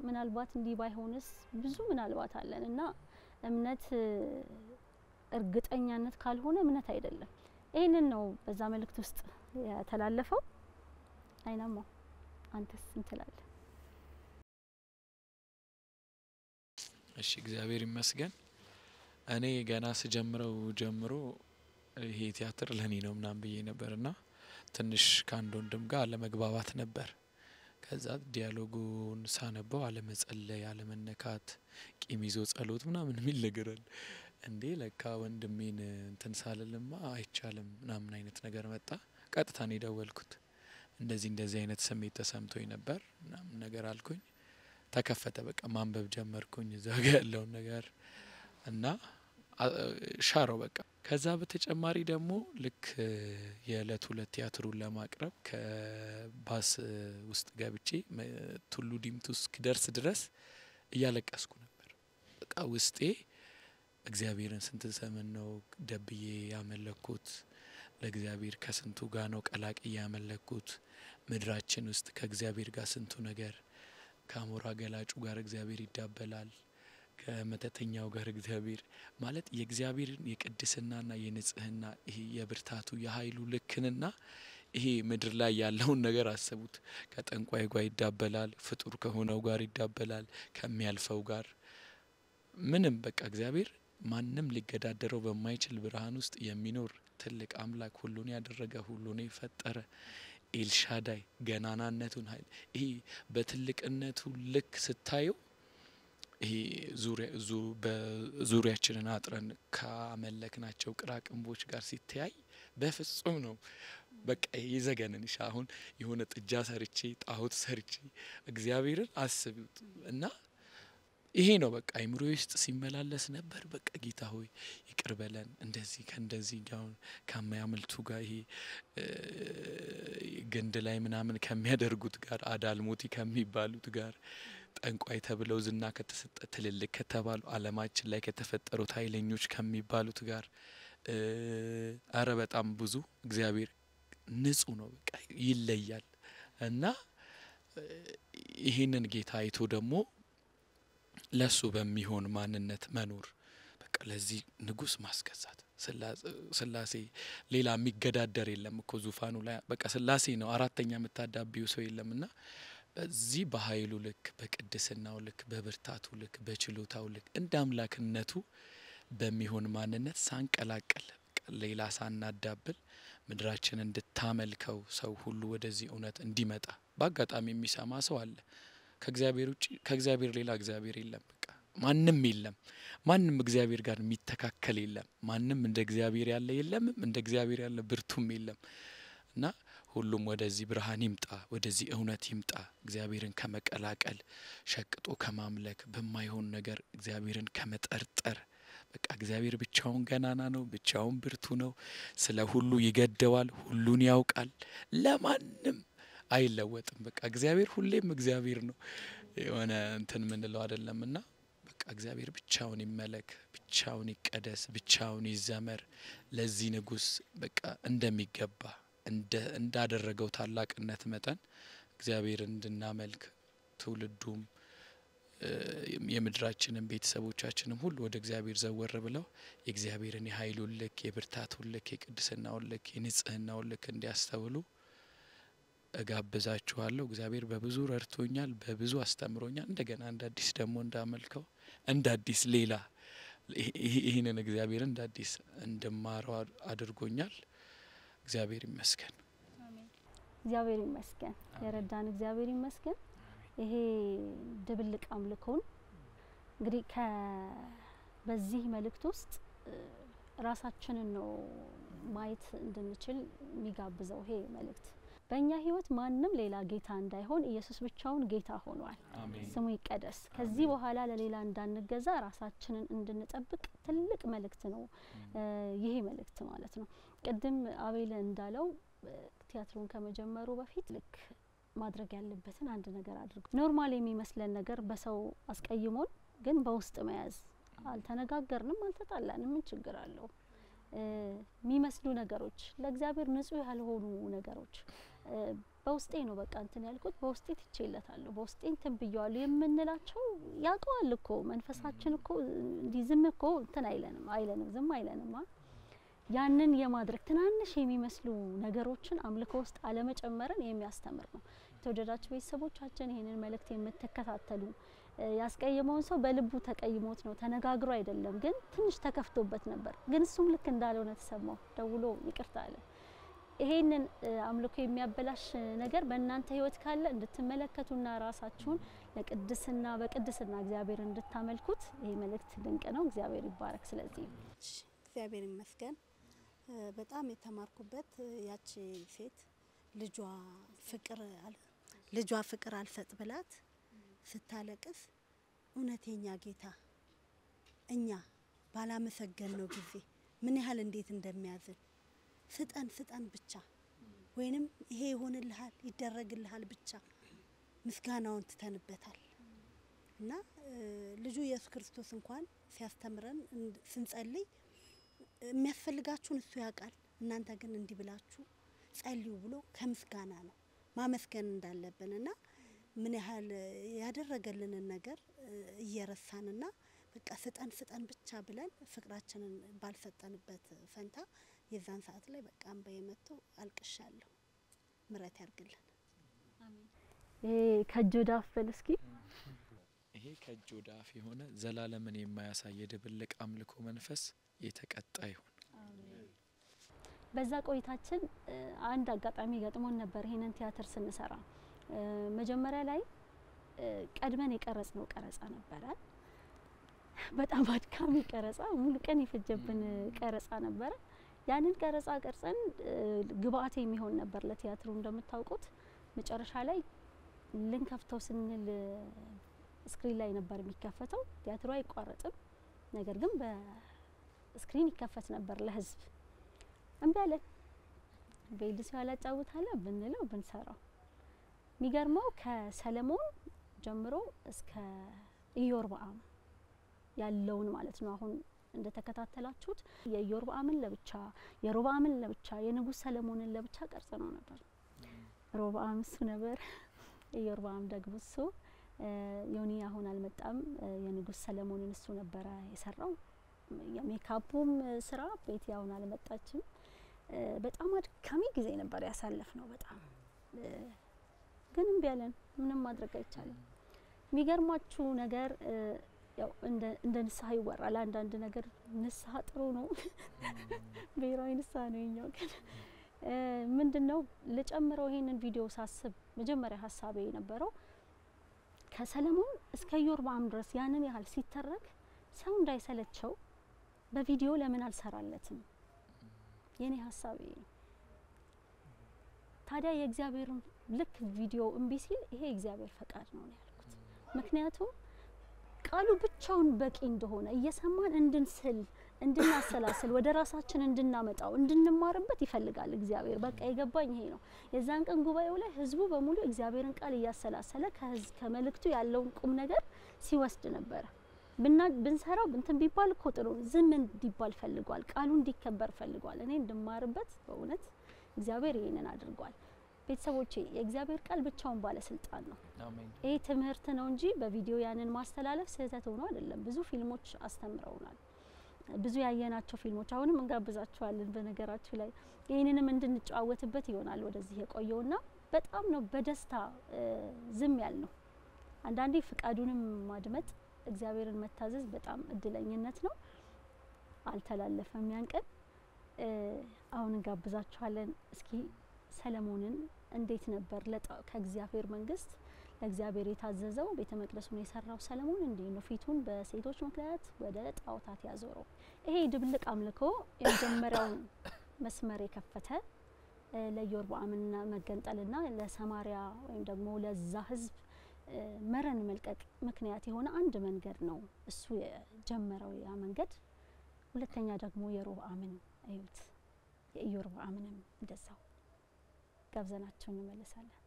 A: ምናልባት እንዲህ ባይሆንስ ብዙ ምናልባት አለንና እምነት እርግጠኛነት ካልሆነ እምነት አይደለም። ይሄንን ነው በዛ መልእክት ውስጥ የተላለፈው። አይናማ አንተስ እንትላለ?
F: እሺ እግዚአብሔር ይመስገን። እኔ ገና ስጀምረው ጀምሮ ይሄ ቲያትር ለኔ ነው ምናምን ብዬ ነበርና ትንሽ ከአንድ ወንድም ጋር አለመግባባት ነበር። ከዛ ዲያሎጉን ሳነበው አለመጸለይ አለመነካት ቂም ይዞ ጸሎት ምናምን የሚል ነገር አለ። እንዴ ለካ ወንድሜን እንትን ሳልልማ አይቻልም ምናምን አይነት ነገር መጣ። ቀጥታ ነው የደወልኩት። እንደዚህ አይነት ስሜት ተሰምቶኝ ነበር ምናምን ነገር አልኩኝ። ተከፈተ። በቃ ማንበብ ጀመርኩኝ እዛ ጋ ያለውን ነገር እና ሻረው በቃ። ከዛ በተጨማሪ ደግሞ ልክ የዕለት ሁለት ቲያትሩን ለማቅረብ ከባስ ውስጥ ገብቼ ቱሉ ዲምቱ እስክደርስ ድረስ እያለቀስኩ ነበር። በቃ ውስጤ እግዚአብሔርን ስንት ዘመን ነው ደብዬ ያመለኩት፣ ለእግዚአብሔር ከስንቱ ጋር ነው ቀላቅዬ ያመለኩት። ምድራችን ውስጥ ከእግዚአብሔር ጋር ስንቱ ነገር፣ ከአሞራ ገላጩ ጋር እግዚአብሔር ይዳበላል፣ ከመተተኛው ጋር እግዚአብሔር ማለት የእግዚአብሔርን የቅድስናና የንጽህና ይሄ የብርታቱ የኃይሉ ልክንና ይሄ ምድር ላይ ያለውን ነገር አሰቡት። ከጠንቋይ ጋር ይዳበላል፣ ፍጡር ከሆነው ጋር ይዳበላል፣ ከሚያልፈው ጋር ምንም በቃ እግዚአብሔር ማንም ሊገዳደረው በማይችል ብርሃን ውስጥ የሚኖር ትልቅ አምላክ፣ ሁሉን ያደረገ ሁሉን የፈጠረ ኤልሻዳይ ገናናነቱን ኃይል ይሄ በትልቅነቱ ልክ ስታየው ይሄ በዙሪያችንን አጥረን ካመለክናቸው ቅራቅንቦች ጋር ሲተያይ በፍጹም ነው በቃ ይዘገንን። አሁን የሆነ ጥጃ ሰርቼ ጣዖት ሰርቼ እግዚአብሔርን አስቡት እና ይሄ ነው በቃ አይምሮዬ ውስጥ ሲመላለስ ነበር። በቃ ጌታ ሆይ ይቅር በለን እንደዚህ ከእንደዚህ ጋር ከማያመልቱ ጋር ይሄ ግንድ ላይ ምናምን ከሚያደርጉት ጋር አዳልሞቲ ከሚባሉት ጋር ጠንቋይ ተብለው ዝና ከተሰጠ ትልልቅ ከተባሉ ዓለማችን ላይ ከተፈጠሩት ኃይለኞች ከሚባሉት ጋር አረ በጣም ብዙ እግዚአብሔር ንጹህ ነው በቃ ይለያል። እና ይሄንን ጌታ አይቶ ደግሞ ለሱ በሚሆን ማንነት መኖር በቃ ለዚህ ንጉስ ማስገዛት ስላሴ ሌላ የሚገዳደር የለም እኮ ዙፋኑ ላይ በቃ ስላሴ ነው። አራተኛ የምታዳቢው ሰው የለምና በዚህ በኃይሉ ልክ በቅድስናው ልክ በብርታቱ ልክ በችሎታው ልክ እንደ አምላክነቱ በሚሆን ማንነት ሳንቀላቀል ሌላ ሳናዳብል ምድራችን እንድታመልከው ሰው ሁሉ ወደዚህ እውነት እንዲመጣ በአጋጣሚ የሚሰማ ሰው አለ። ከእግዚአብሔር ውጪ ከእግዚአብሔር ሌላ እግዚአብሔር የለም። በቃ ማንም የለም። ማንም እግዚአብሔር ጋር የሚተካከል የለም። ማንም እንደ እግዚአብሔር ያለ የለም። እንደ እግዚአብሔር ያለ ብርቱም የለም። እና ሁሉም ወደዚህ ብርሃን ይምጣ፣ ወደዚህ እውነት ይምጣ። እግዚአብሔርን ከመቀላቀል ሸቅጦ ከማምለክ በማይሆን ነገር እግዚአብሔርን ከመጠርጠር በቃ እግዚአብሔር ብቻውን ገናና ነው፣ ብቻውን ብርቱ ነው፣ ስለ ሁሉ ይገደዋል፣ ሁሉን ያውቃል፣ ለማንም አይለወጥም። በቃ እግዚአብሔር ሁሌም እግዚአብሔር ነው። የሆነ እንትን ምንለው አይደለምና በቃ እግዚአብሔር ብቻውን ይመለክ፣ ብቻውን ይቀደስ፣ ብቻውን ይዘመር። ለዚህ ንጉስ በቃ እንደሚገባ እንዳደረገው ታላቅነት መጠን እግዚአብሔር እንድናመልክ ትውልዱም የምድራችንን ቤተሰቦቻችንም ሁሉ ወደ እግዚአብሔር ዘወር ብለው የእግዚአብሔርን የኃይሉን ልክ የብርታቱን ልክ የቅድስናውን ልክ የንጽህናውን ልክ እንዲያስተውሉ እጋብዛችኋለሁ። እግዚአብሔር በብዙ ረድቶኛል፣ በብዙ አስተምሮኛል። እንደገና እንደ አዲስ ደግሞ እንዳመልከው እንደ አዲስ ሌላ ይህንን እግዚአብሔርን እንደ አዲስ እንድማረው አድርጎኛል። እግዚአብሔር ይመስገን።
A: እግዚአብሔር ይመስገን። የረዳን እግዚአብሔር ይመስገን። ይሄ ድብልቅ አምልኮን እንግዲህ በዚህ መልእክት ውስጥ ራሳችንን ነው ማየት እንድንችል የሚጋብዘው ይሄ መልእክት። በእኛ ህይወት ማንም ሌላ ጌታ እንዳይሆን ኢየሱስ ብቻውን ጌታ ሆኗል። ስሙ ይቀደስ። ከዚህ በኋላ ለሌላ እንዳንገዛ ራሳችንን እንድንጠብቅ ትልቅ መልእክት ነው ይሄ መልእክት ማለት ነው። ቅድም አቤል እንዳለው ቲያትሩን ከመጀመሩ በፊት ልክ ማድረግ ያለበትን አንድ ነገር አድርጎ ኖርማል የሚመስለን ነገር በሰው አስቀይሞን ግን በውስጥ መያዝ አልተነጋገርንም፣ አልተጣላንም፣ ምን ችግር አለው? የሚመስሉ ነገሮች ለእግዚአብሔር ንጹህ ያልሆኑ ነገሮች በውስጤ ነው በቃ እንትን ያልኩት በውስጤ ትቼለታለሁ፣ በውስጤ እንትን ብየዋለሁ የምንላቸው ያውቀዋል እኮ መንፈሳችን እኮ እንዲህ ዝም እኮ እንትን አይለንም ዝም አይለንም። ያንን የማድረግ ትናንሽ የሚመስሉ ነገሮችን አምልኮ ውስጥ አለመጨመርን የሚያስተምር ነው። የተወደዳችሁ ቤተሰቦቻችን ይሄንን መልእክት የምትከታተሉ ያስቀየመውን ሰው በልቡ ተቀይሞት ነው ተነጋግሮ አይደለም፣ ግን ትንሽ ተከፍቶበት ነበር። ግን እሱም ልክ እንዳልሆነ ተሰማው፣ ደውሎ ይቅርታ አለ። ይሄንን አምልኮ የሚያበላሽ ነገር በእናንተ ህይወት ካለ እንድትመለከቱና ራሳችሁን ለቅድስና በቅድስና እግዚአብሔር እንድታመልኩት ይሄ መልእክት ድንቅ ነው። እግዚአብሔር ይባረክ። ስለዚህ
D: እግዚአብሔር ይመስገን። በጣም የተማርኩበት ያቺ ሴት ልጇ ፍቅር አልሰጥ ብላት ስታለቅስ እውነተኛ ጌታ እኛ ባላመሰገንነው ጊዜ ምን ያህል እንዴት እንደሚያዝን ስጠን ብቻ ወይንም ይሄ ይሆንልሃል ይደረግልሃል ብቻ ምስጋናውን ትተንበታል እና ልጁ ኢየሱስ ክርስቶስ እንኳን ሲያስተምረን ስንጸልይ የሚያስፈልጋችሁን እሱ ያውቃል እናንተ ግን እንዲህ ብላችሁ ጸልዩ ብሎ ከምስጋና ነው ማመስገን እንዳለብንና ምን ያህል ያደረገልንን ነገር እየረሳንና በቃ ስጠን ብቻ ብለን ፍቅራችንን ባልሰጠንበት ፈንታ የዛን ሰዓት ላይ በቃ አንበዬ መጥቶ አልቅሻለሁ ምረት ያርግልን
A: አሜን ይሄ ከጆዳፍ በልስኪ
F: ይሄ ከጆዳፍ የሆነ ዘላለምን የማያሳይ ድብልቅ አምልኮ መንፈስ የተቀጣ ይሁን
A: በዛ ቆይታችን አንድ አጋጣሚ ገጥሞን ነበር ይሄንን ቲያትር ስንሰራ መጀመሪያ ላይ ቀድመን የቀረጽነው ቀረጻ ነበረ በጣም አድካሚ ቀረጻ ሙሉ ቀን ይፈጀብን ቀረጻ ነበረ ያንን ቀረጻ ቀርጸን ግብአት የሚሆን ነበር ለቲያትሩ እንደምታውቁት መጨረሻ ላይ ልንከፍተው ስንል ስክሪን ላይ ነበር የሚከፈተው ቲያትሩ አይቋረጥም ነገር ግን በስክሪን ይከፈት ነበር ለህዝብ እንበለ በይልስ ያላጫውታለ ብንለው ብንሰራው ሚገርመው ከሰለሞን ጀምሮ እስከ ኢዮርብዓም ያለውን ማለት ነው አሁን እንደተከታተላችሁት የኢዮርብዓምን ለብቻ የሮብዓምን ለብቻ የንጉስ ሰለሞንን ለብቻ ቀርጸነው ነበር ሮብዓም እሱ ነበር ኢዮርብዓም ደግሞ እሱ ዮኒ አሁን አልመጣም የንጉስ ሰለሞንን እሱ ነበር የሰራው የሜካፑም ስራ ቤት ያውን አልመጣችም በጣም አድካሚ ጊዜ ነበር ያሳለፍነው በጣም ግን እንቢያለን ምንም ማድረግ አይቻልም ሚገርማችሁ ነገር ያው እንደ ንስሐ ይወራል አንዳንድ ነገር ንስሐ ጥሩ ነው ብሔራዊ ንስሐ ነው የኛው ግን ምንድነው ለጨምረው ይሄንን ቪዲዮ ሳስብ መጀመሪያ ሐሳቤ የነበረው ከሰለሞን እስከ ኢዮርብዓም ድረስ ያንን ያህል ሲተረክ ሰው እንዳይሰለቸው በቪዲዮ ለምን አልሰራለትም የኔ ሐሳቤ ነው ታዲያ የእግዚአብሔርን ልክ ቪዲዮ እምቢ ሲል ይሄ እግዚአብሔር ፈቃድ ነው ያልኩት ምክንያቱም ቃሉ ብቻውን በቂ እንደሆነ እየሰማን እንድንስል እንድናሰላስል ወደ ራሳችን እንድናመጣው እንድንማርበት ይፈልጋል እግዚአብሔር በቃ የገባኝ ይሄ ነው የዛን ቀን ጉባኤው ላይ ህዝቡ በሙሉ እግዚአብሔርን ቃል እያሰላሰለ ከመልእክቱ ያለውን ቁም ነገር ሲወስድ ነበር ብንሰራው እንትን ቢባል እኮ ጥሩ ዝም እንዲባል ፈልጓል ቃሉ እንዲከበር ፈልጓል እኔ እንድማርበት በእውነት እግዚአብሔር ይሄንን አድርጓል ቤተሰቦቼ የእግዚአብሔር ቃል ብቻውን ባለስልጣን ነው
F: አሜን
A: ይሄ ትምህርት ነው እንጂ በቪዲዮ ያንን ማስተላለፍ ስህተት ሆኖ አይደለም ብዙ ፊልሞች አስተምረውናል ብዙ ያየናቸው ፊልሞች አሁንም እንጋብዛችኋለን በነገራችሁ ላይ ይሄንንም እንድንጫወትበት ይሆናል ወደዚህ የቆየውና በጣም ነው በደስታ ዝም ያልነው አንዳንዴ ፍቃዱንም ማድመጥ እግዚአብሔርን መታዘዝ በጣም እድለኝነት ነው አልተላለፈም ያንቀን አሁን እንጋብዛችኋለን እስኪ ሰለሞንን እንዴት ነበር ከእግዚአብሔር መንግስት ለእግዚአብሔር የታዘዘው ቤተ መቅደሱን የሰራው ሰለሞን እንዴት ነው ፊቱን በሴቶች ምክንያት ወደ ጣዖታት ያዞረው ይሄ ድብልቅ አምልኮ የመጀመሪያው መስመር የከፈተ ለኢዮርብዓምና መገንጠልና ለሰማሪያ ወይም ደግሞ ለዛ ህዝብ መረን መልቀቅ ምክንያት የሆነ አንድ መንገድ ነው እሱ የጀመረው ያ መንገድ ሁለተኛ ደግሞ የሮብዓምን አዩት የኢዮርብዓምንም እንደዛው ጋብዘናቸው እንመለሳለን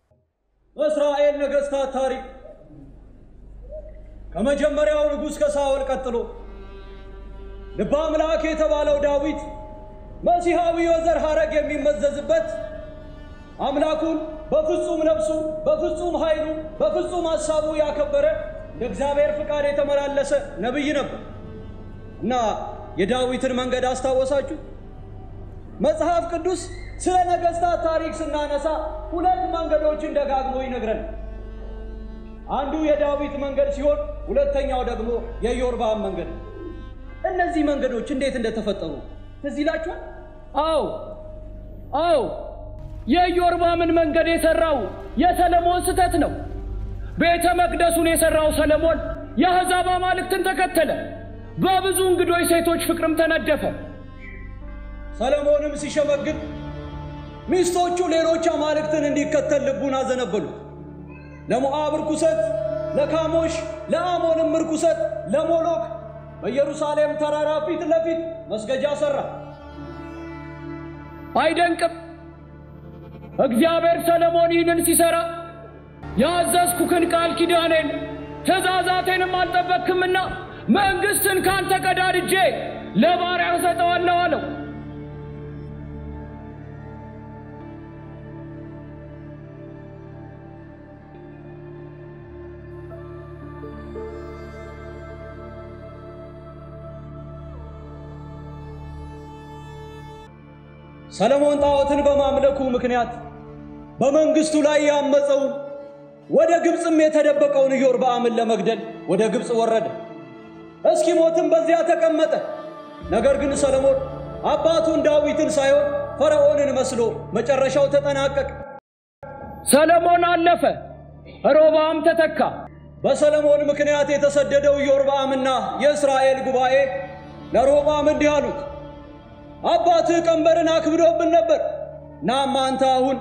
J: በእስራኤል ነገስታት ታሪክ ከመጀመሪያው ንጉስ ከሳኦል ቀጥሎ ልበ አምላክ የተባለው ዳዊት መሲሐዊ የዘር ሐረግ የሚመዘዝበት አምላኩን በፍጹም ነፍሱ በፍጹም ኃይሉ በፍጹም ሐሳቡ ያከበረ ለእግዚአብሔር ፍቃድ የተመላለሰ ነብይ ነበር እና የዳዊትን መንገድ አስታወሳችሁ መጽሐፍ ቅዱስ ስለ ነገስታት ታሪክ ስናነሳ ሁለት መንገዶችን ደጋግሞ ይነግረናል አንዱ የዳዊት መንገድ ሲሆን ሁለተኛው ደግሞ የኢዮርብዓም መንገድ እነዚህ መንገዶች እንዴት እንደተፈጠሩ ትዝ ይላችኋል
B: አዎ የኢዮርብዓምን መንገድ የሰራው የሰለሞን ስተት ነው ቤተ መቅደሱን የሰራው ሰለሞን የአሕዛብ አማልክትን ተከተለ በብዙ እንግዶች ሴቶች ፍቅርም ተነደፈ
J: ሰለሞንም ሲሸመግል ሚስቶቹ ሌሎች አማልክትን እንዲከተል ልቡን አዘነበሉ ለሞዓብ ርኩሰት ለካሞሽ ለአሞንም ርኩሰት ለሞሎክ በኢየሩሳሌም ተራራ ፊት ለፊት መስገጃ ሰራ።
B: አይደንቅም? እግዚአብሔር ሰለሞን ይህንን ሲሰራ ያዘዝኩህን ቃል ኪዳኔን ትእዛዛቴንም አልጠበቅክምና መንግስትን ካንተ ቀዳድጄ ለባሪያህ ሰጠዋለሁ አለው።
J: ሰለሞን ጣዖትን በማምለኩ ምክንያት በመንግስቱ ላይ ያመፀው ወደ ግብጽም የተደበቀውን ኢዮርብዓምን ለመግደል ወደ ግብጽ ወረደ። እስኪሞትም በዚያ ተቀመጠ። ነገር ግን ሰለሞን አባቱን ዳዊትን ሳይሆን ፈርዖንን መስሎ መጨረሻው ተጠናቀቀ።
B: ሰለሞን አለፈ፣ ሮብዓም ተተካ።
J: በሰለሞን ምክንያት የተሰደደው ኢዮርብዓምና የእስራኤል ጉባኤ ለሮብዓም እንዲህ አሉት፣ አባትህ ቀንበርን አክብዶብን ነበር። ናም አንተ አሁን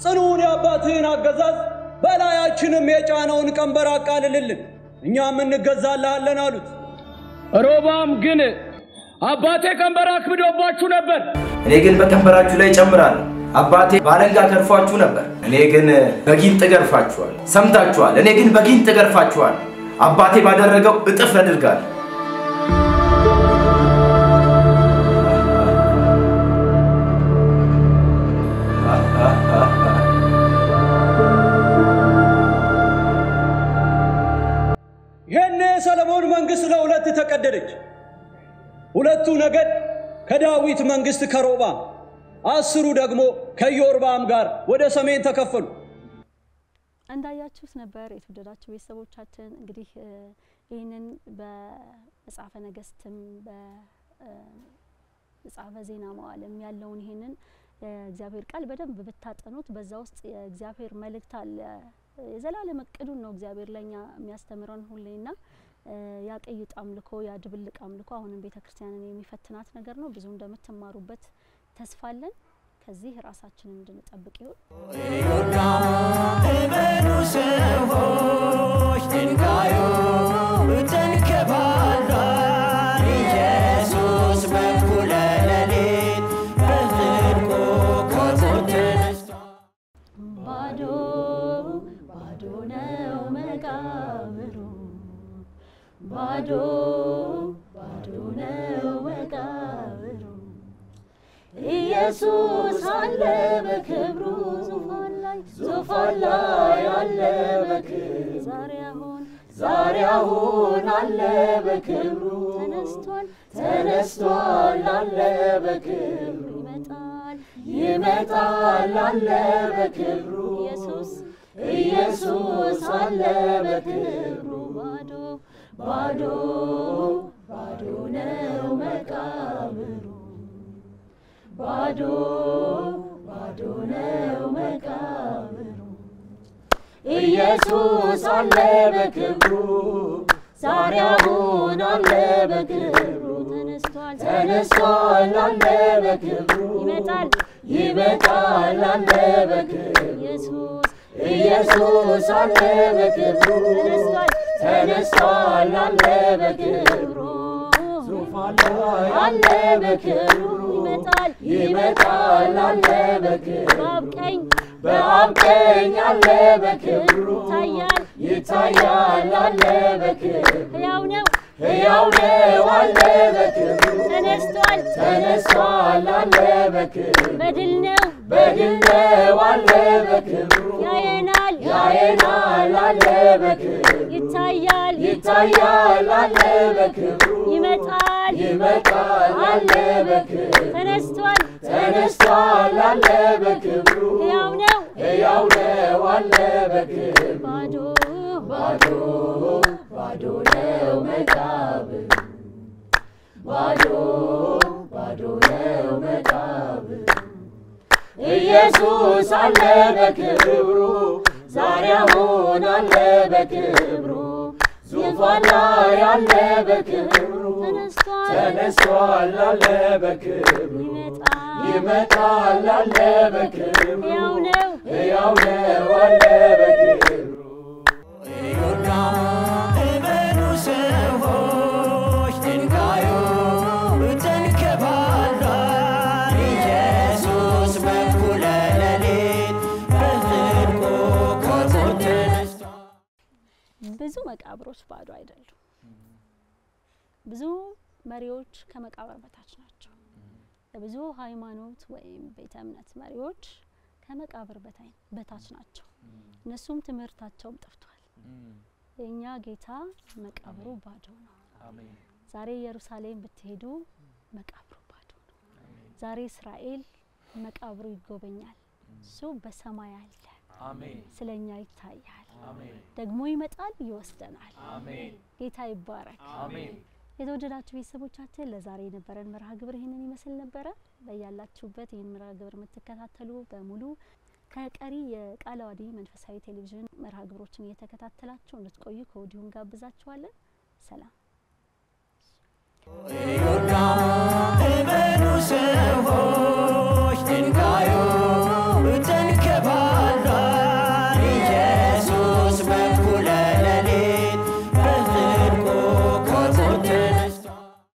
J: ጽኑውን የአባትህን አገዛዝ በላያችንም የጫነውን ቀንበር አቃልልልን፣ እኛም እንገዛልሃለን አሉት።
B: ሮብዓም ግን አባቴ ቀንበር አክብዶባችሁ ነበር፣
M: እኔ ግን በቀንበራችሁ ላይ እጨምራለሁ። አባቴ ባለንጋ ገርፏችሁ ነበር፣ እኔ ግን በጊንጥ ገርፋችኋል። ሰምታችኋል፣ እኔ ግን በጊንጥ ገርፋችኋል። አባቴ ባደረገው እጥፍ አድርጋለሁ።
J: የሰለሞን መንግስት ለሁለት ተቀደደች። ሁለቱ ነገድ ከዳዊት መንግስት ከሮብዓም፣ 10 ደግሞ ከኢዮርብዓም ጋር ወደ ሰሜን ተከፈሉ።
A: እንዳያችሁት ነበር የተወደዳችሁ ቤተሰቦቻችን። እንግዲህ ይህንን በመጽሐፈ ነገሥትም በመጽሐፈ ዜና መዋዕልም ያለውን ይህንን የእግዚአብሔር ቃል በደንብ ብታጠኑት በዛ ውስጥ የእግዚአብሔር መልእክት አለ። የዘላለም እቅዱን ነው እግዚአብሔር ለኛ የሚያስተምረን ሁሌና ያ ቅይጥ አምልኮ ያ ድብልቅ አምልኮ አሁንም ቤተክርስቲያንን የሚፈትናት ነገር ነው። ብዙ እንደምትማሩበት ተስፋ አለን። ከዚህ ራሳችንን እንድንጠብቅ ይሁን።
V: እመኑ ሰዎች ድንጋዩ ተንከባሏል። ኢየሱስ በኩለ ሌሊት በጽድቁ ከሞት ተነስቷል።
A: ባዶ ባዶ ነው መቃብሩ፣ ባዶ ባዶ ነው መቃብሩ። ኢየሱስ አለ በክብሩ ዙፋን ላይ አለ በክብሩ። ዛሬ አሁን አለ በክብሩ ተነስቷል አለ በክብሩ። ይመጣል አለ በክብሩ። ኢየሱስ አለ በክብሩ። ባዶ ባዶ ነው መቃብሩ፣ ባዶ ባዶ ነው መቃብሩ። ኢየሱስ አለ በክብሩ ዛሬ አሁን አለ በክብሩ። ተነስቷል አለ በክብሩ። ይመጣል አለ በክብሩ። ኢየሱስ አለ በክብሩ ተነስቷል አለ በክብሩ። ዙፋን ላይ አለ በክብሩ። ይመጣል አለ በክብሩ። በአብ ቀኝ አለ በክብሩ። ይታያል አለ በክብሩ። ሕያው ነው አለ በክብሩ። ተነስቷል አለ በክብሩ። በድል ነው አለ በክብሩ። ያየናል አለ በክብሩ። ይታያል አለ በክብሩ። ይመጣል አለ በክብሩ። ተነስቷል አለ በክብሩ። ሕያው ነው አለ በክብሩ። ባዶ ባዶ ነው መቃብሩ፣ ባዶ ባዶ ነው መቃብሩ። ኢየሱስ አለ በክብሩ ዛሬ አሁን አለ በክብሩ። ዙፋን ላይ አለ በክብሩ። ተነስቷል አለ በክብሩ። ይመጣል አለ በክብሩ። ሕያው ነው አለ በክብሩ። ብዙ መቃብሮች ባዶ አይደሉም። ብዙ መሪዎች ከመቃብር በታች ናቸው። ብዙ ሃይማኖት ወይም ቤተ እምነት መሪዎች ከመቃብር በታች ናቸው። እነሱም ትምህርታቸውም ጠፍቷል። የኛ ጌታ መቃብሩ ባዶ ነው። ዛሬ ኢየሩሳሌም ብትሄዱ መቃብሩ ባዶ ነው። ዛሬ እስራኤል መቃብሩ ይጎበኛል። እሱ በሰማይ አለ። ስለኛ ይታያል። ደግሞ ይመጣል ይወስደናል። ጌታ ይባረክ። የተወደዳችሁ ቤተሰቦቻችን ለዛሬ የነበረን መርሃ ግብር ይህንን ይመስል ነበረ። በያላችሁበት ይህን መርሃ ግብር የምትከታተሉ በሙሉ ከቀሪ የቃለ ዓዋዲ መንፈሳዊ ቴሌቪዥን መርሃ ግብሮችን እየተከታተላችሁ እንድትቆዩ ከወዲሁ እንጋብዛችኋለን። ሰላም